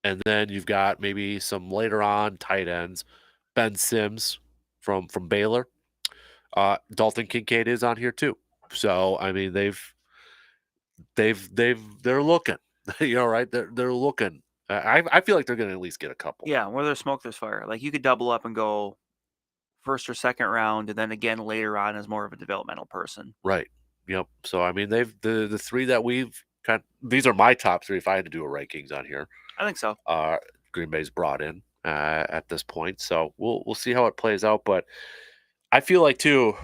and then you've got maybe some later on tight ends, Ben Sims from Baylor. Dalton Kincaid is on here too. So I mean they're looking, right? They're looking. I feel like they're going to at least get a couple. Yeah, where there's smoke, there's fire. Like you could double up and go first or second round, and then again later on as more of a developmental person. Right. Yep. So I mean they've the 3 that we've these are my top 3 if I had to do a rankings on here. I think so. Green Bay's brought in at this point, so we'll see how it plays out. But I feel like too.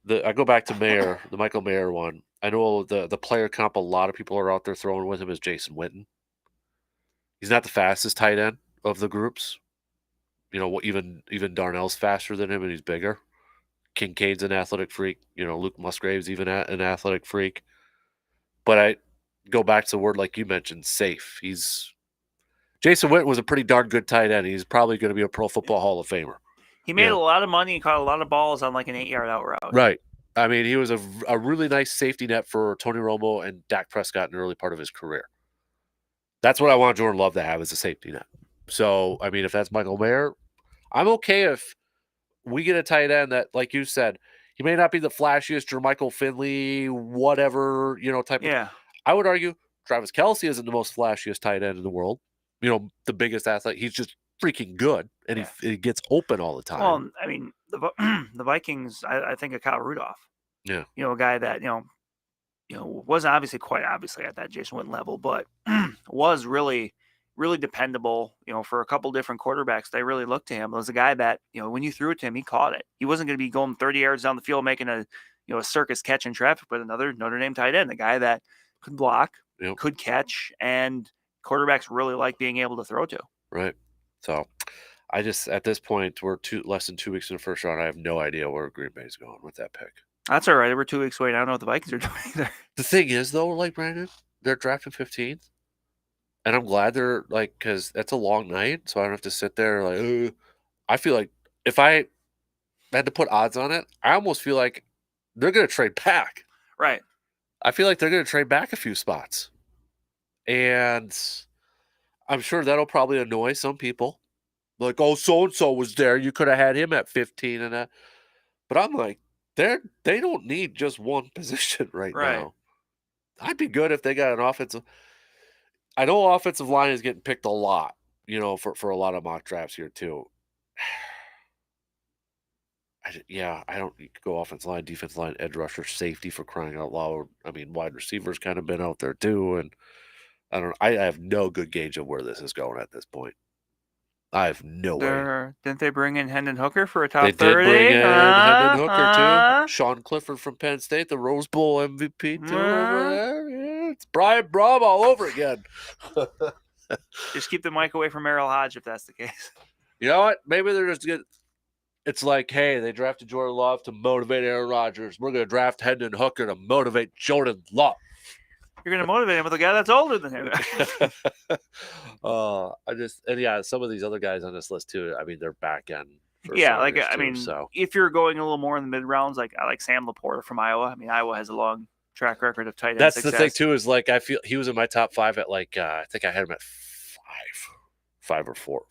I go back to Mayer, the Michael Mayer one. I know the player comp a lot of people are out there throwing with him is Jason Witten. He's not the fastest tight end of the groups. Even Darnell's faster than him and he's bigger. Kincaid's an athletic freak. Luke Musgrave's even an athletic freak. But I go back to the word like you mentioned, safe. Jason Witten was a pretty darn good tight end. He's probably going to be a Pro Football Hall of Famer. He made a lot of money and caught a lot of balls on like an 8-yard out route. Right. I mean, he was a really nice safety net for Tony Romo and Dak Prescott in the early part of his career. That's what I want Jordan Love to have as a safety net. So, I mean, if that's Michael Mayer, I'm okay if we get a tight end that, like you said, he may not be the flashiest Jermichael Finley, whatever, type of. I would argue Travis Kelce isn't the most flashiest tight end in the world. The biggest athlete. He's just freaking good, and he gets open all the time. Well, I mean, the Vikings, I think of Kyle Rudolph. Yeah. A guy that, wasn't quite obviously at that Jason Witten level, but was really, really dependable, for a couple different quarterbacks. They really looked to him. It was a guy that, when you threw it to him, he caught it. He wasn't going to be going 30 yards down the field making a circus catch in traffic, but another Notre Dame tight end, a guy that could block, could catch, and quarterbacks really like being able to throw to. Right. So I just, at this point, we're less than 2 weeks in the first round. I have no idea where Green Bay's going with that pick. That's all right. We're 2 weeks away. I don't know what the Vikings are doing either. The thing is, though, like Brandon, they're drafting 15th. And I'm glad they're because that's a long night. So I don't have to sit there I feel like if I had to put odds on it, I almost feel like they're going to trade back. Right. I feel like they're going to trade back a few spots. And I'm sure that'll probably annoy some people. Like, oh, so-and-so was there. You could have had him at 15 and that. But I'm like, they don't need just one position right now. I'd be good if they got an offensive. I know offensive line is getting picked a lot, for a lot of mock drafts here too. I don't. You could go offensive line, defensive line, edge rusher, safety for crying out loud. I mean, wide receivers kind of been out there too, and I don't. I have no good gauge of where this is going at this point. I have no way. Didn't they bring in Hendon Hooker for a top They 30? did bring in Hendon Hooker too. Sean Clifford from Penn State, the Rose Bowl MVP too over there. Yeah, it's Brian Brom all over again. Just keep the mic away from Merrill Hodge if that's the case. You know what? Maybe they're just good. It's like, hey, they drafted Jordan Love to motivate Aaron Rodgers. We're going to draft Hendon Hooker to motivate Jordan Love. You're going to motivate him with a guy that's older than him. Some of these other guys on this list too. I mean, they're back end. If you're going a little more in the mid rounds, like I like Sam Laporta from Iowa. I mean, Iowa has a long track record of tight end That's success. The thing too. Is like I feel he was in my top 5 at like I think I had him at 5 or 4.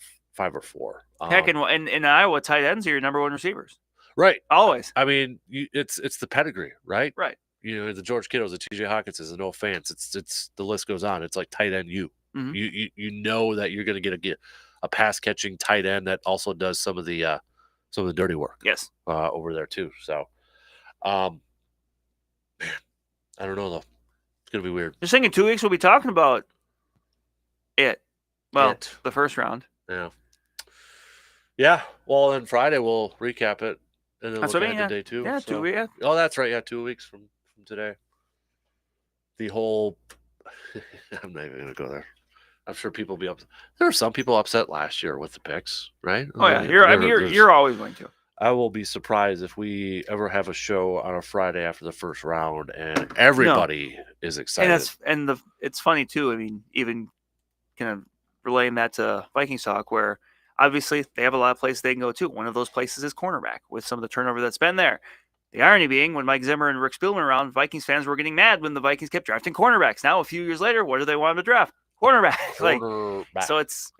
Heck, in Iowa, tight ends are your number 1 receivers. Right. Always. I mean, it's the pedigree, right? Right. You know, the George Kittles, the TJ Hawkinses, the Noah Fants. It's the list goes on. It's like tight end you. Mm-hmm. You know that you're going to get a pass catching tight end that also does some of the dirty work. Yes. Over there too. So, man, I don't know though. It's gonna be weird. Just thinking 2 weeks we'll be talking about it. Well, the first round. Yeah. Yeah. Well, then Friday we'll recap it and then look ahead to day 2. Yeah, 2 weeks. Oh, that's right. Yeah, 2 weeks from today. The whole. I'm not even gonna go there. I'm sure people will be upset. There were some people upset last year with the picks, right? Oh yeah, you're always going to. I will be surprised if we ever have a show on a Friday after the first round and everybody is excited. It's funny too. I mean, even kind of relaying that to Vikings talk, where obviously they have a lot of places they can go to. One of those places is cornerback with some of the turnover that's been there. The irony being, when Mike Zimmer and Rick Spielman were around, Vikings fans were getting mad when the Vikings kept drafting cornerbacks. Now, a few years later, what do they want to draft? Cornerback. So it's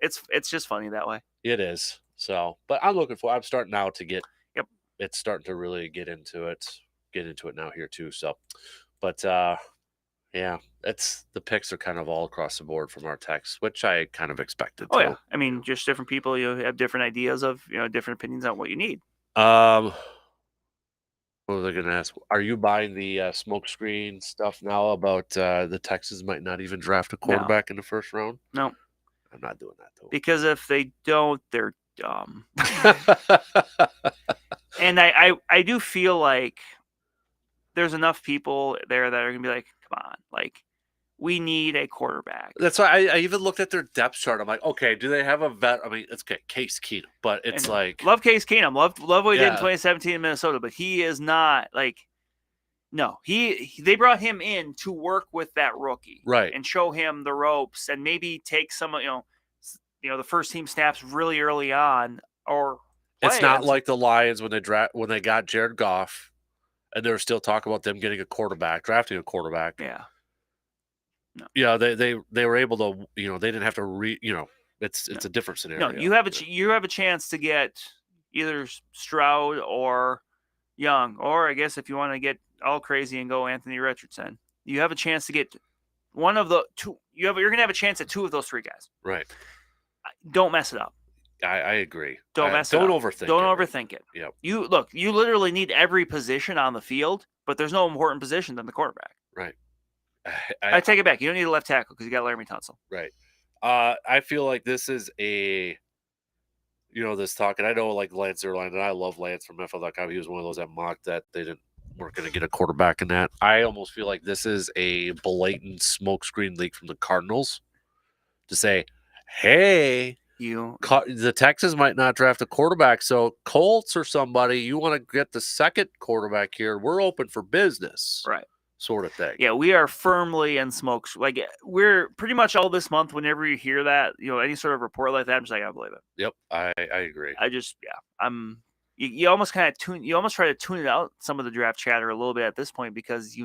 just funny that way. It is. So, but I'm starting now to get. Yep. It's starting to really get into it now here too. So, but yeah, the picks are kind of all across the board from our texts, which I kind of expected. Oh yeah, I mean, just different people, have different ideas of, different opinions on what you need. What was I going to ask? Are you buying the smoke screen stuff now about the Texans might not even draft a quarterback in the first round? No. I'm not doing that, though. Because if they don't, they're dumb. And I do feel like there's enough people there that are going to be like, come on, like, we need a quarterback. That's why I even looked at their depth chart. I'm like, okay, do they have a vet? I mean, it's Case Keenum, but it's love Case Keenum. Love what he did in 2017 in Minnesota, but he is not like. No, they brought him in to work with that rookie, right, and show him the ropes, and maybe take some, the first team snaps really early on, or it's not like the Lions when they got Jared Goff, and they were still talking about them getting drafting a quarterback. Yeah. No. Yeah, they were able to, they didn't have to it's a different scenario. No, you have a chance to get either Stroud or Young, or I guess if you want to get all crazy and go Anthony Richardson, you have a chance to get one of the two. You're going to have a chance at 2 of those 3 guys. Right. Don't mess it up. I agree. Don't overthink it. Don't overthink it. Yeah. You literally need every position on the field, but there's no important position than the quarterback. Right. I take it back. You don't need a left tackle because you got Laramie Tunsil. Right. I feel like this is this talk, and I know like Lance Zierlein, and I love Lance from NFL.com. He was one of those that mocked that they weren't going to get a quarterback in that. I almost feel like this is a blatant smokescreen leak from the Cardinals to say, hey, the Texans might not draft a quarterback, so Colts or somebody, you want to get the second quarterback here, we're open for business. Right. Sort of thing. Yeah, we are firmly in smokes. Like, we're pretty much all this month, whenever you hear that, any sort of report like that, I'm just like, I believe it. Yep, I agree. You almost kind of you almost try to tune it out, some of the draft chatter a little bit at this point, because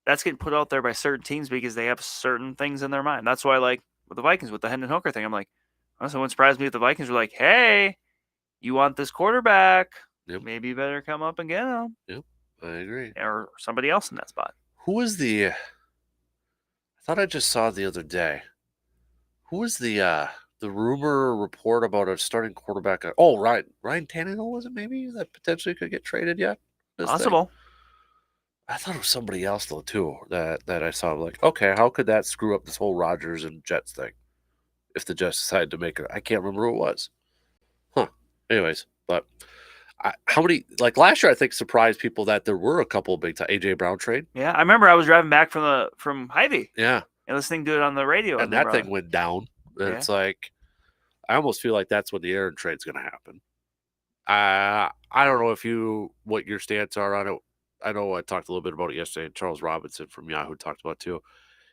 that's getting put out there by certain teams because they have certain things in their mind. That's why, like, with the Vikings, with the Hendon Hooker thing, I'm like, honestly, it wouldn't surprise me if the Vikings were like, hey, you want this quarterback? Yep. Maybe you better come up and get him. Yep. I agree. Or somebody else in that spot. Who was I thought I just saw the other day. Who was the the rumor report about a starting quarterback. Oh, Ryan Tannehill, was it maybe that potentially could get traded yet? Possible. Thing? I thought it was somebody else though too that I saw. Like, okay, how could that screw up this whole Rodgers and Jets thing? If the Jets decided to make it, I can't remember who it was. Huh. Anyways, but how many, like last year, I think surprised people that there were a couple of big time AJ Brown trade. Yeah, I remember I was driving back from Hy-Vee. Yeah, and listening to it on the radio, and that thing went down. And Yeah. It's like I almost feel like that's when the Aaron trade's going to happen. I don't know what your stance are on it. I know I talked a little bit about it yesterday, and Charles Robinson from Yahoo talked about it too.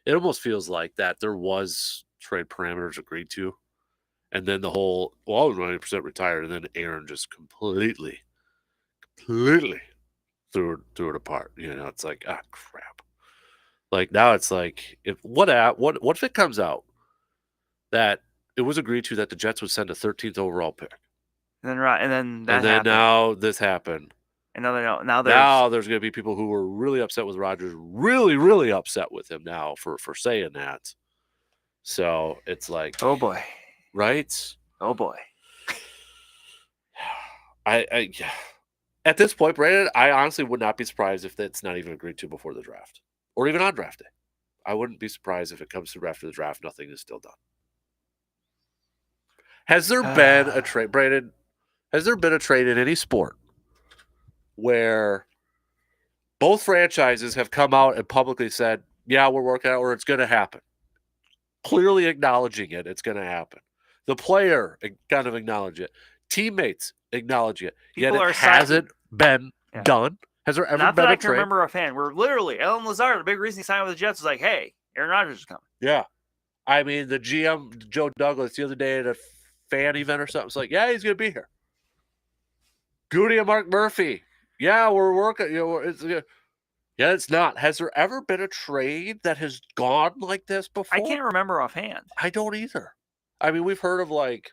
It almost feels like that there was trade parameters agreed to, and then the whole, I was 90% retired, and then Aaron just completely threw it apart. It's like, crap. Like now it's like, what if it comes out that it was agreed to that the Jets would send a 13th overall pick, and then happened. Now this happened. And now there's going to be people who were really upset with Rodgers, really, really upset with him now for saying that. So it's like, oh boy, right? Oh boy. I at this point, Brandon, I honestly would not be surprised if it's not even agreed to before the draft or even on draft day. I wouldn't be surprised if it comes through after the draft. Nothing is still done. Has there been a trade, Brandon? Has there been a trade in any sport where both franchises have come out and publicly said, yeah, we're working out, or it's going to happen? Clearly acknowledging it, it's going to happen. The player kind of acknowledge it. Teammates acknowledge it. Yet it hasn't been done. Has there ever been a trade? I can remember offhand. We're literally, Alan Lazard, the big reason he signed with the Jets, was like, hey, Aaron Rodgers is coming. Yeah. I mean, the GM, Joe Douglas, the other day at a fan event or something, was like, yeah, he's going to be here. Goody and Mark Murphy. Yeah, we're working. Yeah, it's not. Has there ever been a trade that has gone like this before? I can't remember offhand. I don't either. I mean, we've heard of like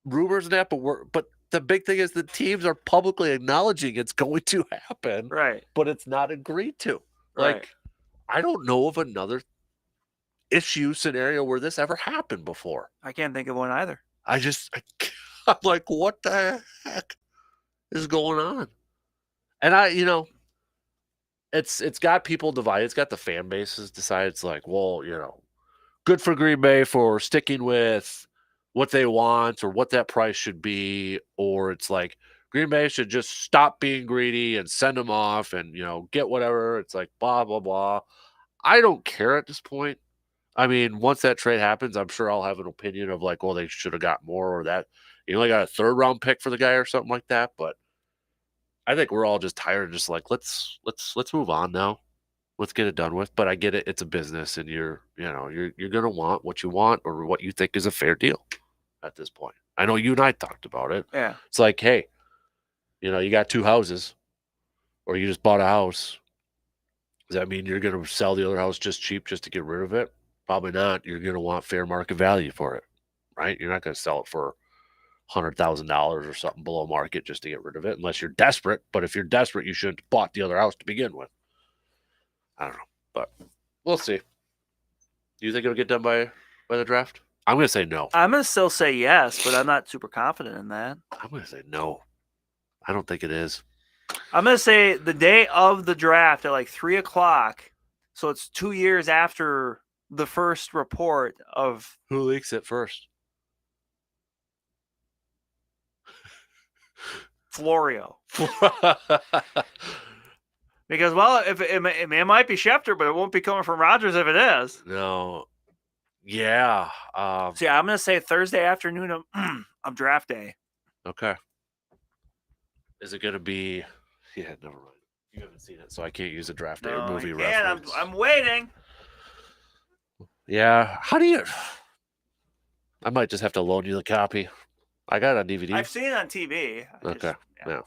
rumors and that, but the big thing is the teams are publicly acknowledging it's going to happen, right? But it's not agreed to. Right. Like, I don't know of another issue scenario where this ever happened before. I can't think of one either. I'm like, what the heck is going on? And it's got people divided. It's got the fan bases decided. It's like, well, good for Green Bay for sticking with what they want or what that price should be. Or it's like Green Bay should just stop being greedy and send them off and, get whatever. It's like blah, blah, blah. I don't care at this point. I mean, once that trade happens, I'm sure I'll have an opinion of like, well, they should have got more, or that you only got a 3rd round pick for the guy or something like that. But I think we're all just tired of just like, let's move on now. Let's get it done with. But I get it. It's a business, and you're going to want what you want or what you think is a fair deal at this point. I know you and I talked about it. Yeah. It's like, hey, you got 2 houses or you just bought a house. Does that mean you're going to sell the other house just cheap just to get rid of it? Probably not. You're going to want fair market value for it, right? You're not going to sell it for $100,000 or something below market just to get rid of it unless you're desperate. But if you're desperate, you shouldn't have bought the other house to begin with. I don't know, but we'll see. Do you think it'll get done by the draft? I'm going to say no. I'm going to still say yes, but I'm not super confident in that. I'm going to say no. I don't think it is. I'm going to say the day of the draft at like 3:00. So it's 2 years after the first report of who leaks it first. Florio. Because, well, if it might be Schefter, but it won't be coming from Rodgers if it is. No. Yeah. So, yeah, I'm going to say Thursday afternoon of draft day. Okay. Is it going to be... Yeah, never mind. You haven't seen it, so I can't use a draft day movie reference. I'm waiting. Yeah. How do you... I might just have to loan you the copy. I got it on DVD. I've seen it on TV. Okay. Yeah.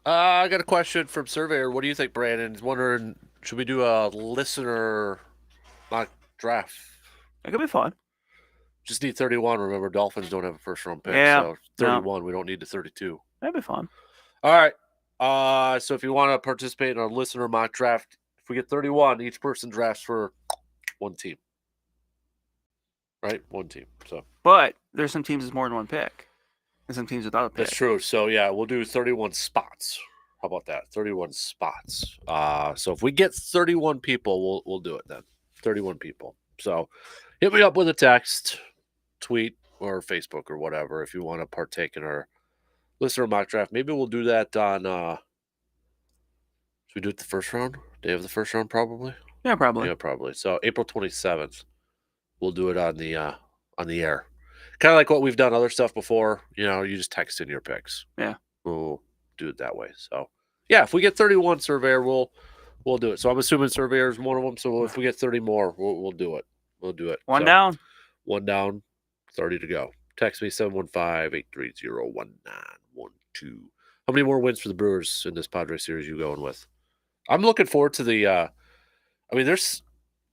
I got a question from Surveyor. What do you think, Brandon? He's wondering, should we do a listener mock draft? That could be fun. Just need 31. Remember, Dolphins don't have a first-round pick, Yeah, so 31. We don't need the 32. That'd be fun. All right. So if you want to participate in our listener mock draft, if we get 31, each person drafts for one team. Right? One team. So, but there's some teams with more than one pick, and some teams without a pick. That's true. So yeah, we'll do 31 spots. How about that? 31 spots. So if we get 31 people, we'll do it then. 31 people. So hit me up with a text, tweet, or Facebook or whatever if you want to partake in our listener mock draft. Maybe we'll do that on. Should we do it the first round? Day of the first round, probably. Yeah, probably. Yeah, probably. So April 27th, we'll do it on the air. Kind of like what we've done other stuff before. You just text in your picks. Yeah. We'll do it that way. So yeah, if we get 31 Surveyor, we'll do it. So I'm assuming Surveyor is one of them. So if we get 30 more, we'll do it. We'll do it. One down, 30 to go. Text me 715-830-1912. How many more wins for the Brewers in this Padres series you going with? I'm looking forward to the. There's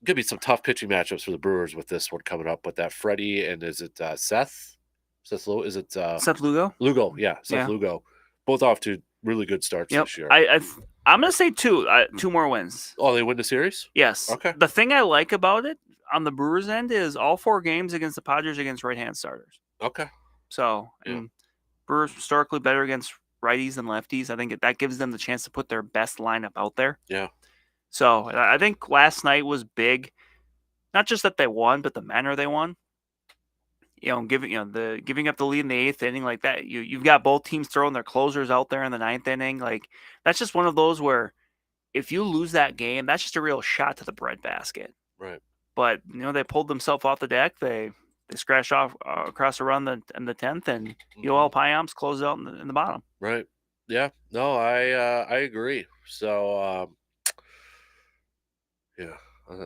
going to be some tough pitching matchups for the Brewers with this one coming up. But that Freddie and is it Seth? Seth Lugo? Is it Seth Lugo? Lugo, yeah, Seth Lugo. Both off to really good starts this year. I'm going to say two more wins. Oh, they win the series? Yes. Okay. The thing I like about it on the Brewers end is all 4 games against the Padres against right-hand starters. Okay. So, Brewers historically better against righties than lefties. I think that gives them the chance to put their best lineup out there. Yeah. So, I think last night was big. Not just that they won, but the manner they won. Giving up the lead in the 8th inning like that. You've got both teams throwing their closers out there in the 9th inning. Like, that's just one of those where if you lose that game, that's just a real shot to the breadbasket. Right. But they pulled themselves off the deck. They scratched off across the run in the 10th, and Yoel Payamps closed out in the bottom. Right. Yeah. No, I agree. So yeah, I'm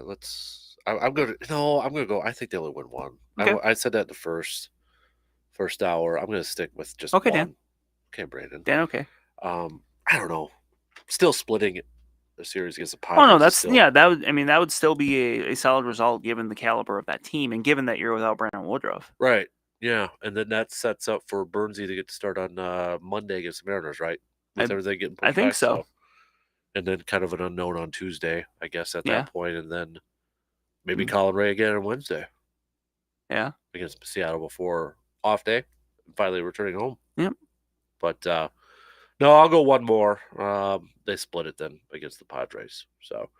gonna go. I think they only win one. Okay. I said that in the first hour. I'm gonna stick with just one. Dan. Okay, Brandon. Dan, okay. I don't know. Still splitting the series against the Padres. Oh no, that would still be a solid result given the caliber of that team and given that you're without Brandon Woodruff. Right. Yeah, and then that sets up for Burnsy to get to start on Monday against the Mariners, right? With everything getting pushed I think back, so. And then kind of an unknown on Tuesday, I guess, at that point, and then maybe Mm-hmm. Colin Ray again on Wednesday. Yeah. Against Seattle before off day, and finally returning home. Yep. But no, I'll go one more. They split it then against the Padres. So,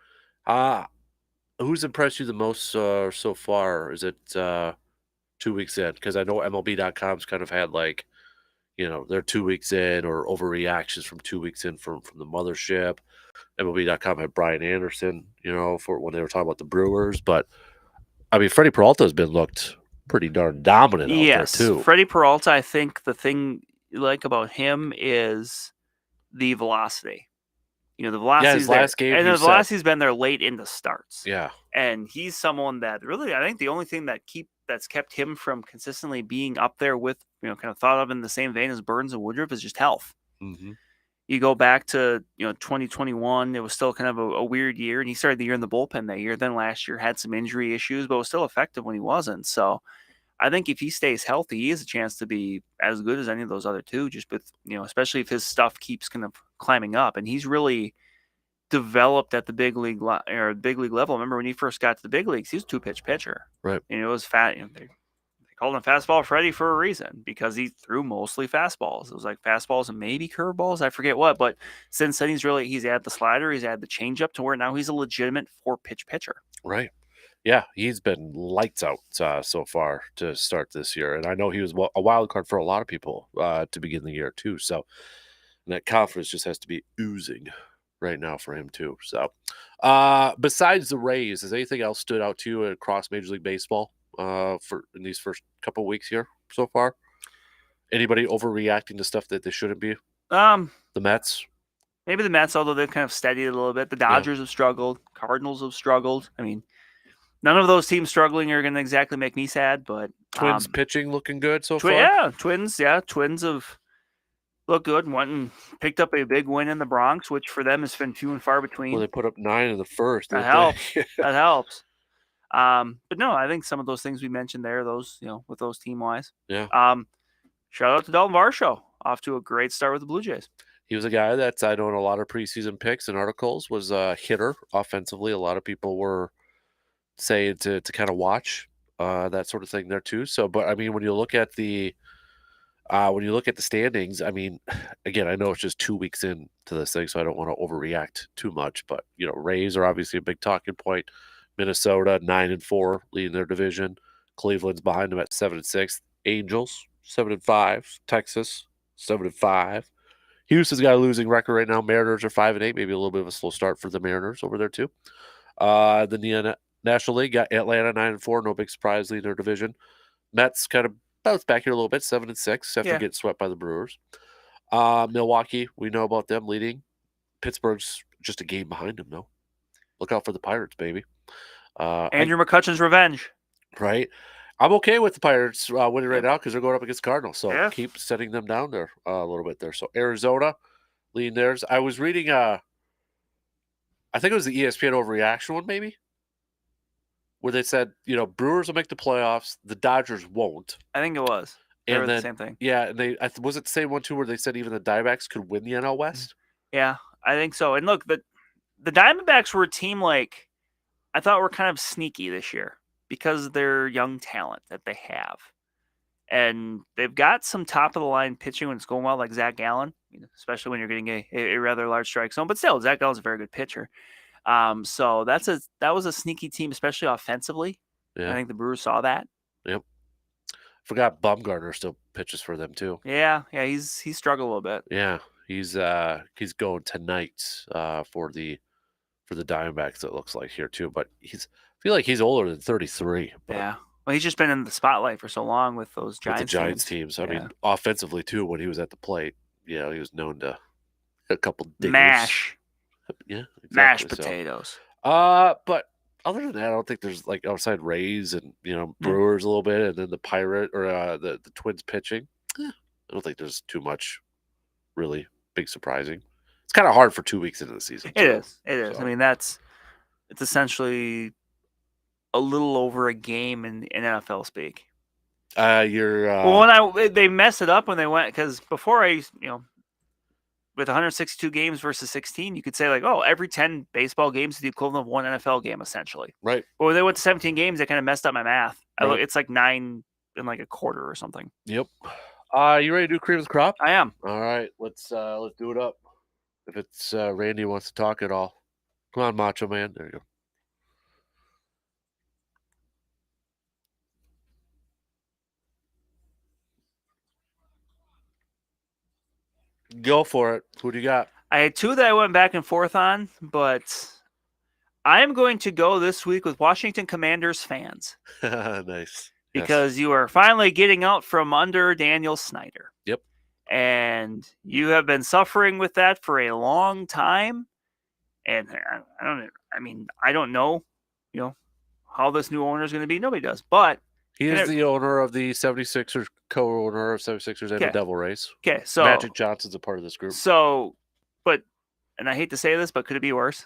who's impressed you the most so far? Is it 2 weeks in? Because I know MLB.com's kind of had they're 2 weeks in or overreactions from 2 weeks in from the mothership. MLB.com had Brian Anderson, for when they were talking about the Brewers. But, Freddie Peralta has been looked pretty darn dominant out there, too. Freddie Peralta, I think the thing you like about him is the velocity. The velocity. His last game. And the velocity's been there late into starts. Yeah. And he's someone that really, I think the only thing that's kept him from consistently being up there with, kind of thought of in the same vein as Burns and Woodruff is just health. Mm-hmm. You go back to 2021, it was still kind of a weird year, and he started the year in the bullpen that year. Then last year had some injury issues, but was still effective when he wasn't. So I think if he stays healthy, he has a chance to be as good as any of those other two. Just with especially if his stuff keeps kind of climbing up, and he's really developed at the big league level. Remember when he first got to the big leagues, he was a 2-pitch pitcher, right? And it was fat. They called him Fastball Freddy for a reason because he threw mostly fastballs. It was like fastballs and maybe curveballs. I forget what, but since then he's added the slider, he's added the changeup to where now he's a legitimate 4-pitch pitcher. Right. Yeah, he's been lights out so far to start this year, and I know he was a wild card for a lot of people to begin the year too. So that confidence just has to be oozing right now for him too. So besides the Rays, has anything else stood out to you across Major League Baseball for in these first couple of weeks here so far? Anybody overreacting to stuff that they shouldn't be? The Mets. Maybe the Mets, although they've kind of steadied a little bit. The Dodgers have struggled. Cardinals have struggled. None of those teams struggling are going to exactly make me sad, but Twins pitching looking good so far. Yeah, Twins. Yeah, Twins have looked good. Went and picked up a big win in the Bronx, which for them has been few and far between. Well, they put up 9 in the first. That helps. That helps. But no, I think some of those things we mentioned there, those, with those team wise. Yeah. Shout out to Dalton Varsho, off to a great start with the Blue Jays. He was a guy that I know in a lot of preseason picks and articles was a hitter offensively. A lot of people were saying to kind of watch that sort of thing there too. So, but I mean, when you look at the standings, I mean, again, I know it's just 2 weeks into this thing, so I don't want to overreact too much. But Rays are obviously a big talking point. Minnesota 9-4, leading their division. Cleveland's behind them at 7-6. Angels 7-5. Texas 7-5. Houston's got a losing record right now. Mariners are 5-8. Maybe a little bit of a slow start for the Mariners over there too. Then the National League got Atlanta 9-4. No big surprise leading their division. Mets kind of bounced back here a little bit, 7-6 after getting swept by the Brewers. Milwaukee, we know about them leading. Pittsburgh's just a game behind them, though. Look out for the Pirates, baby. Andrew McCutcheon's revenge. Right. I'm okay with the Pirates winning right now because they're going up against Cardinals. So keep setting them down there a little bit there. So Arizona leading theirs. I was reading, I think it was the ESPN overreaction one, maybe, where they said, Brewers will make the playoffs. The Dodgers won't. I think it was. They were the same thing. Yeah, and was it the same one too where they said even the Diamondbacks could win the NL West? Yeah, I think so. And look, the Diamondbacks were a team I thought were kind of sneaky this year because of their young talent that they have. And they've got some top-of-the-line pitching when it's going well, like Zach Gallen, especially when you're getting a rather large strike zone. But still, Zach Gallen's a very good pitcher. So that was a sneaky team, especially offensively. Yeah. I think the Brewers saw that. Yep. Forgot Bumgarner still pitches for them too. Yeah, he's struggled a little bit. Yeah, he's going tonight for the Diamondbacks. It looks like here too, but I feel like he's older than 33. Yeah, well, he's just been in the spotlight for so long with those Giants. With the Giants teams. I mean, offensively too. When he was at the plate, he was known to a couple dingers. Mash. Yeah, exactly. Mashed potatoes. But other than that, I don't think there's outside Rays and Brewers a little bit, and then the Pirate or the Twins pitching. I don't think there's too much really big surprising. It's kind of hard for 2 weeks into the season. It is. So. I mean, it's essentially a little over a game in NFL speak. Well, when they messed it up when they went, because before with 162 games versus 16, you could say every 10 baseball games is the equivalent of one NFL game, essentially. Right. But when they went to 17 games, they kind of messed up my math. Right. It's 9 and a quarter or something. Yep. You ready to do cream of the crop? I am. All right. Let's do it up. If it's Randy wants to talk at all, come on, Macho Man. There you go. Go for it. Who do you got? I had two that I went back and forth on, but I am going to go this week with Washington Commanders fans. Nice. Because you are finally getting out from under Daniel Snyder. Yep. And you have been suffering with that for a long time. And I don't know, how this new owner is going to be. Nobody does. But he is the owner of the 76ers, co-owner of 76ers and the Devil Rays. Okay, so Magic Johnson's a part of this group. So, and I hate to say this, but could it be worse?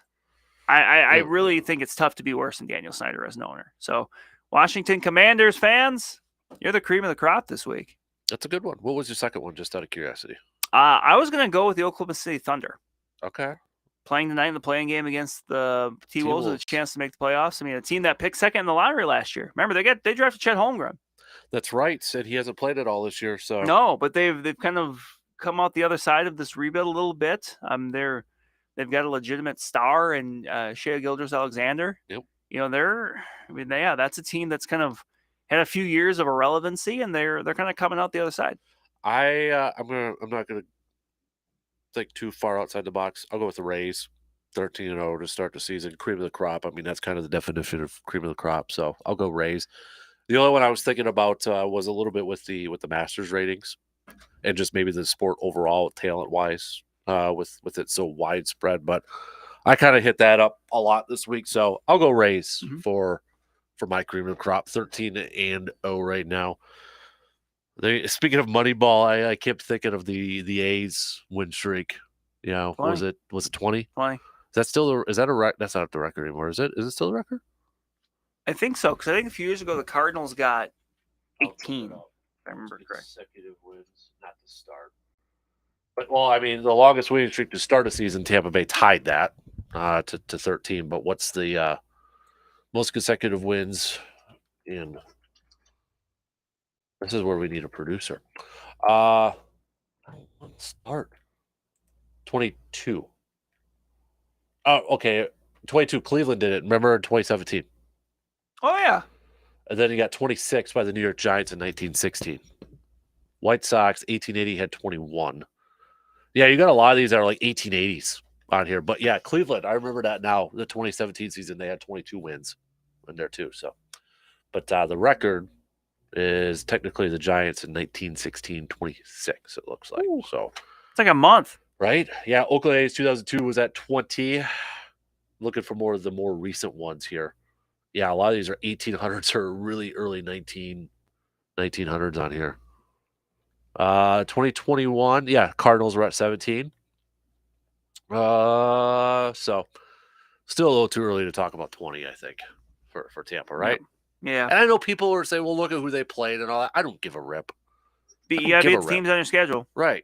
I really think it's tough to be worse than Daniel Snyder as an owner. So, Washington Commanders fans, you're the cream of the crop this week. That's a good one. What was your second one, just out of curiosity? I was going to go with the Oklahoma City Thunder. Okay. Playing tonight in the playing game against the T-Wolves with a chance to make the playoffs. I mean, a team that picked second in the lottery last year. Remember, they drafted Chet Holmgren. That's right. Said he hasn't played it all this year. So no, but they've kind of come out the other side of this rebuild a little bit. They've got a legitimate star in Shea Gilgeous-Alexander. Yep. That's a team that's kind of had a few years of irrelevancy, and they're kind of coming out the other side. I'm not gonna think too far outside the box. I'll go with the Rays, 13-0 to start the season. Cream of the crop. I mean, that's kind of the definition of cream of the crop. So I'll go Rays. The only one I was thinking about was a little bit with the Masters ratings, and just maybe the sport overall, talent wise, with it so widespread. But I kind of hit that up a lot this week, so I'll go Rays for my cream of the crop. 13-0 right now. Speaking of Moneyball, I kept thinking of the A's win streak. You know, 20. was it 20? 20. Is that still is that a record? That's not the record anymore, is it? Is it still the record? I think so, because I think a few years ago the Cardinals got 18. If I remember correctly. Consecutive wins, not to start. But well, I mean, the longest winning streak to start a season, Tampa Bay tied that to 13. But what's the most consecutive wins in? This is where we need a producer. Let's start. 22. Oh, okay. 22. Cleveland did it. Remember in 2017. Oh yeah. And then you got 26 by the New York Giants in 1916. White Sox 1880 had 21. Yeah, you got a lot of these that are like 1880s on here. But yeah, Cleveland, I remember that now. The 2017 season, they had 22 wins in there too. So, but the record is technically the Giants in 1916, 26, it looks like. Ooh. So it's like a month. Right? Yeah, Oakland A's 2002 was at 20. Looking for more of the more recent ones here. Yeah, a lot of these are 1800s or really early 1900s on here. 2021, yeah, Cardinals were at 17. So still a little too early to talk about 20, I think, for Tampa, right? Yeah. And I know people are saying, well, look at who they played and all that. I don't give a rip. You got to beat the teams on your schedule. Right.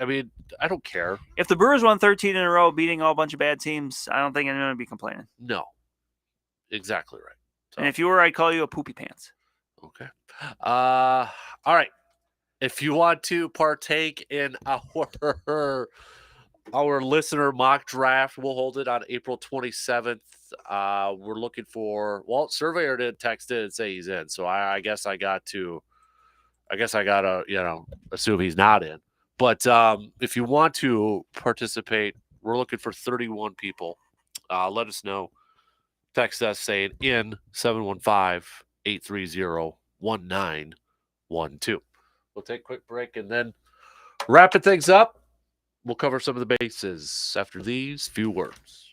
I mean, I don't care. If the Brewers won 13 in a row, beating all a bunch of bad teams, I don't think anyone would be complaining. No. Exactly right. So. And if you were, I'd call you a poopy pants. Okay. All right. If you want to partake in our listener mock draft, we'll hold it on April 27th. We're looking for, well, Surveyor did text in and say he's in. So I guess I got to, assume he's not in. But if you want to participate, we're looking for 31 people. Let us know. Text us saying in 715-830-1912. We'll take a quick break and then wrapping things up. We'll cover some of the bases after these few words.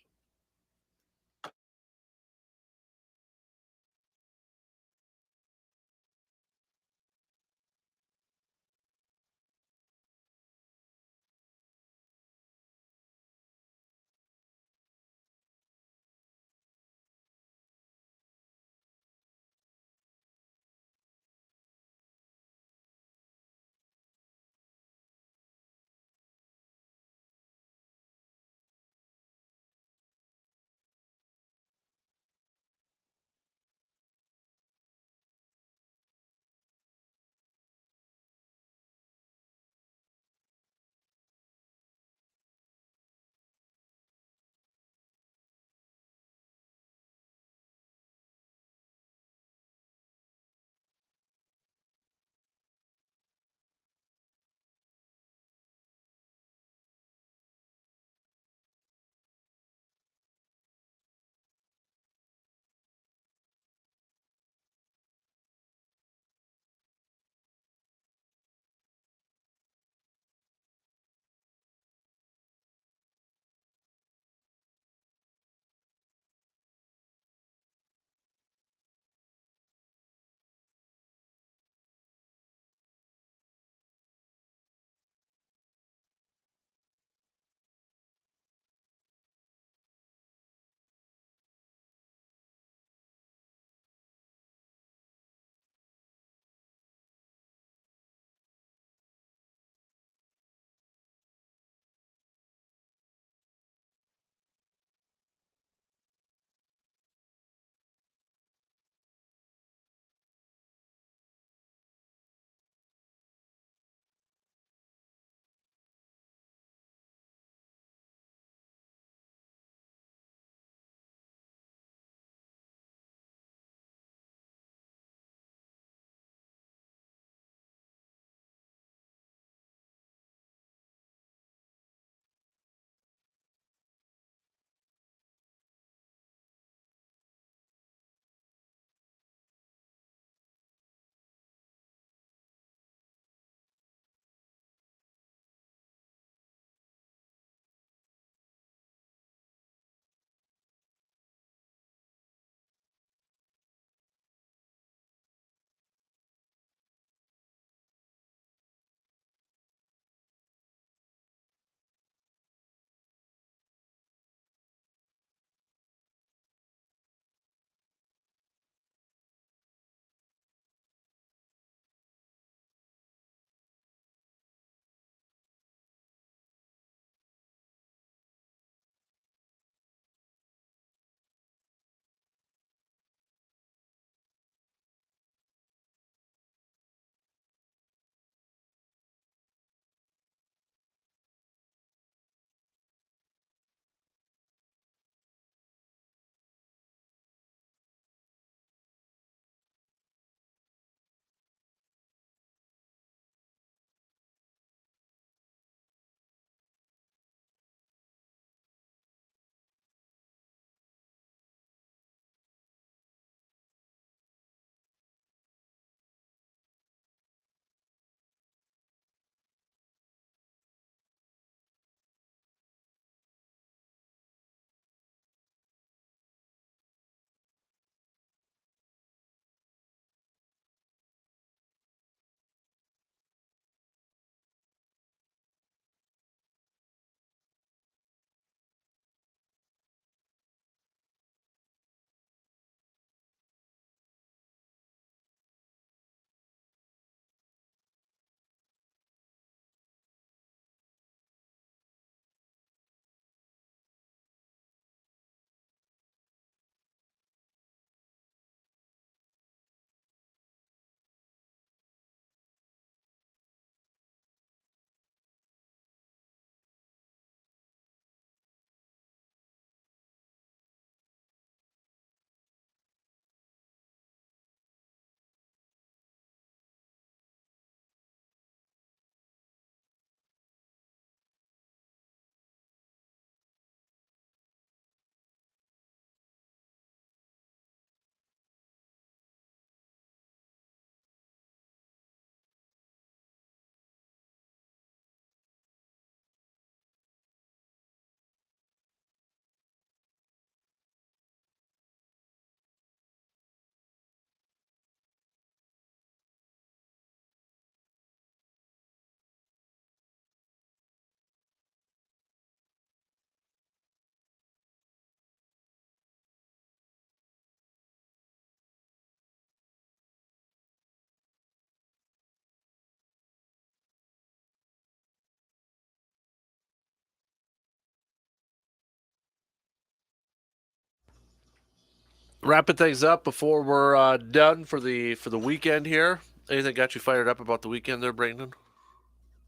wrapping things up before we're done for the weekend here. Anything got you fired up about the weekend there, Brandon?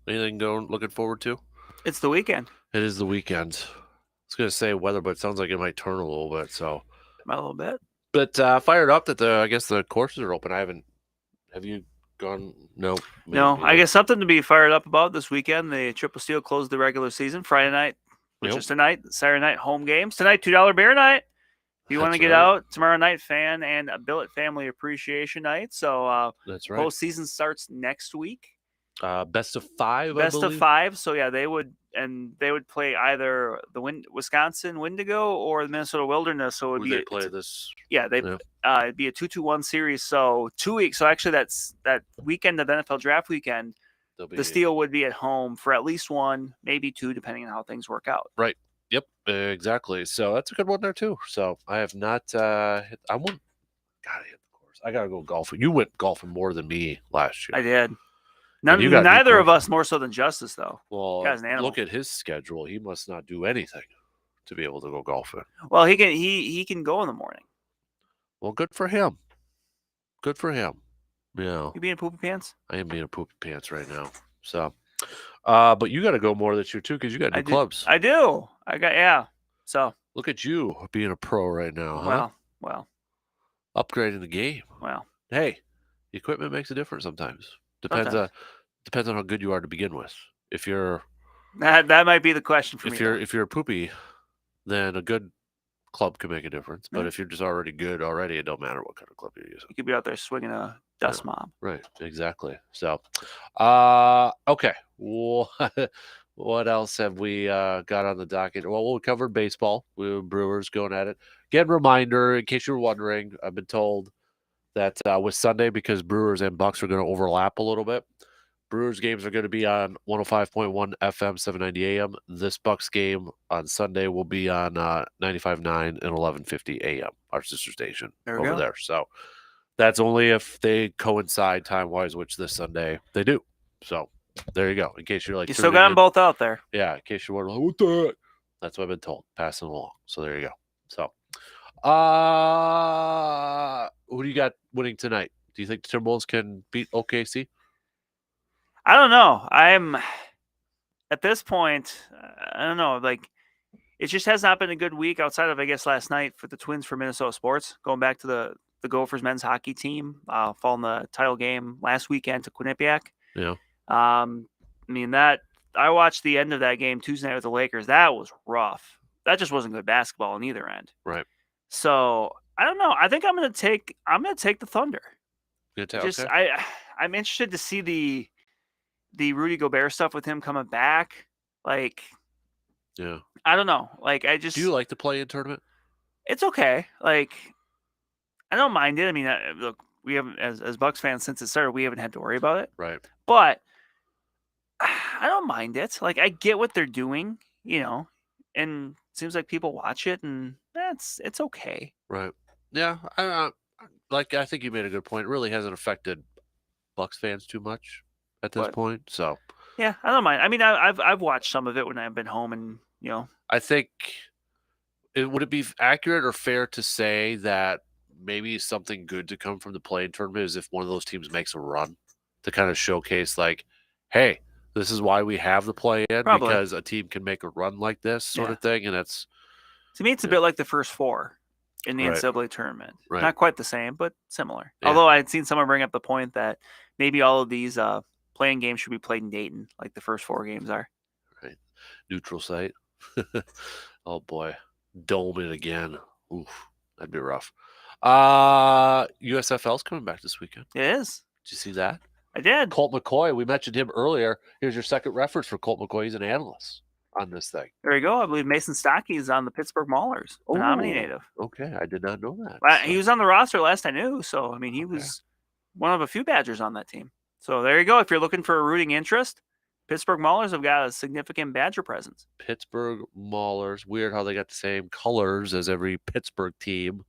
Anything looking forward to? It's the weekend. It is the weekend. I was going to say weather, but it sounds like it might turn a little bit. So A little bit. But fired up that I guess the courses are open. Have you gone? No. No, I guess something to be fired up about this weekend. The Triple Steel closed the regular season Friday night, which is tonight. Saturday night home games. Tonight, $2 beer night. If you want to get out, tomorrow night, fan and a Billet Family Appreciation Night. So that's right. Postseason starts next week. Best of 5. Best of 5. So yeah, they would play either the Wisconsin Wendigo or the Minnesota Wilderness. So it would they play this. Yeah, it'd be a 2-2-1 series. So 2 weeks. So actually, that's that weekend of the NFL draft weekend. The Steel would be at home for at least 1, maybe 2, depending on how things work out. Right. Yep. Exactly. So that's a good one there too. So I have not. I hit the course. I gotta go golfing. You went golfing more than me last year. I did. Neither of us more so than Justice, though. Well, look at his schedule. He must not do anything to be able to go golfing. Well, he can go in the morning. Well, good for him. Good for him. Yeah. You being poopy pants? I am being a poopy pants right now. So, but you got to go more this year too because you got new clubs. I do. So look at you being a pro right now, huh? Well. Upgrading the game. Well. Hey, the equipment makes a difference sometimes. Depends on how good you are to begin with. If you're that might be the question for me. If you're a poopy, then a good club can make a difference. But if you're just already good it don't matter what kind of club you're using. You could be out there swinging a dust mop. Right, exactly. So, okay. What else have we got on the docket? Well, we covered baseball. Brewers going at it. Again, reminder, in case you're wondering, I've been told that with Sunday, because Brewers and Bucks are going to overlap a little bit, Brewers games are going to be on 105.1 FM, 790 AM. This Bucks game on Sunday will be on 95.9 and 1150 AM, our sister station over there. So that's only if they coincide time-wise, which this Sunday they do. So there you go. In case you're like, you still got them both out there. Yeah, in case you're wondering, what the heck? That's what I've been told. Passing along. So there you go. So, who do you got winning tonight? Do you think the Timberwolves can beat OKC? I don't know. I'm at this point. I don't know. Like, it just has not been a good week outside of, I guess, last night for the Twins for Minnesota sports. Going back to the Gophers men's hockey team, falling the title game last weekend to Quinnipiac. Yeah. I mean, that I watched the end of that game Tuesday night with the Lakers. That was rough. That just wasn't good basketball on either end. Right. So I don't know. I think I'm gonna take the Thunder. I'm interested to see the Rudy Gobert stuff with him coming back. Like, yeah. I don't know. Like, do you like the play-in tournament? It's okay. Like, I don't mind it. I mean, look, we haven't, as Bucks fans since it started, we haven't had to worry about it. Right. But I don't mind it. Like, I get what they're doing, and it seems like people watch it, and it's okay. Right. Yeah. I think you made a good point. It really hasn't affected Bucks fans too much at this point. So yeah, I don't mind. I mean, I've watched some of it when I've been home, and I think would it be accurate or fair to say that maybe something good to come from the play-in tournament is if one of those teams makes a run to kind of showcase, like, hey, this is why we have the play-in, because a team can make a run like this sort of thing. And that's, to me, it's a bit like the first four in the NCAA tournament. Right. Not quite the same, but similar. Yeah. Although I had seen someone bring up the point that maybe all of these playing games should be played in Dayton, like the first 4 games are. Right. Neutral site. Oh boy. Dome it again. Oof. That'd be rough. USFL's coming back this weekend. It is. Did you see that? I did. Colt McCoy, we mentioned him earlier. Here's your second reference for Colt McCoy. He's an analyst on this thing. There you go. I believe Mason Stockey is on the Pittsburgh Maulers, a Menominee native. Okay, I did not know that. He was on the roster last I knew, so I mean, he was one of a few Badgers on that team. So there you go. If you're looking for a rooting interest, Pittsburgh Maulers have got a significant Badger presence. Pittsburgh Maulers. Weird how they got the same colors as every Pittsburgh team.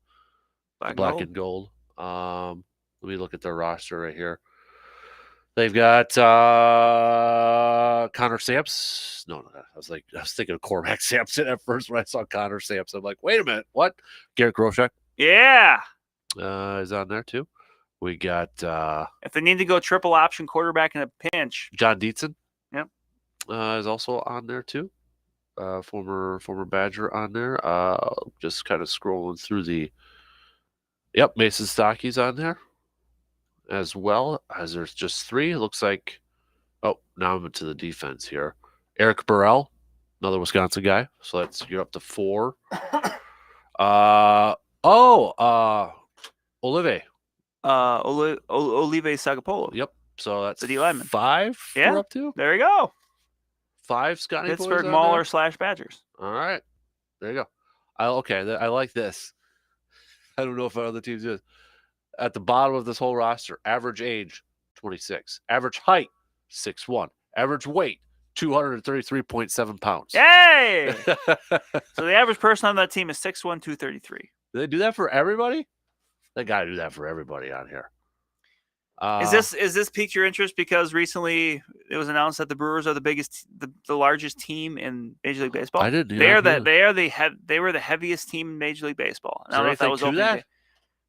Black and gold. Let me look at their roster right here. They've got Connor Sampson. No, I was thinking of Cormac Sampson at first when I saw Connor Sampson. I'm like, wait a minute, what? Garrett Groshek. Yeah. Is on there too. We got if they need to go triple option quarterback in a pinch, John Dietzen. Yep. Is also on there too. Former Badger on there. Just kind of scrolling through the. Yep, Mason Stocky's on there as well. As there's just 3. It looks like. Oh, now I'm into the defense here. Eric Burrell, another Wisconsin guy. So you're up to 4. Olive. Olive Sagapolo. Yep. So that's the D lineman. 5. Yeah. We're up to. There you go. 5 Scotty Pittsburgh boys Mauler / Badgers. All right. There you go. I like this. I don't know if other teams do. At the bottom of this whole roster, average age 26, average height 6'1", average weight 233.7 pounds. Yay! So the average person on that team is 6'1", 233. Do they do that for everybody? They got to do that for everybody on here. Is this piqued your interest because recently it was announced that the Brewers are the largest team in Major League Baseball? I didn't. They were the heaviest team in Major League Baseball. I don't know if that was open day.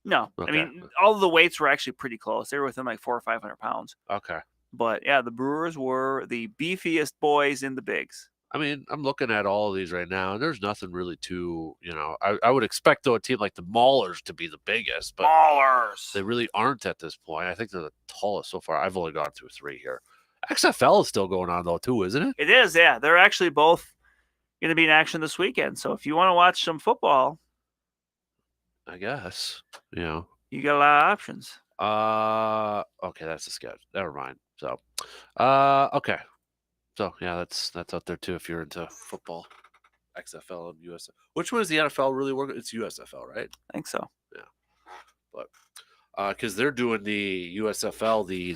No, okay. I mean all of the weights were actually pretty close. They were within like 400 or 500 pounds. Okay. But yeah, the Brewers were the beefiest boys in the bigs. I mean, I'm looking at all of these right now, and there's nothing really too, I would expect, though, a team like the Maulers to be the biggest, but Maulers. They really aren't at this point. I think they're the tallest so far. I've only gone through 3 here. XFL is still going on, though, too, isn't it? It is, yeah. They're actually both going to be in action this weekend. So if you want to watch some football, I guess, you got a lot of options. Okay, that's the schedule. Never mind. So, okay. So yeah, that's out there too if you're into football, XFL and USFL. Which one is the NFL really working? It's USFL, right? I think so. Yeah, but because they're doing the USFL, the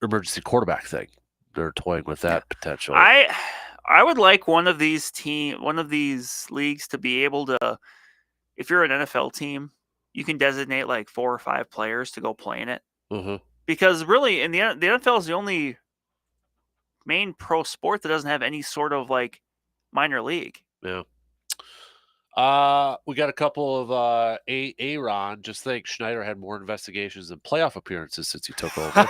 emergency quarterback thing, they're toying with that potential. I would like one of these leagues to be able to, if you're an NFL team, you can designate like 4 or 5 players to go play in it. Mm-hmm. Because really, the NFL is the only main pro sport that doesn't have any sort of like minor league. Yeah. We got a couple of Aaron. Just think Schneider had more investigations than playoff appearances since he took over.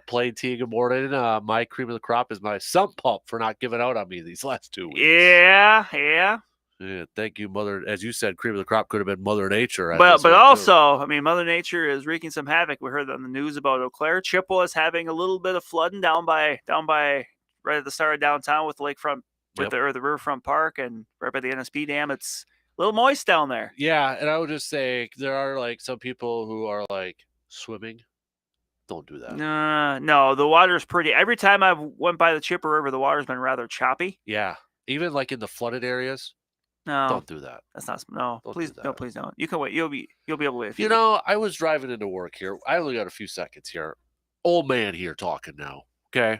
Plain T, good morning. My cream of the crop is my sump pump for not giving out on me these last 2 weeks. Yeah. Yeah, thank you, Mother. As you said, cream of the crop could have been Mother Nature. But also, I mean, Mother Nature is wreaking some havoc. We heard on the news about Eau Claire. Chippewa is having a little bit of flooding down by right at the start of downtown with the lakefront, the riverfront park, and right by the NSP Dam. It's a little moist down there. Yeah, and I would just say there are like some people who are like swimming. Don't do that. No, the water's pretty. Every time I've went by the Chippewa River, the water's been rather choppy. Yeah, even like in the flooded areas. No, don't do that. That's not. No, please, no, please don't. You can wait. You'll be able to wait. I was driving into work here. I only got a few seconds here. Old man here talking now. Okay,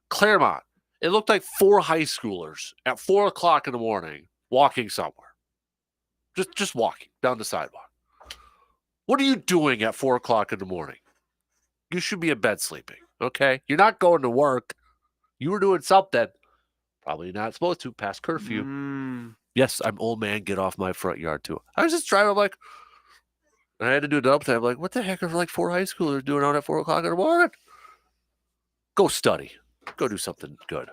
Claremont. It looked like 4 high schoolers at 4:00 in the morning walking somewhere. Just walking down the sidewalk. What are you doing at 4:00 in the morning? You should be in bed sleeping. Okay, you're not going to work. You were doing something. Probably not supposed to past curfew. Yes, I'm old man. Get off my front yard too. I was just driving. I'm like, I had to do a double time. I'm like, what the heck are like 4 high schoolers doing out at 4:00 in the morning? Go study. Go do something good.